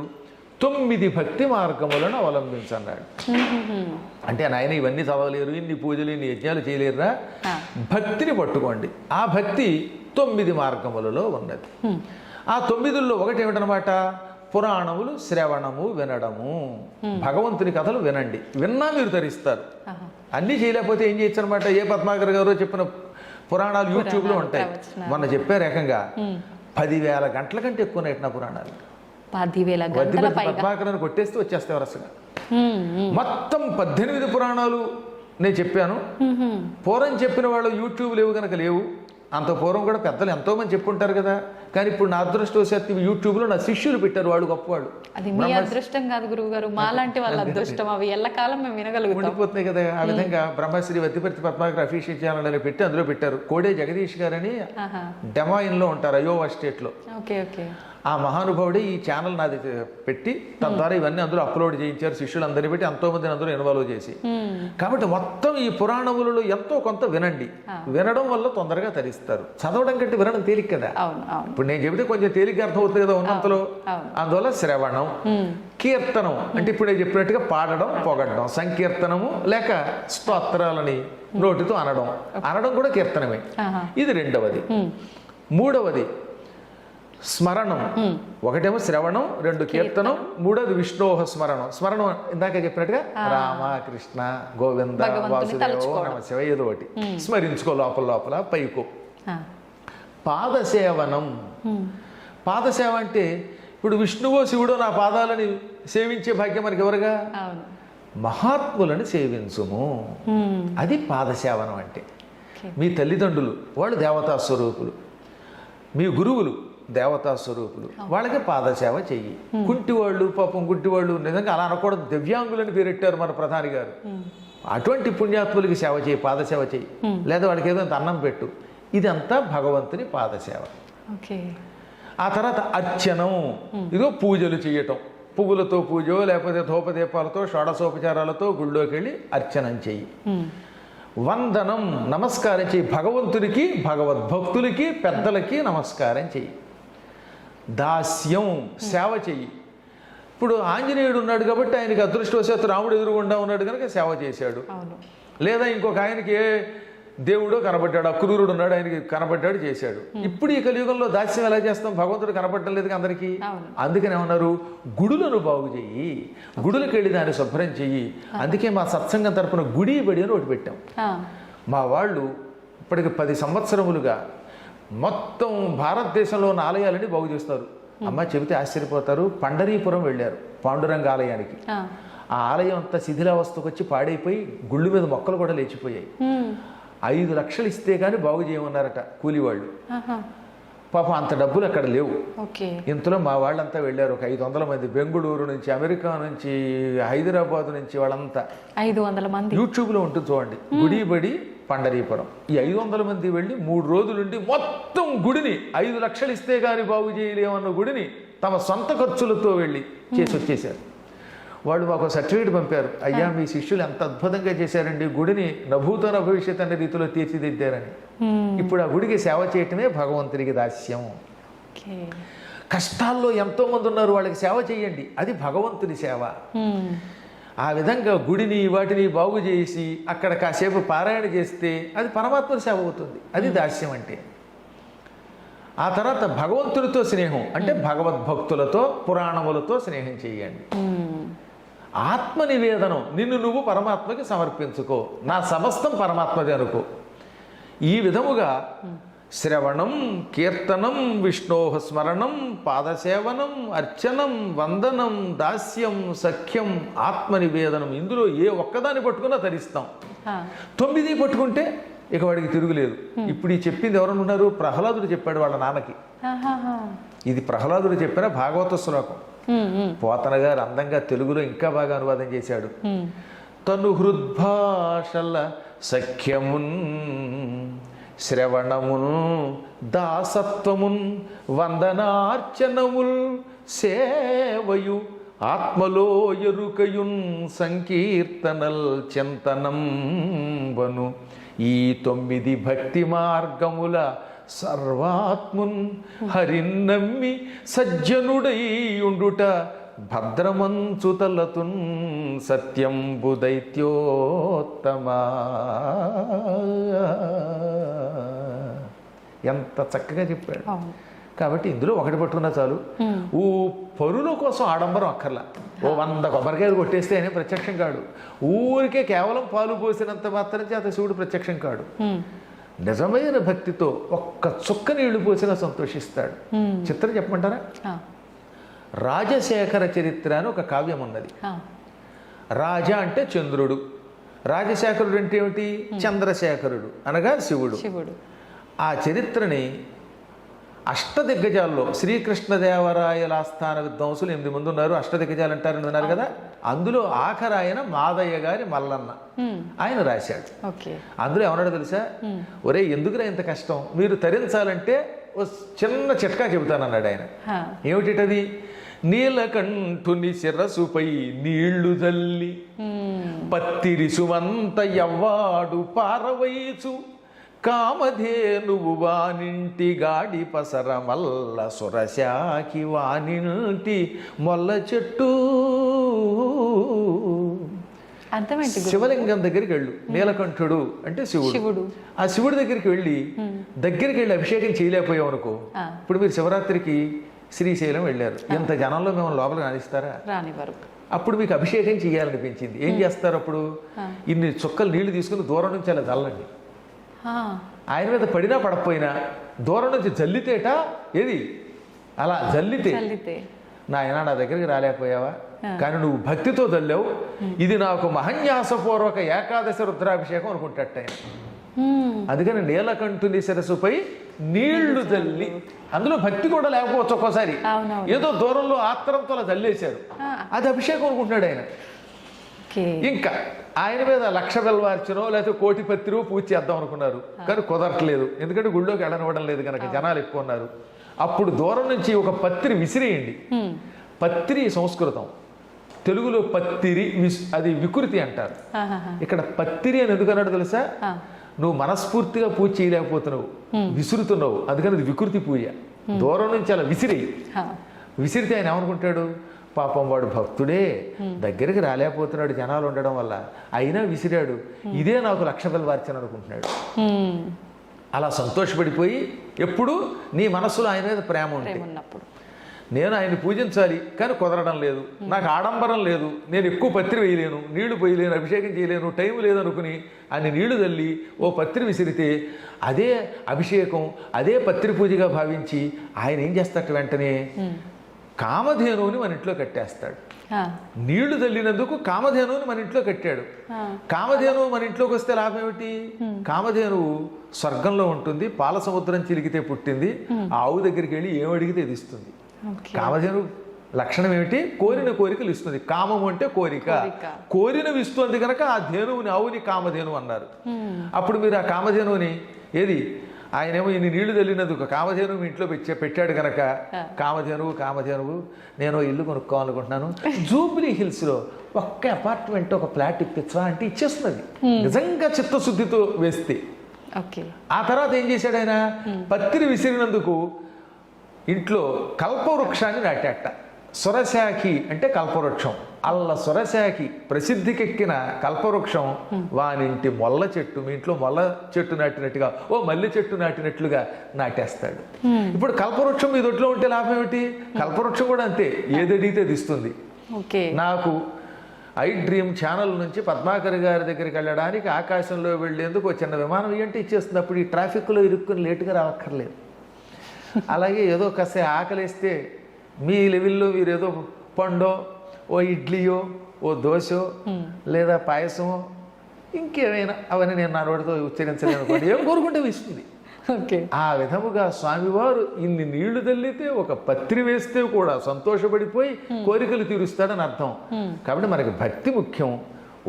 9 భక్తి మార్గములను అవలంబించన్నాడు. అంటే నాయన ఇవన్నీ చదవలేరు, ఇన్ని పూజలు, ఇన్ని యజ్ఞాలు చేయలేరురా, భక్తిని పట్టుకోండి. ఆ భక్తి 9 మార్గములలో ఉన్నది. ఆ 9లో ఒకటి ఏమిటనమాట? పురాణములు శ్రవణము, వినడము. భగవంతుని కథలు వినండి, విన్నా మీరు తరిస్తారు. అన్నీ చేయలేకపోతే ఏం చేయొచ్చు అనమాట? ఏ పద్మాకర్ గారో చెప్పిన పురాణాలు యూట్యూబ్లో ఉంటాయి. మొన్న చెప్పారు ఏకంగా 10,000 గంటల కంటే ఎక్కువ నైట్నా పురాణాలు.
10,000 గంటల
పద్మాకరాన్ని కొట్టేస్తే వచ్చేస్తాయి వరుసగా. మొత్తం 18 పురాణాలు నేను చెప్పాను. పూర్వం చెప్పిన వాళ్ళు యూట్యూబ్ లేవు కనుక లేవు. అంత పూర్వం కూడా పెద్దలు ఎంతో మంది చెప్పుంటారు కదా. కానీ ఇప్పుడు నా అదృష్టవశాత్తు యూట్యూబ్లో నా శిష్యులు పెట్టారు, వాళ్ళు గొప్పవాళ్ళు.
అది మీ అదృష్టం కాదు గురువు గారు, మాలాంటి వాళ్ళ అదృష్టం. అవి ఎల్లకాలం మేము వినగలుగుతాం.
ఉండిపోతున్నాయి కదా. ఆ విధంగా బ్రహ్మశ్రీ వద్దిపర్తి పద్మాకర్ అఫీషియల్ ఛానల్ అని పెట్టి అందులో పెట్టారు. కోడే జగదీష్ గారని డెమాయిన్లో ఉంటారు, అయోవా స్టేట్లో. ఆ మహానుభావుడే ఈ ఛానల్ నాది పెట్టి తద్వారా ఇవన్నీ అందులో అప్లోడ్ చేయించారు. శిష్యులందరినీ పెట్టి ఎంతో మందిని అందులో ఇన్వాల్వ్ చేసి. కాబట్టి మొత్తం ఈ పురాణములలో ఎంతో కొంత వినండి. వినడం వల్ల తొందరగా తరిస్తారు. చదవడం కంటే వినడం తేలిక కదా. ఇప్పుడు నేను చెబితే కొంచెం తేలిక అర్థం అవుతుంది కదా ఉన్నంతలో. అందువల్ల శ్రవణం, కీర్తనం అంటే ఇప్పుడే చెప్పినట్టుగా పాడడం, పొగడడం, సంకీర్తనము లేక స్తోత్రాలని నోటితో అనడం కూడా కీర్తనమే. ఇది రెండవది. మూడవది స్మరణం. ఒకటేమో శ్రవణం, 2 కీర్తనం, 3వది విష్ణోహ స్మరణం. స్మరణం ఇందాక చెప్పినట్టుగా రామ, కృష్ణ, గోవింద, వాసుదేవ, నమ శివ, ఏదో ఒకటి స్మరించుకో లోపల పైకో. పాదసేవనం. పాదసేవ అంటే ఇప్పుడు విష్ణువో శివుడో నా పాదాలని సేవించే భాగ్యం మనకి ఎవరుగా? మహాత్ములను సేవించుము. అది పాదసేవనం అంటే. మీ తల్లిదండ్రులు వాళ్ళు దేవతా స్వరూపులు, మీ గురువులు దేవతా స్వరూపులు, వాళ్ళకి పాదసేవ చెయ్యి. కుంటివాళ్ళు, పాపం గుడ్డివాళ్ళు, నిజంగా అలా అనకూడదు, దివ్యాంగులని పేరెట్టారు మన ప్రధాని గారు. అటువంటి పుణ్యాత్ములకి సేవ చేయి, పాదసేవ చెయ్యి. లేదా వాడికి ఏదో అన్నం పెట్టు. ఇదంతా భగవంతుని పాదసేవ. ఆ తర్వాత అర్చనం. ఇదో పూజలు చేయటం, పువ్వులతో పూజో లేకపోతే ధూపదీపాలతో షోడశోపచారాలతో గుళ్ళోకి వెళ్ళి అర్చనం చెయ్యి. వందనం, నమస్కారం చెయ్యి. భగవంతునికి, భగవద్భక్తులకి, పెద్దలకి నమస్కారం చెయ్యి. దాస్యం, సేవ చెయ్యి. ఇప్పుడు ఆంజనేయుడు ఉన్నాడు కాబట్టి ఆయనకి అదృష్టవశాత్తు రాముడు ఎదురుగుండా ఉన్నాడు కనుక సేవ చేశాడు.
అవును.
లేదా ఇంకొక ఆయనకి ఏ దేవుడో కనబడ్డాడు, అక్రూరుడు ఉన్నాడు, ఆయనకి కనబడ్డాడు, చేశాడు. ఇప్పుడు ఈ కలియుగంలో దాస్యం ఎలా చేస్తాం? భగవంతుడు కనపడటం లేదు అందరికీ. అందుకని ఏమన్నారు? గుడులను బాగు చెయ్యి, గుడులకు వెళ్ళి దాన్ని శుభ్రం చెయ్యి. అందుకే మా సత్సంగం తరపున గుడి బడి అని ఒకటి పెట్టాం. మా వాళ్ళు ఇప్పటికి 10 సంవత్సరములుగా మొత్తం భారతదేశంలో ఉన్న ఆలయాలని బాగు చేస్తారు. అమ్మ చెబితే ఆశ్చర్యపోతారు. పండరీపురం వెళ్ళారు, పాండురంగ ఆలయానికి. ఆ ఆలయం అంతా శిథిలావస్థకు వచ్చి పాడైపోయి గుళ్ళు మీద మొక్కలు కూడా లేచిపోయాయి. 5 లక్షలు ఇస్తే కానీ బాగు చేయమన్నారట కూలివాళ్ళు. పాపం అంత డబ్బులు అక్కడ లేవు. ఇంతలో మా వాళ్ళంతా వెళ్ళారు, ఒక 500 మంది. బెంగుళూరు నుంచి, అమెరికా నుంచి, హైదరాబాద్ నుంచి వాళ్ళంతా.
500 మంది.
యూట్యూబ్లో ఉంటుంది చూడండి, గుడి బడి పండరీపురం. ఈ 500 మంది వెళ్ళి 3 రోజులుండి మొత్తం గుడిని 5 లక్షలు ఇస్తే గాని బాగు చేయలేమన్న గుడిని తమ సొంత ఖర్చులతో వెళ్ళి చేసి వచ్చేసారు. వాళ్ళు మాకు సర్టిఫికేట్ పంపారు, అయ్యా మీ శిష్యులు ఎంత అద్భుతంగా చేశారండి, గుడిని నభూతన భవిష్యత్ అనే రీతిలో తీర్చిదిద్దారని. ఇప్పుడు ఆ గుడికి సేవ చేయటమే భగవంతునికి దాస్యం. కష్టాల్లో ఎంతో మంది ఉన్నారు, వాళ్ళకి సేవ చేయండి, అది భగవంతుని సేవ. ఆ విధంగా గుడిని వాటిని బాగు చేసి అక్కడ కాసేపు పారాయణ చేస్తే అది పరమాత్మ సేవ అవుతుంది. అది దాస్యం అంటే. ఆ తర్వాత భగవంతుడితో స్నేహం అంటే భగవద్భక్తులతో, పురాణములతో స్నేహం చేయండి. ఆత్మ నివేదనం, నిన్ను నువ్వు పరమాత్మకి సమర్పించుకో, నా సమస్తం పరమాత్మది అనుకో. ఈ విధముగా శ్రవణం, కీర్తనం, విష్ణోహ స్మరణం, పాదసేవనం, అర్చనం, వందనం, దాస్యం, సఖ్యం, ఆత్మనివేదనం, ఇందులో ఏ ఒక్కదాన్ని పట్టుకున్నా తరిస్తాం. 9 పట్టుకుంటే ఇక వాడికి తిరుగులేదు. ఇప్పుడు ఈ చెప్పింది ఎవరన్నా ఉన్నారు? ప్రహ్లాదుడు చెప్పాడు వాళ్ళ నాన్నకి. ఇది ప్రహ్లాదుడు చెప్పిన భాగవత శ్లోకం. పోతన గారు అందంగా తెలుగులో ఇంకా బాగా అనువాదం చేశాడు. తను హృద్భాషల సఖ్యమున్, శ్రవణమున్, దాసత్వమున్, వందనార్చనముల్, సేవయు, ఆత్మలో ఎరుకయున్, సంకీర్తనల్ చింతనం వను, ఈ 9 భక్తి మార్గముల సర్వాత్మున్ హరిన్నమ్మి సజ్జనుడై ఉండుట భద్రమంచుతలతున్ సత్యంబు దైత్యోత్తమా. ఎంత చక్కగా చెప్పాడు. కాబట్టి ఇందులో ఒకటి పట్టుకున్నా చాలు. పరుల కోసం ఆడంబరం అక్కర్లా. 100 కొబ్బరికాయలు కొట్టేస్తే ఆయన ప్రత్యక్షం కాడు. ఊరికే కేవలం పాలు పోసినంత మాత్రం చేత శివుడు ప్రత్యక్షం కాడు. నిజమైన భక్తితో ఒక్క చుక్క నీళ్లు పోసినా సంతోషిస్తాడు. చిత్రం చెప్పమంటారా? రాజశేఖర చరిత్ర అని ఒక కావ్యం ఉన్నది. రాజ అంటే చంద్రుడు, రాజశేఖరుడు అంటే ఏమిటి? చంద్రశేఖరుడు అనగా శివుడు. ఆ చరిత్రని అష్టదిగ్గజాల్లో శ్రీకృష్ణదేవరాయల ఆస్థాన విద్వాంసులు 8 మంది ఉన్నారు. అష్టదిగ్గజాలు అంటారని ఉన్నారు కదా. అందులో ఆఖరు ఆయన మాదయ్య గారి మల్లన్న, ఆయన రాశాడు. అందులో ఏమన్నాడు తెలుసా? ఒరే ఎందుకురా ఇంత కష్టం, మీరు తరించాలంటే ఓ చిన్న చిట్కా చెబుతానన్నాడు ఆయన. ఏమిటిటది? నీలకంఠుని శిరసుపై నీళ్లు జల్లి, పత్తిరిసువంత ఎవ్వాడు పారవైచు, కామధేనువు వానింటి గాడి పసర మల్ల, సురశాకి వానింటి మొల్ల చెట్టు. శివలింగం దగ్గరికి వెళ్ళు. నీలకంఠుడు అంటే శివుడు. ఆ శివుడి దగ్గరికి వెళ్ళి అభిషేకం చేయలేకపోయావు అనుకో. ఇప్పుడు మీరు శివరాత్రికి శ్రీశైలం వెళ్ళారు, ఇంత జనంలో మేము లోపల రాణిస్తారా? అప్పుడు మీకు అభిషేకం చేయాలనిపించింది. ఏం చేస్తారు అప్పుడు? ఇన్ని చుక్కలు నీళ్లు తీసుకుని దూరం నుంచి అలా చల్లండి. ఆయన మీద పడినా పడకపోయినా దూరం నుంచి జల్లితేట ఏది అలా జల్లితే, నాయన నా దగ్గరికి రాలేకపోయావా, కానీ నువ్వు భక్తితో జల్లావు, ఇది నాకు మహన్యాసపూర్వక ఏకాదశి రుద్రాభిషేకం అనుకుంటాట ఆయన. అందుకని నీలకంఠుని శిరసుపై నీళ్లు జల్లి, అందులో భక్తి కూడా లేకపోవచ్చు ఒక్కోసారి, ఏదో దూరంలో ఆత్రంతో అలా జల్లేశారు, అది అభిషేకం అనుకుంటున్నాడు ఆయన. ఇంకా ఆయన మీద 1,00,000 బెల్వార్చనో లేకపోతే 1,00,00,000 పత్రికో పూజ చేద్దాం అనుకున్నారు, కానీ కుదరట్లేదు. ఎందుకంటే గుళ్ళోకి వెళ్ళనివ్వడం లేదు కనుక, జనాలు ఎక్కువ ఉన్నారు. అప్పుడు దూరం నుంచి ఒక పత్రి విసిరేయండి. పత్రి సంస్కృతం, తెలుగులో పత్తిరి అది వికృతి అంటారు. ఇక్కడ పత్తిరి అని ఎందుకన్నాడు తెలుసా? నువ్వు మనస్ఫూర్తిగా పూజ చేయలేకపోతున్నావు, విసురుతున్నావు, అందుకని అది వికృతి పూజ. దూరం నుంచి అలా విసిరి
హా.
విసిరితే ఆయన ఏమనుకుంటాడు, పాపం వాడు భక్తుడే, దగ్గరికి రాలేకపోతున్నాడు జనాలు ఉండడం వల్ల, అయినా విసిరాడు, ఇదే నాకు 1,00,000 బిళ్ళ వార్చన అనుకుంటున్నాడు.
హ్మ్.
అలా సంతోషపడిపోయి ఎప్పుడు నీ మనస్సులో ఆయన మీద ప్రేమ ఉంటే,
ప్రేమ ఉన్నప్పుడు
నేను ఆయన్ని పూజించాలి కానీ కుదరడం లేదు, నాకు ఆడంబరం లేదు, నేను ఎక్కువ పత్రి వేయలేను, నీళ్లు పోయలేను, అభిషేకం చేయలేను, టైం లేదనుకుని అన్ని నీళ్లు తల్లి ఓ పత్రి విసిరితే అదే అభిషేకం, అదే పత్రి పూజగా భావించి ఆయన ఏం చేస్తాడు, వెంటనే కామధేనువుని మన ఇంట్లో కట్టేస్తాడు.
హా.
నీళ్లు తల్లినందుకు కామధేనువుని మన ఇంట్లో కట్టాడు.
హా.
కామధేనువు మన ఇంట్లోకి వస్తే లాభం ఏమిటి? కామధేనువు స్వర్గంలో ఉంటుంది, పాల సముద్రం చిలికితే పుట్టింది, ఆ ఆవు దగ్గరికి వెళ్ళి ఏం అడిగితే ఇది ఇస్తుంది.
ఓకే.
కామధేను లక్షణం ఏమిటి? కోరిన కోరికలు ఇస్తుంది. కామము అంటే కోరిక, కోరినవి ఇస్తుంది కనుక ఆ ధేనువుని ఆవుని కామధేను అన్నారు. అప్పుడు మీరు ఆ కామధేనువుని ఏది, ఆయనేమో ఇన్ని నీళ్లు తల్లినందుకు కామధేనువు మీ ఇంట్లో పెట్టాడు కనుక కామధేనువు నేను ఇల్లు కొనుక్కోవాలనుకుంటున్నాను, జూబ్లీ హిల్స్లో ఒక్క అపార్ట్మెంట్ ఒక ఫ్లాట్ ఇప్పించవా అంటే ఇచ్చేస్తున్నది, నిజంగా చిత్తశుద్ధితో వేస్తే.
ఓకే.
ఆ తర్వాత ఏం చేశాడు ఆయన, పత్రి విసిరినందుకు ఇంట్లో కల్పవృక్షాన్ని నాటాట. సురశాఖి అంటే కల్పవృక్షం, అల్ల సురశాఖి ప్రసిద్ధికెక్కిన కల్పవృక్షం వానింటి మొల్ల చెట్టు, మీ ఇంట్లో మొల్ల చెట్టు నాటినట్టుగా ఓ మల్లె చెట్టు నాటినట్లుగా నాటేస్తాడు. ఇప్పుడు కల్పవృక్షం మీ దొడ్లో ఉంటే లాభం ఏమిటి? కల్పవృక్షం కూడా అంతే, ఏదడిగితే అది ఇస్తుంది.
ఓకే.
నాకు ఐ డ్రీమ్ ఛానల్ నుంచి పద్మాకర్ గారి దగ్గరికి వెళ్ళడానికి ఆకాశంలో వెళ్ళేందుకు ఒక చిన్న విమానం ఇవ్వంటే ఇచ్చేస్తుంది. అప్పుడు ఈ ట్రాఫిక్లో ఇరుక్కుని లేటుగా రావక్కర్లేదు. అలాగే ఏదో కాస్త ఆకలిస్తే మీ లెవెల్లో మీరు ఏదో పండో, ఓ ఇడ్లీయో, ఓ దోశో, లేదా పాయసమో, ఇంకేమైనా, అవన్నీ నేను నా నోటితో ఉచ్చరించలేను అనుకోండి, ఏం కోరుకుంటే ఇస్తుంది.
ఓకే.
ఆ విధముగా స్వామివారు ఇన్ని నీళ్లు తల్లితే, ఒక పత్రి వేస్తే కూడా సంతోషపడిపోయి కోరికలు తీరుస్తాడని అర్థం. కాబట్టి మనకి భక్తి ముఖ్యం,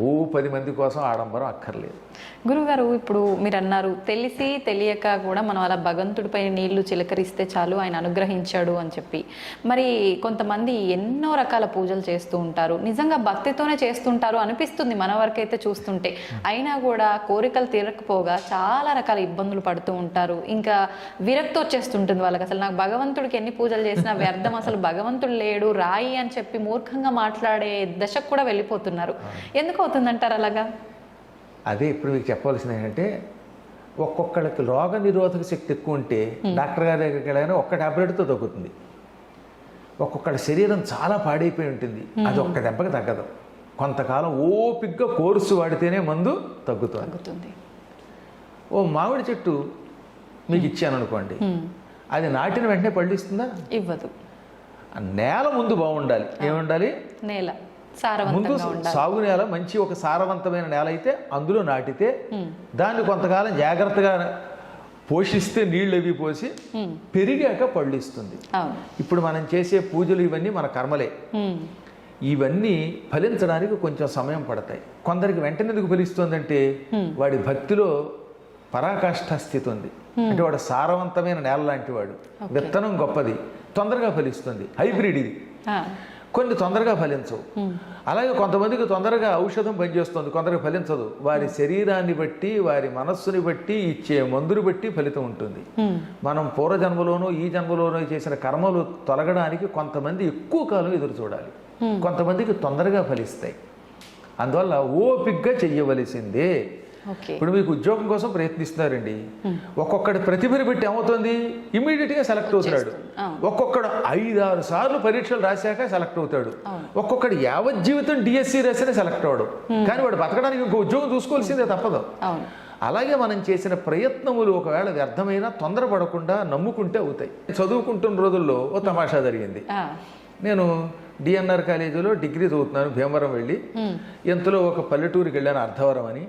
ఓ 10 మంది కోసం ఆడంబరం అక్కర్లేదు.
గురువుగారు, ఇప్పుడు మీరు అన్నారు తెలిసి తెలియక కూడా మనం అలా భగవంతుడిపై నీళ్లు చిలకరిస్తే చాలు ఆయన అనుగ్రహించాడు అని చెప్పి. మరి కొంతమంది ఎన్నో రకాల పూజలు చేస్తూ ఉంటారు, నిజంగా భక్తితోనే చేస్తుంటారు అనిపిస్తుంది మన వరకైతే చూస్తుంటే. అయినా కూడా కోరికలు తీరకపోగా చాలా రకాల ఇబ్బందులు పడుతూ ఉంటారు, ఇంకా విరక్తి వచ్చేస్తుంటుంది వాళ్ళకి. అసలు నాకు భగవంతుడికి ఎన్ని పూజలు చేసినా వ్యర్థం, అసలు భగవంతుడు లేడు, రాయి అని చెప్పి మూర్ఖంగా మాట్లాడే దశకు కూడా వెళ్ళిపోతున్నారు. ఎందుకు అవుతుందంటారు అలాగా?
అదే ఇప్పుడు మీకు చెప్పవలసింది ఏంటంటే, ఒక్కొక్కళ్ళకి రోగ నిరోధక శక్తి ఎక్కువ ఉంటే డాక్టర్ గారి దగ్గరికి వెళ్ళగానే ఒక్క టాబ్లెట్తో తగ్గుతుంది. ఒక్కొక్కళ్ళ శరీరం చాలా పాడైపోయి ఉంటుంది, అది ఒక్క దెబ్బకి తగ్గదు. కొంతకాలం ఓపిగ్గా కోర్సు వాడితేనే మందు తగ్గుతుంది. ఓ మామిడి చెట్టు మీకు ఇచ్చాను అనుకోండి, అది నాటిన వెంటనే పండిస్తుందా?
ఇవ్వదు.
నేల ముందు బాగుండాలి. ఏముండాలి?
నేల
ముందు సాగు నేల, మంచి ఒక సారవంతమైన నేల అయితే అందులో నాటితే దాన్ని కొంతకాలం జాగ్రత్తగా పోషిస్తే, నీళ్ళు అవి పోసి పెరిగాక పళ్ళు ఇస్తుంది. ఇప్పుడు మనం చేసే పూజలు ఇవన్నీ మన కర్మలే. ఇవన్నీ ఫలించడానికి కొంచెం సమయం పడతాయి. కొందరికి వెంటనే ఎందుకు ఫలిస్తుందంటే వాడి భక్తిలో పరాకాష్ఠ స్థితి ఉంది. అంటే వాడు సారవంతమైన నేల లాంటి వాడు, విత్తనం గొప్పది, తొందరగా ఫలిస్తుంది. హైబ్రిడ్ ఇది. కొన్ని తొందరగా ఫలించవు. అలాగే కొంతమందికి తొందరగా ఔషధం పనిచేస్తుంది, కొందరికి ఫలించదు. వారి శరీరాన్ని బట్టి, వారి మనస్సుని బట్టి, ఇచ్చే మందుని బట్టి ఫలితం ఉంటుంది. మనం పూర్వజన్మలోనూ ఈ జన్మలోనూ చేసిన కర్మలు తొలగడానికి కొంతమంది ఎక్కువ కాలం ఎదురు చూడాలి, కొంతమందికి తొందరగా ఫలిస్తాయి. అందువల్ల ఓపిగ్గా చెయ్యవలసిందే. ఇప్పుడు మీకు ఉద్యోగం కోసం ప్రయత్నిస్తున్నారండి, ఒక్కొక్కటి ప్రతిభని బట్టి ఏమవుతుంది, ఇమీడియట్గా సెలెక్ట్ అవుతాడు. ఒక్కొక్కడు 5-6 సార్లు పరీక్షలు రాశాక సెలెక్ట్ అవుతాడు. ఒక్కొక్కడు యావజ్జీవితం డిఎస్సి రాసినా సెలెక్ట్ అవడు. కానీ వాడు బతకడానికి ఇంకో ఉద్యోగం చూసుకోవాల్సిందే, తప్పదు. అలాగే మనం చేసిన ప్రయత్నములు ఒకవేళ వ్యర్థమైనా తొందరపడకుండా నమ్ముకుంటే అవుతాయి. చదువుకుంటున్న రోజుల్లో ఓ తమాషా జరిగింది. నేను డిఎన్ఆర్ కాలేజీలో డిగ్రీ చదువుతున్నాను, భీమవరం వెళ్ళి. ఇంతలో ఒక పల్లెటూరుకి వెళ్ళాను, అర్ధవరం అని.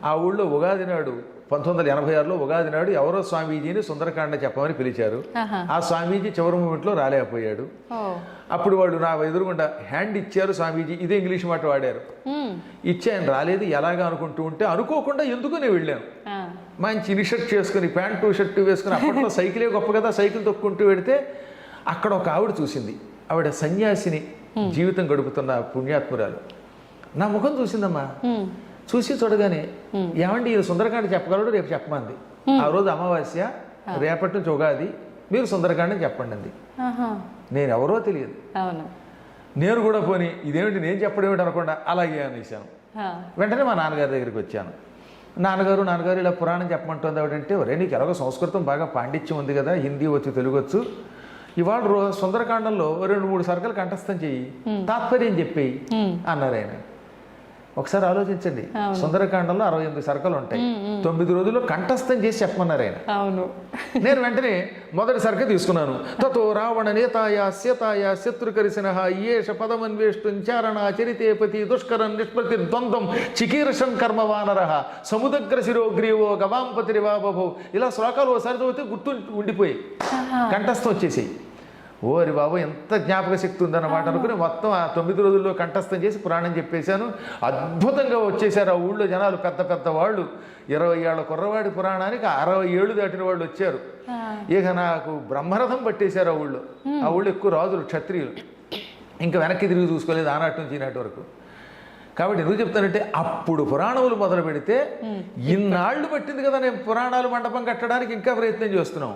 ఆ ఊళ్ళో ఉగాది నాడు 1986లో ఉగాది నాడు ఎవరో స్వామీజీని సుందరకాండ చెప్పమని పిలిచారు. ఆ స్వామీజీ చివరి మూమెంట్లో రాలేకపోయాడు. అప్పుడు వాళ్ళు నా ఎదురుగుండా హ్యాండ్ ఇచ్చారు స్వామీజీ, ఇదే ఇంగ్లీష్ మాట వాడారు. ఇచ్చి ఆయన రాలేదు, ఎలాగా అనుకుంటూ ఉంటే అనుకోకుండా ఎందుకు నేను వెళ్ళాను. మంచి ఇనిషర్ట్ చేసుకుని, ప్యాంటు షర్టు వేసుకుని, అప్పట్లో సైకిలే గొప్ప కదా, సైకిల్ తొక్కుంటూ వెడితే అక్కడ ఒక ఆవిడ చూసింది. ఆవిడ సన్యాసిని జీవితం గడుపుతున్న పుణ్యాత్మురాలు. నా ముఖం చూసిందమ్మా. చూసి చూడగానే, ఏమండి ఈ సుందరకాండ చెప్పగలడు, రేపు చెప్పమంది. ఆ రోజు అమావాస్య, రేపటి నుంచి ఉగాది, మీరు సుందరకాండం చెప్పండి అంది.
ఆహా.
నేను ఎవరో తెలియదు.
అవును.
నేను కూడా పోని ఇదేమిటి నేను చెప్పడం ఏమిటి అనకుండా అలాగే అనేసాను. వెంటనే మా నాన్నగారి దగ్గరికి వచ్చాను. నాన్నగారు ఇలా పురాణం చెప్పమంటుంది ఏమిటంటే, ఒరే నీకు ఎలాగో సంస్కృతం బాగా పాండిత్యం ఉంది కదా, హిందీ వచ్చు తెలుగు వచ్చు, ఇవాళ సుందరకాండంలో 2-3 సర్కలు కంఠస్థం చెయ్యి, తాత్పర్యం చెప్పేయి అన్నారు ఆయన. ఒకసారి ఆలోచించండి, సుందరకాండంలో 68 సర్కలు ఉంటాయి, 9 రోజుల్లో కంఠస్థం చేసి చెప్పమన్నారు ఆయన.
అవును.
నేను వెంటనే మొదటి సర్క తీసుకున్నాను. తతో రావణ నేతాయ సీతాయ శత్రుకరిసిన ఏష పదమన్వేష్టం చారణ చరితేపతి దుష్కరం నిష్పతి ద్వంద్వం చికీర్షం కర్మవానర సముద్ర శిరోగ్రీవో గవాంపతిరివాబభో, ఇలా శ్లోకాలు ఓసారి చదివితే గుర్తు ఉండిపోయి కంఠస్థం వచ్చేసాయి. ఓరి బాబు ఎంత జ్ఞాపక శక్తి ఉందన్నమాట అనుకుని మొత్తం ఆ 9 రోజుల్లో కంఠస్థం చేసి పురాణం చెప్పేశాను. అద్భుతంగా వచ్చేసారు ఆ ఊళ్ళో జనాలు, పెద్ద పెద్ద వాళ్ళు. 20 ఏళ్ల కుర్రవాడి పురాణానికి 60 ఏళ్ళు దాటిన వాళ్ళు వచ్చారు. ఇక నాకు బ్రహ్మరథం పట్టేశారు ఆ ఊళ్ళో. ఆ ఊళ్ళో ఎక్కువ రాజులు, క్షత్రియులు. ఇంకా వెనక్కి తిరిగి చూసుకోలేదు ఆనాటి నుంచి ఈనాటి వరకు. కాబట్టి ఎందుకు చెప్తానంటే, అప్పుడు పురాణములు మొదలు పెడితే ఇన్నాళ్ళు పట్టింది కదా నేను పురాణాలు మండపం కట్టడానికి, ఇంకా ప్రయత్నం చేస్తున్నాం.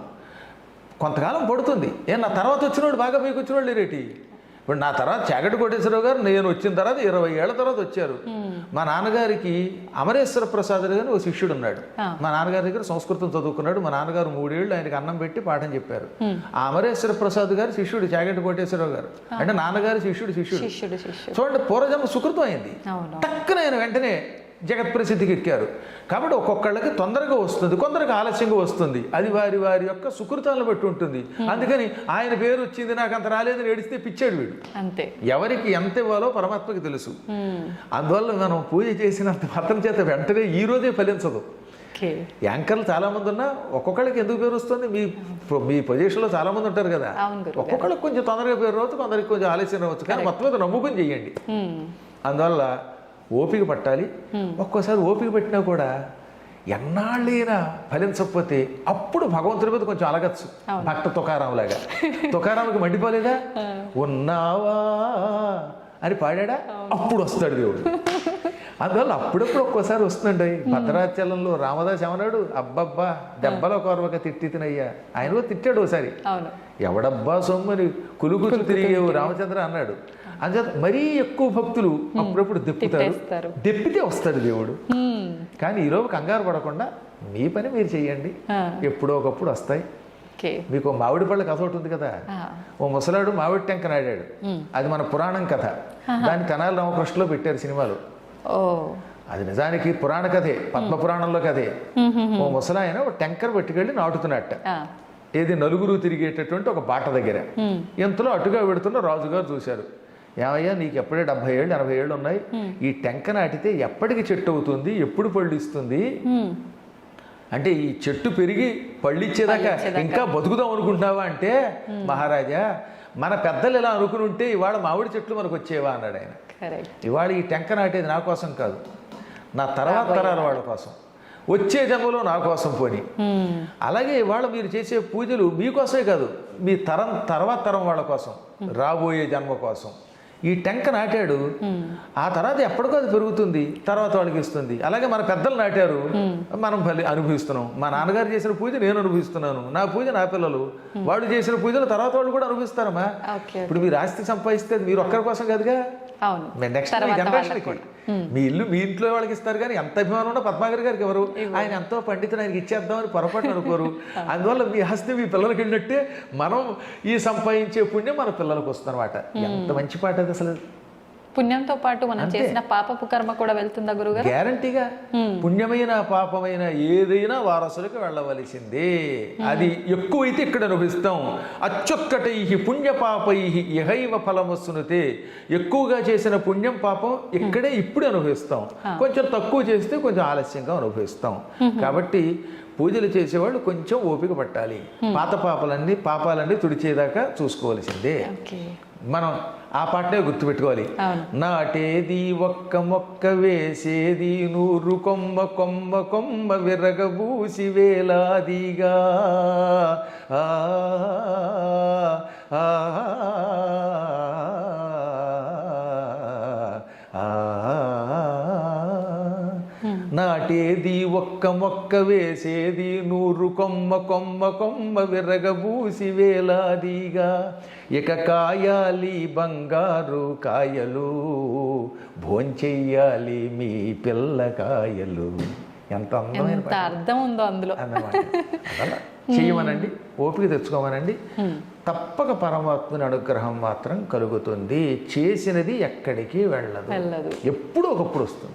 కొంతకాలం పడుతుంది. నా తర్వాత వచ్చినవాడు బాగా మీకు వచ్చినవాళ్ళు లేరేటి. ఇప్పుడు నా తర్వాత చాగంటి కోటేశ్వరరావు గారు నేను వచ్చిన తర్వాత 20 ఏళ్ల తర్వాత వచ్చారు. మా నాన్నగారికి అమరేశ్వర ప్రసాద్ గారు ఒక శిష్యుడు ఉన్నాడు. మా నాన్నగారి దగ్గర సంస్కృతం చదువుకున్నాడు. మా నాన్నగారు 3 ఏళ్ళు ఆయనకి అన్నం పెట్టి పాఠం చెప్పారు. ఆ అమరేశ్వర ప్రసాద్ గారు శిష్యుడు చాగంటి కోటేశ్వరరావు గారు, అంటే నాన్నగారి శిష్యుడు. చూడండి, పూర్వజన్మ సుకృతం అయింది. టక్కున ఆయన వెంటనే జగత్ ప్రసిద్ధికి ఎక్కారు. కాబట్టి ఒక్కొక్కళ్ళకి తొందరగా వస్తుంది, కొందరికి ఆలస్యంగా వస్తుంది. అది వారి వారి యొక్క సుకృతాలను బట్టి ఉంటుంది. అందుకని ఆయన పేరు వచ్చింది నాకు అంత రాలేదని ఏడిస్తే పిచ్చాడు వీడు. అంతే, ఎవరికి ఎంత ఇవ్వాలో పరమాత్మకి తెలుసు. అందువల్ల మనం పూజ చేసినంత మాత్రం చేత వెంటనే ఈ రోజే ఫలించదు. యాంకర్లు చాలా మంది ఉన్నా ఒక్కొక్కళ్ళకి ఎందుకు పేరు వస్తుంది? మీ పొజిషన్లో చాలా మంది ఉంటారు కదా, ఒక్కొక్కళ్ళకి కొంచెం తొందరగా పేరు రావచ్చు, కొందరికి కొంచెం ఆలస్యం రావచ్చు. కానీ మొత్తం మీద నమ్ముకుని చెయ్యండి. అందువల్ల ఓపిక పట్టాలి. ఒక్కోసారి ఓపిక పట్టినా కూడా ఎన్నాళ్ళైనా ఫలించకపోతే అప్పుడు భగవంతుడి మీద కొంచెం అలగచ్చు. భక్త తుకారాం లాగా. తుకారాంకి మండిపోలేదా? ఉన్నావా అని పాడా, అప్పుడు వస్తాడు దేవుడు. అందువల్ల అప్పుడప్పుడు ఒక్కోసారి వస్తుందండి. భద్రాచలంలో రామదాస్ ఏమన్నాడు? అబ్బబ్బా దెబ్బల కోరవక తిట్టి తినయ్యా. ఆయన తిట్టాడు ఒకసారి, ఎవడబ్బా సొమ్మని కులుకులు తిరిగేవు రామచంద్ర అన్నాడు. అందుచేత మరీ ఎక్కువ భక్తులు అప్పుడప్పుడు దెప్పుతారు, దెప్పితే వస్తాడు దేవుడు. కానీ ఈలోపు కంగారు పడకుండా మీ పని మీరు చెయ్యండి, ఎప్పుడో ఒకప్పుడు వస్తాయి. మీకు మామిడి పళ్ళ కథ ఒకటి ఉంది కదా. ఓ ముసలాడు మామిడి టెంక నాడాడు. అది మన పురాణం కథ. దాన్ని తెనాలి రామకృష్ణలో పెట్టారు సినిమాలో. అది నిజానికి పురాణ కథే, పద్మపురాణంలో కథే. ఓ ముసలాయన ఒక టెంకర్ పట్టుకెళ్ళి నాటుతున్నట్ట. ఏది నలుగురు తిరిగేటటువంటి ఒక బాట దగ్గర. ఎంతలో అటుగా పెడుతున్న రాజుగారు చూశారు. ఏమయ్యా నీకు ఎప్పుడే 70 ఏళ్ళు 80 ఏళ్ళు ఉన్నాయి, ఈ టెంక నాటితే ఎప్పటికి చెట్టు అవుతుంది, ఎప్పుడు పళ్ళు ఇస్తుంది? అంటే ఈ చెట్టు పెరిగి పళ్ళు ఇచ్చేదాకా ఇంకా బతుకుదాం అనుకుంటున్నావా అంటే, మహారాజా మన పెద్దలు ఇలా అనుకుని ఉంటే ఇవాళ మామిడి చెట్లు మనకు వచ్చేవా అన్నాడు ఆయన. ఇవాళ ఈ టెంక నాటేది నా కోసం కాదు, నా తర్వాత తరాల వాళ్ళ కోసం, వచ్చే జన్మలో నా కోసం పోని. అలాగే ఇవాళ మీరు చేసే పూజలు మీకోసమే కాదు, మీ తర్వాత తరం వాళ్ళ కోసం, రాబోయే జన్మ కోసం. ఈ టెంక నాటాడు, ఆ తర్వాత ఎప్పటికో అది పెరుగుతుంది, తర్వాత వాళ్ళకి ఇస్తుంది. అలాగే మన పెద్దలు నాటారు, మనం అనుభవిస్తున్నాం. మా నాన్నగారు చేసిన పూజ నేను అనుభవిస్తున్నాను, నా పూజ నా పిల్లలు, వాళ్ళు చేసిన పూజలు తర్వాత వాళ్ళు కూడా అనుభవిస్తారమ్మా. ఇప్పుడు మీరు ఆస్తి సంపాదిస్తే మీరు ఒక్కరి కోసం కాదుగా, నెక్స్ట్ జనరేషన్కి. మీ ఇల్లు మీ ఇంట్లో వాళ్ళకి ఇస్తారు, కానీ ఎంత అభిమానం ఉన్నా పద్మాగర్ గారికి ఎవరు, ఆయన ఎంతో పండితులు, ఆయనకి ఇచ్చేద్దామని పొరపాటు అనుకోరు. అందువల్ల మీ ఆస్తి మీ పిల్లలకి వెళ్ళినట్టే మనం ఈ సంపాదించే పుణ్యం మన పిల్లలకు వస్తుంది అనమాట. ఎంత మంచి పాట అది అసలు.
పుణ్యంతో పాటు మనం చేసిన పాపపు కర్మ కూడా వెళ్తుందా గురుగారు? గ్యారంటీగా.
పుణ్యమైన పాపమైన ఏదైనా వారసులకు వెళ్ళవలసిందే. అది ఎక్కువైతే ఇక్కడ అనుభవిస్తాం. అచ్చొక్కటై పుణ్యపాపై ఇహైవ ఫలమస్సునుతే. ఎక్కువగా చేసిన పుణ్యం పాపం ఇక్కడే ఇప్పుడు అనుభవిస్తాం, కొంచెం తక్కువ చేస్తే కొంచెం ఆలస్యంగా అనుభవిస్తాం. కాబట్టి పూజలు చేసేవాళ్ళు కొంచెం ఓపిక పట్టాలి. పాత పాపాలన్నీ తుడిచేదాకా చూసుకోవాల్సిందే. మనం ఆ పాటనే గుర్తుపెట్టుకోవాలి. నాటేది ఒక్క మొక్క, వేసేది 100 కొమ్మ, కొమ్మ కొమ్మ విరగబూసి వేలాదిగా. నాటేది ఒక్క మొక్క వేసేది 100 కొమ్మ కొమ్మ కొమ్మ విరగబూసి వేలాదిగా ఇక కాయాలి బంగారు కాయలు భోంచెయ్యాలి మీ పిల్లకాయలు. ఎంత అందమైన
ఎంత అర్థం ఉందో అందులో
అన్నమాట. అలా చేయమనండి, ఓపిక తెచ్చుకోమనండి, తప్పక పరమాత్మని అనుగ్రహం మాత్రం కలుగుతుంది. చేసినది ఎక్కడికి వెళ్ళదు, ఎప్పుడూ ఒకప్పుడు వస్తుంది.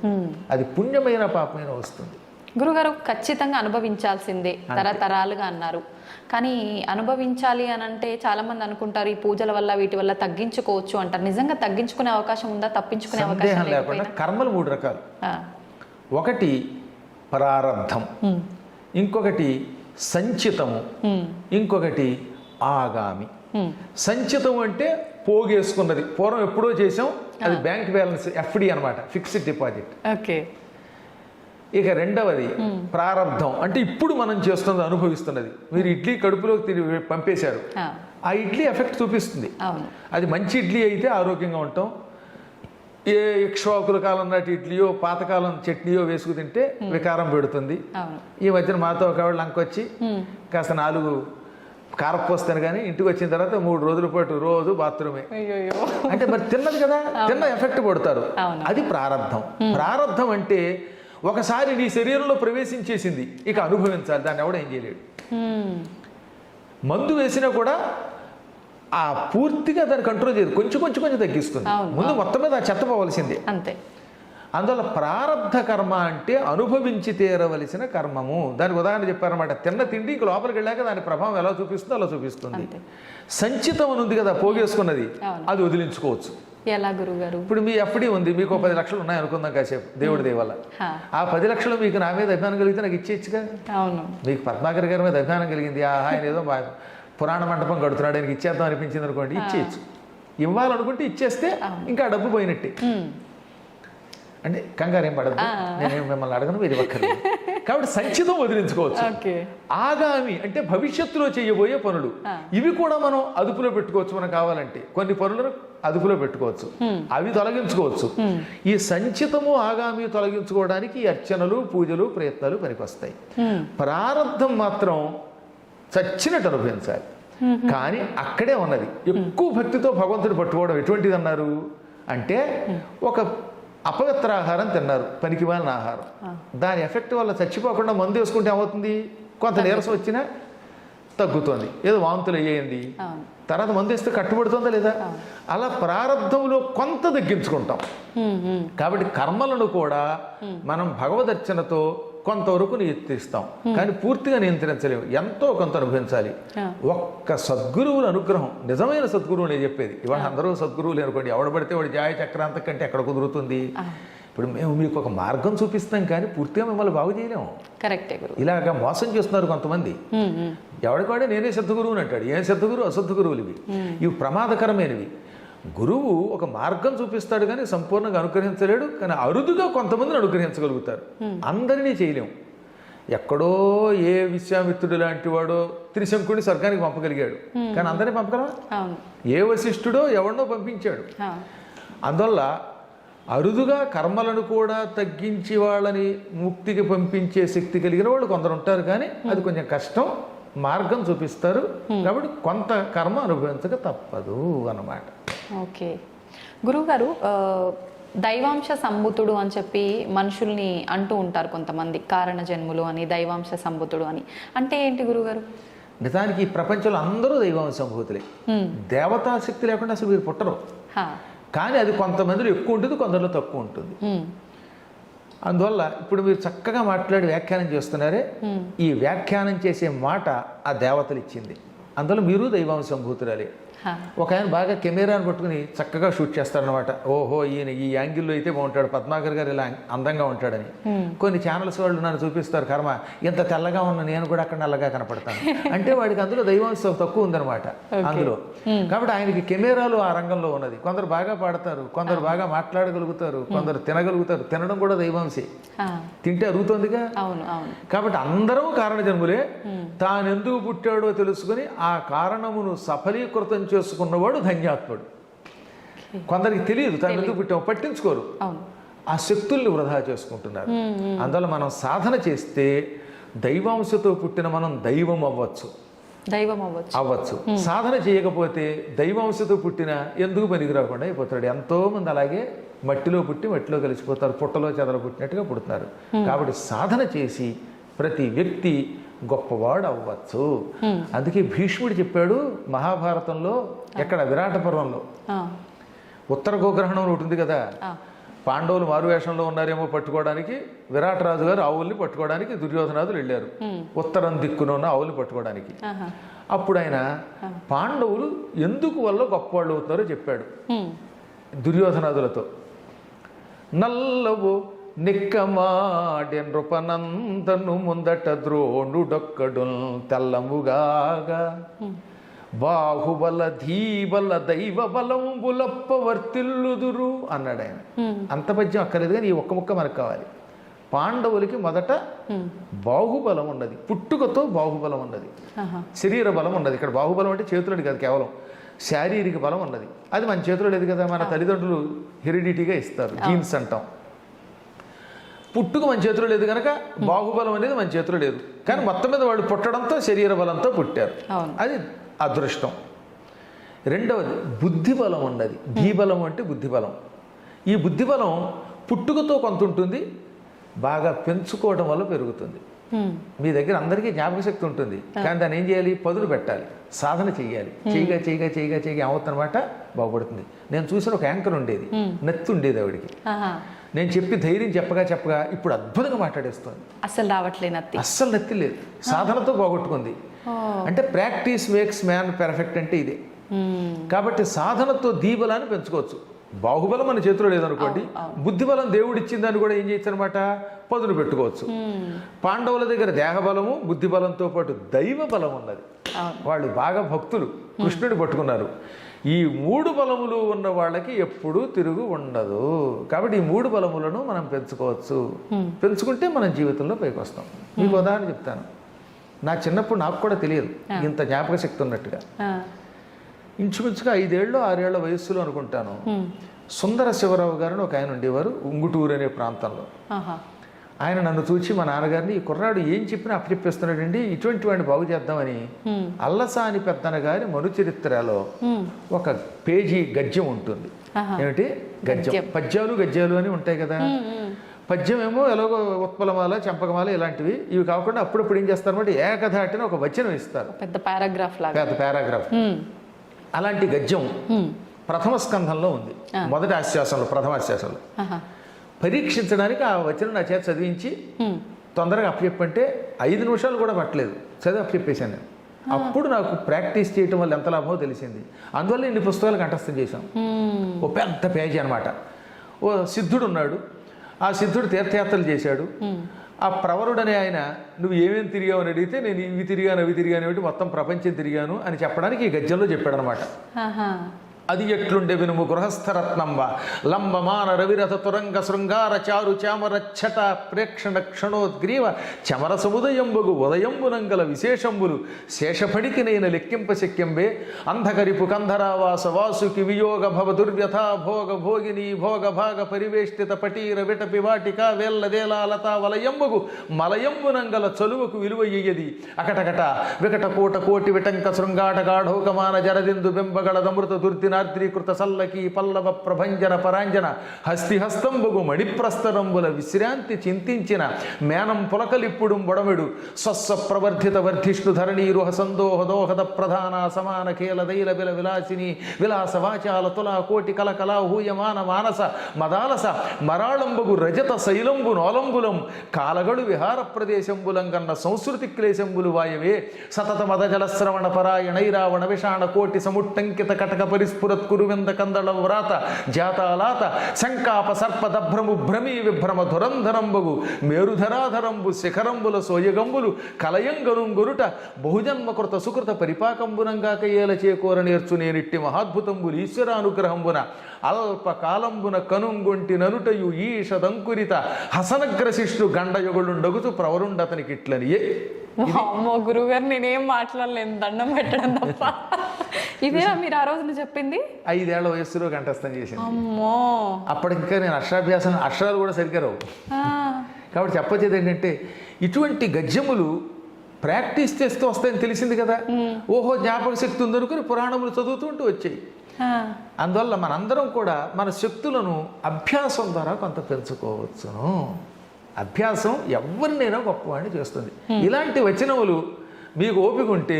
అది పుణ్యమైన పాపమైన వస్తుంది.
గురుగారు ఖచ్చితంగా అనుభవించాల్సిందే తరతరాలుగా అన్నారు. కానీ అనుభవించాలి అని అంటే చాలా మంది అనుకుంటారు ఈ పూజల వల్ల వీటి వల్ల తగ్గించుకోవచ్చు అంటారు. నిజంగా తగ్గించుకునే అవకాశం ఉందా? తప్పించుకునే అవకాశం
లేకుండా కర్మలు 3 రకాలు. ఒకటి ప్రారబ్ధం, ఇంకొకటి సంచితము, ఇంకొకటి ఆగామి. సంచితం అంటే పోగేసుకున్నది, పూర్వం ఎప్పుడో చేసాం, అది బ్యాంక్ బ్యాలెన్స్ FD అనమాట, ఫిక్స్డ్ డిపాజిట్.
ఓకే.
ఇక రెండవది ప్రారబ్ధం అంటే ఇప్పుడు మనం చేస్తున్నది, అనుభవిస్తున్నది. మీరు ఇడ్లీ కడుపులోకి తిరిగి పంపేశారు, ఆ ఇడ్లీ ఎఫెక్ట్ చూపిస్తుంది. అది మంచి ఇడ్లీ అయితే ఆరోగ్యంగా ఉంటాం. ఏ ఇక్ష్వాకుల కాలం నాటి ఇడ్లీయో పాతకాలం చట్నీయో వేసుకు తింటే వికారం పెడుతుంది. ఈ మధ్యన మాతో ఒక ఆవిడ లంకొచ్చి కాస్త 4 కారపోస్తాను కానీ ఇంటికి వచ్చిన తర్వాత 3 రోజుల పాటు రోజు బాత్రూమే. అంటే మరి తిన్నది కదా, తిన్న ఎఫెక్ట్ పడతారు. అది ప్రారబ్ధం. ప్రారబ్ధం అంటే ఒకసారి నీ శరీరంలో ప్రవేశించేసింది, ఇక అనుభవించాలి, దాన్ని ఎవడో ఏం చేయలేడు. మందు వేసినా కూడా ఆ పూర్తిగా దాన్ని కంట్రోల్ చేయదు, కొంచెం కొంచెం కొంచెం తగ్గిస్తుంది. ముందు మొత్తం మీద ఆ చెత్త పోవలసిందే అంతే. అందువల్ల ప్రారబ్ధ కర్మ అంటే అనుభవించి తీరవలసిన కర్మము. దానికి ఉదాహరణ చెప్పారన్నమాట. తిన్న తిండి ఇంక లోపలికి వెళ్ళాక దాని ప్రభావం ఎలా చూపిస్తుందో అలా చూపిస్తుంది. సంచితం అని ఉంది కదా, పోగేసుకున్నది, అది వదిలించుకోవచ్చు.
ఎలా గురుగారు?
ఇప్పుడు మీ FD ఉంది, మీకు 10 లక్షలు ఉన్నాయి అనుకుందాం కాసేపు, దేవుడి దయ వల్ల. ఆ 10 లక్షలు మీకు నా మీద అభిమానం కలిగితే నాకు ఇచ్చేయచ్చుగా. మీకు పద్మాకర్ గారి మీద అభిమానం కలిగింది, ఆయన ఏదో పురాణ మండపం కడుతున్నాడు, ఆయనకి ఇచ్చేద్దాం అనిపించింది అనుకోండి, ఇచ్చేయచ్చు. ఇవ్వాలనుకుంటే ఇచ్చేస్తే ఇంకా డబ్బు పోయినట్టే. అంటే కంగారు ఏం పడదు, నేనేం మిమ్మల్ని అడగను, మీరు ఇవ్వక్కర్లేదు. కాబట్టి సంచితం వదిలించుకోవచ్చు. ఆగామి అంటే భవిష్యత్తులో చేయబోయే పనులు, ఇవి కూడా మనం అదుపులో పెట్టుకోవచ్చు. మనం కావాలంటే కొన్ని పనులను అదుపులో పెట్టుకోవచ్చు, అవి తొలగించుకోవచ్చు. ఈ సంచితము ఆగామి తొలగించుకోవడానికి అర్చనలు పూజలు ప్రయత్నాలు పనికొస్తాయి. ప్రారంధం మాత్రం చచ్చినట్టు అనుభవించాలి. కానీ అక్కడే ఉన్నది. ఎక్కువ భక్తితో భగవంతుడు పట్టుకోవడం ఎటువంటిది అన్నారు అంటే, ఒక అపవిత్ర ఆహారం తిన్నారు, పనికిమాలిన ఆహారం, దాని ఎఫెక్ట్ వల్ల చచ్చిపోకుండా మందు వేసుకుంటే ఏమవుతుంది, కొంత నీరసం వచ్చినా తగ్గుతుంది, ఏదో వాంతులు అయ్యేయండి, తర్వాత మందు వేస్తే కట్టుబడుతుందా లేదా. అలా ప్రారంధంలో కొంత తగ్గించుకుంటాం. కాబట్టి కర్మలను కూడా మనం భగవదర్చనతో కొంతవరకు నియంత్రిస్తాం, కానీ పూర్తిగా నియంత్రించలేము, ఎంతో కొంత అనుభవించాలి. ఒక్క సద్గురువుల అనుగ్రహం, నిజమైన సద్గురువు నేను చెప్పేది. ఇవాళ అందరూ సద్గురువులు అనుకోండి, ఎవడబడితే వాడు జాయ చక్రాంత కంటే ఎక్కడ కుదురుతుంది. ఇప్పుడు మేము మీకు ఒక మార్గం చూపిస్తాం, కానీ పూర్తిగా మిమ్మల్ని బాగు చేయలేము.
కరెక్టే.
ఇలాగా మోసం చేస్తున్నారు కొంతమంది. ఎవడికాడే నేనే సద్గురువుని అంటాడు. ఏం సద్గురు? అసద్గురువులు ఇవి. ఇవి ప్రమాదకరమైనవి. గురువు ఒక మార్గం చూపిస్తాడు కానీ సంపూర్ణంగా అనుగ్రహించలేడు. కానీ అరుదుగా కొంతమందిని అనుగ్రహించగలుగుతారు, అందరినీ చేయలేము. ఎక్కడో ఏ విశ్వామిత్రుడు లాంటి వాడో త్రిశంకుడిని స్వర్గానికి పంపగలిగాడు, కానీ అందరినీ పంపగలవా? ఏ వశిష్ఠుడో ఎవరినో పంపించాడు. అందువల్ల అరుదుగా కర్మలను కూడా తగ్గించి వాళ్ళని ముక్తికి పంపించే శక్తి కలిగిన వాళ్ళు కొందరు ఉంటారు, కానీ అది కొంచెం కష్టం. మార్గం చూపిస్తారు, కాబట్టి కొంత కర్మ అనుభవించక తప్పదు అన్నమాట.
ఓకే గురువుగారు, దైవాంశ సంభూతుడు అని చెప్పి మనుషుల్ని అంటూ ఉంటారు కొంతమంది, కారణ జన్ములు అని, దైవాంశ సంభూతుడు అని అంటే ఏంటి గురుగారు?
నిజానికి ఈ ప్రపంచంలో అందరూ దైవాంశ సంభూతులే. దేవతా శక్తి లేకుండా అసలు వీరు పుట్టరు. కానీ అది కొంతమందిలో ఎక్కువ ఉంటుంది, కొందరిలో తక్కువ ఉంటుంది. అందువల్ల ఇప్పుడు మీరు చక్కగా మాట్లాడి వ్యాఖ్యానం చేస్తున్నారే, ఈ వ్యాఖ్యానం చేసే మాట ఆ దేవతలు ఇచ్చింది. అందువల్ల మీరు దైవాంశ సంభూతురాలే. ఒక ఆయన బాగా కెమెరాను పట్టుకుని చక్కగా షూట్ చేస్తారనమాట. ఓహో ఈయన ఈ యాంగిల్లో అయితే బాగుంటాడు, పద్మాకర్ గారు ఇలా అందంగా ఉంటాడని. కొన్ని ఛానల్స్ వాళ్ళు నన్ను చూపిస్తారు, కర్మ ఎంత తెల్లగా ఉన్నా నేను కూడా అక్కడ నల్లగా కనపడతాను అంటే వాడికి అందులో దైవాంశం తక్కువ ఉందనమాట అందులో. కాబట్టి ఆయనకి కెమెరాలు ఆ రంగంలో ఉన్నది. కొందరు బాగా పాడతారు, కొందరు బాగా మాట్లాడగలుగుతారు, కొందరు తినగలుగుతారు. తినడం కూడా దైవాంశే, తింటే అరుగుతుందిగా. కాబట్టి అందరూ కారణ జన్ములే. తానెందుకు పుట్టాడో తెలుసుకుని ఆ కారణమును సఫలీకృతం చేసుకున్నవాడు ధన్యాత్ముడు. కొందరికి తెలియదు తాను ఎందుకు పుట్టామో, పట్టించుకోరు. ఆ శక్తుల్ని వృధా చేసుకుంటున్నారు. అందువల్ల మనం సాధన చేస్తే దైవాంశతో పుట్టిన మనం దైవం అవ్వచ్చు. సాధన చేయకపోతే దైవాంశతో పుట్టిన ఎందుకు పనికి రాకుండా అయిపోతాడు. ఎంతోమంది అలాగే మట్టిలో పుట్టి మట్టిలో కలిసిపోతారు, పుట్టలో చెదలు పుట్టినట్టుగా పుడుతున్నారు. కాబట్టి సాధన చేసి ప్రతి వ్యక్తి గొప్పవాడు అవ్వచ్చు. అందుకే భీష్ముడు చెప్పాడు మహాభారతంలో, ఎక్కడ విరాట పర్వంలో, ఉత్తర గోగ్రహణం ఒకటి ఉంది కదా, పాండవులు మారువేషంలో ఉన్నారేమో పట్టుకోవడానికి, విరాటరాజు గారు ఆవుల్ని పట్టుకోవడానికి దుర్యోధనాదులు వెళ్ళారు ఉత్తరం దిక్కున ఉన్న ఆవుల్ని పట్టుకోవడానికి. అప్పుడు ఆయన పాండవులు ఎందుకు వల్ల గొప్పవాళ్ళు అవుతున్నారో చెప్పాడు దుర్యోధనాదులతో. నల్లవు నిక్కమాడె నృపనందను ముందట ద్రోణుడొక్కడు తెల్లముగాగా బాహుబల ధీబల దైవ బలంబులప్ప వర్తిల్లుదురు అన్నాడు ఆయన. అంత పద్యం అక్కర్లేదు కానీ ఈ ఒక్క ముక్క మనకు కావాలి. పాండవులకి మొదట బాహుబలం ఉన్నది, పుట్టుకతో బాహుబలం ఉన్నది, శరీర బలం ఉన్నది. ఇక్కడ బాహుబలం అంటే చేతులది కాదు, కేవలం శారీరక బలం ఉన్నది. అది మన చేతిలో లేదు కదా, మన తల్లిదండ్రులు హెరిడిటీగా ఇస్తారు, జీన్స్ అంటాం. పుట్టుక మన చేతిలో లేదు కనుక బాహుబలం అనేది మన చేతిలో లేదు. కానీ మొత్తం మీద వాళ్ళు పుట్టడంతో శరీర బలంతో పుట్టారు, అది అదృష్టం. రెండవది బుద్ధిబలం ఉన్నది. ధీబలం అంటే బుద్ధిబలం. ఈ బుద్ధిబలం పుట్టుకతో కొంత ఉంటుంది, బాగా పెంచుకోవడం వల్ల పెరుగుతుంది. మీ దగ్గర అందరికీ జ్ఞాపక శక్తి ఉంటుంది, కానీ దాన్ని ఏం చేయాలి, పదులు పెట్టాలి, సాధన చెయ్యాలి. చేయగా ఏమవుతుందన్నమాట, బాగుపడుతుంది. నేను చూసిన ఒక యాంకర్ ఉండేది, నెత్తి ఉండేది ఆవిడికి. నేను చెప్పి ధైర్యం చెప్పగా ఇప్పుడు అద్భుతంగా మాట్లాడేస్తుంది. అస్సలు నెత్తి లేదు, సాధనతో పోగొట్టుకుంది. అంటే ప్రాక్టీస్ మేక్స్ మ్యాన్ పెర్ఫెక్ట్ అంటే ఇదే. కాబట్టి సాధనతో దీబలాన్ని పెంచుకోవచ్చు. బాహుబలం మన చేతిలో లేదనుకోండి, బుద్ధిబలం దేవుడిచ్చిందని కూడా ఏం చేయొచ్చు అనమాట, పదులు పెట్టుకోవచ్చు. పాండవుల దగ్గర దేహబలము బుద్ధిబలంతో పాటు దైవ బలం ఉన్నది. వాళ్ళు బాగా భక్తులు, కృష్ణుడిని పట్టుకున్నారు. ఈ మూడు బలములు ఉన్న వాళ్ళకి ఎప్పుడూ తిరుగు ఉండదు. కాబట్టి ఈ మూడు బలములను మనం పెంచుకోవచ్చు. పెంచుకుంటే మనం జీవితంలో పైకి వస్తాం. మీకు ఉదాహరణ చెప్తాను. నా చిన్నప్పుడు నాకు కూడా తెలియదు ఇంత జ్ఞాపక శక్తి ఉన్నట్టుగా. ఇంచుమించుగా 5 ఏళ్ళు 6 ఏళ్ల వయస్సులో అనుకుంటాను, సుందర శివరావు గారిని ఒక ఆయన ఉండేవారు ఉంగుటూరు అనే ప్రాంతంలో. ఆయన నన్ను చూచి మా నాన్నగారిని, ఈ కుర్రాడు ఏం చెప్పినా అప్పచెప్పేస్తున్నాడండి, ఇటువంటి వాడిని బాగు చేద్దామని అల్లసాని పెద్దన గారి మనుచరిత్రలో ఒక పేజీ గద్యం ఉంటుంది. ఏమిటి గద్యం? పద్యాలు గద్యాలు అని ఉంటాయి కదా. పద్యం ఏమో ఎలాగో ఉత్పలమాల చంపకమాల ఇలాంటివి. ఇవి కాకుండా అప్పుడప్పుడు ఏం చేస్తారన్నమాట, ఏకధాటిన ఒక వచనం ఇస్తారు, పెద్ద పారాగ్రాఫ్. అలాంటి గద్యం ప్రథమ స్కంధంలో ఉంది, మొదటి ఆశ్వాసంలో, ప్రథమ ఆశ్వాసంలో. పరీక్షించడానికి ఆ వచనం నా చేత చదివించి తొందరగా అప్పచెప్పంటే 5 నిమిషాలు కూడా పట్టలేదు, చదివి అప్పచెప్పేశాను నేను. అప్పుడు నాకు ప్రాక్టీస్ చేయటం వల్ల ఎంత లాభమో తెలిసింది. అందువల్ల ఇన్ని పుస్తకాలు కంఠస్థం చేశాం. ఓ పెద్ద పేజీ అనమాట. ఓ సిద్ధుడు ఉన్నాడు, ఆ సిద్ధుడు తీర్థయాత్రలు చేశాడు. ఆ ప్రవరుడనే ఆయన, నువ్వు ఏమేమి తిరిగావు అని అడిగితే, నేను ఇవి తిరిగాను అవి తిరిగాను ఏమిటి, మొత్తం ప్రపంచం తిరిగాను అని చెప్పడానికి ఈ గద్యంలో చెప్పాడు అనమాట. అది ఎట్లుండే వినుము గృహస్థరత్నంబ లంబమాన రవిరథ తురంగ శృంగార చారు చామరచ్చట ప్రేక్షణ క్షణోద్గ్రీవ చమర సముదయంబగు ఉదయంబునంగల విశేషంబులు శేషపడికినైన లెక్కింప శక్యంబే అంధకరిపు కంధరావాస వాసుకి వియోగ భవ దుర్వ్యథా భోగ భోగిని భోగ భాగ పరివేష్టిత పటీర విటపి వాటిక వేల్లదేలాలత వలయంబగు మలయంబునంగల చలువకు విలువయ్యది అకటకట వికట కోట కోటి విటంక శృంగాట గాఢోకమాన జరదిందు బెంబగళదమృత దుర్దిన నార్ద్రీకృత సల్లకి పల్లవ ప్రభంజన పరాంజన హస్తిహస్తంబగు మణిప్రస్తరంబుల విశ్రాంతి చింతించిన మేనం పులకలిప్పుడు బొడమెడు స్వస్వ ప్రవర్ధిత వర్ధిష్ణు ధరణీరుహ సందోహ దోహద ప్రధాన సమాన కేల దైల బిల విలాసిని విలాస వాచాల తులా కోటి కలకలా హూయమాన మానస మదాలస మరాళంబగు రజత శైలంబు నోలంబులం కాలగడు విహార ప్రదేశంబులంగన్న సంస్కృతి క్లేశంబులు వాయవే సతత మదజల శ్రవణ పరాయణైరావణ విషాణ కోటి సముట్టంకిత కటక పురత్కురువింద కందళ వ్రాత జాతాలాత శంకాప సర్పదభ్రము భ్రమీ విభ్రమ ధురంధరంబగు మేరుధరాధరంబు శిఖరంబుల సోయగంబులు కలయంగనుంగురుట బహుజన్మకృత సుకృత పరిపాకంబునంగా కయ్యేల చేకూర నేర్చు నేనిట్టి మహాద్భుతంబులు ఈశ్వరానుగ్రహంబున అల్పకాలంబున కనుంగొంటి ననుటయు ఈషదంకురిత హసనగ్రశిష్ణు గండయుగులుండగుతూ ప్రవరుండతనికి ఇట్లనియే.
గురువు గారు నేనేం మాట్లాడలేను, దండం పెట్టడం తప్ప. ఇదేనా మీరు ఆ రోజున చెప్పింది?
5 ఏళ్ల వయస్సులో కంఠస్థం చేసింది.
అమ్మో.
అప్పటికింకా నేను అక్షరాలు కూడా సరిగ్గా రావు. కాబట్టి చెప్పొచ్చేది ఏంటంటే ఇటువంటి గద్యములు ప్రాక్టీస్ చేస్తూ వస్తాయని తెలిసింది కదా. ఓహో, జ్ఞాపక శక్తి ఉందనుకుని పురాణములు చదువుతుంటూ వచ్చాయి. అందువల్ల మనందరం కూడా మన శక్తులను అభ్యాసం ద్వారా కొంత పెంచుకోవచ్చును. అభ్యాసం ఎవరినైనా గొప్పవాడిని చేస్తుంది. ఇలాంటి వచనములు మీకు ఓపిక ఉంటే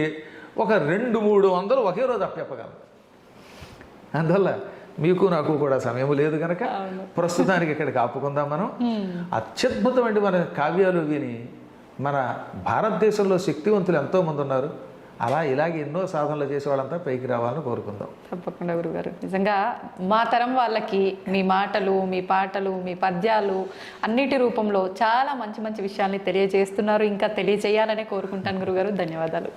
ఒక 200-300 ఒకే రోజు అప్పచెప్పగలరు. అందువల్ల మీకు నాకు కూడా సమయం లేదు కనుక ప్రస్తుతానికి ఇక్కడికి ఆపుకుందాం. మనం అత్యద్భుతమైన మన కావ్యాలు విని మన భారతదేశంలో శక్తివంతులు ఎంతోమంది ఉన్నారు. అలా ఇలాగే ఎన్నో సాధనలు చేసే వాళ్ళంతా పైకి రావాలని కోరుకుందాం.
తప్పకుండా గురుగారు. నిజంగా మా తరం వాళ్ళకి మీ మాటలు, మీ పాటలు, మీ పద్యాలు అన్నిటి రూపంలో చాలా మంచి మంచి విషయాల్ని తెలియజేస్తున్నారు. ఇంకా తెలియజేయాలనే కోరుకుంటాను గురుగారు. ధన్యవాదాలు.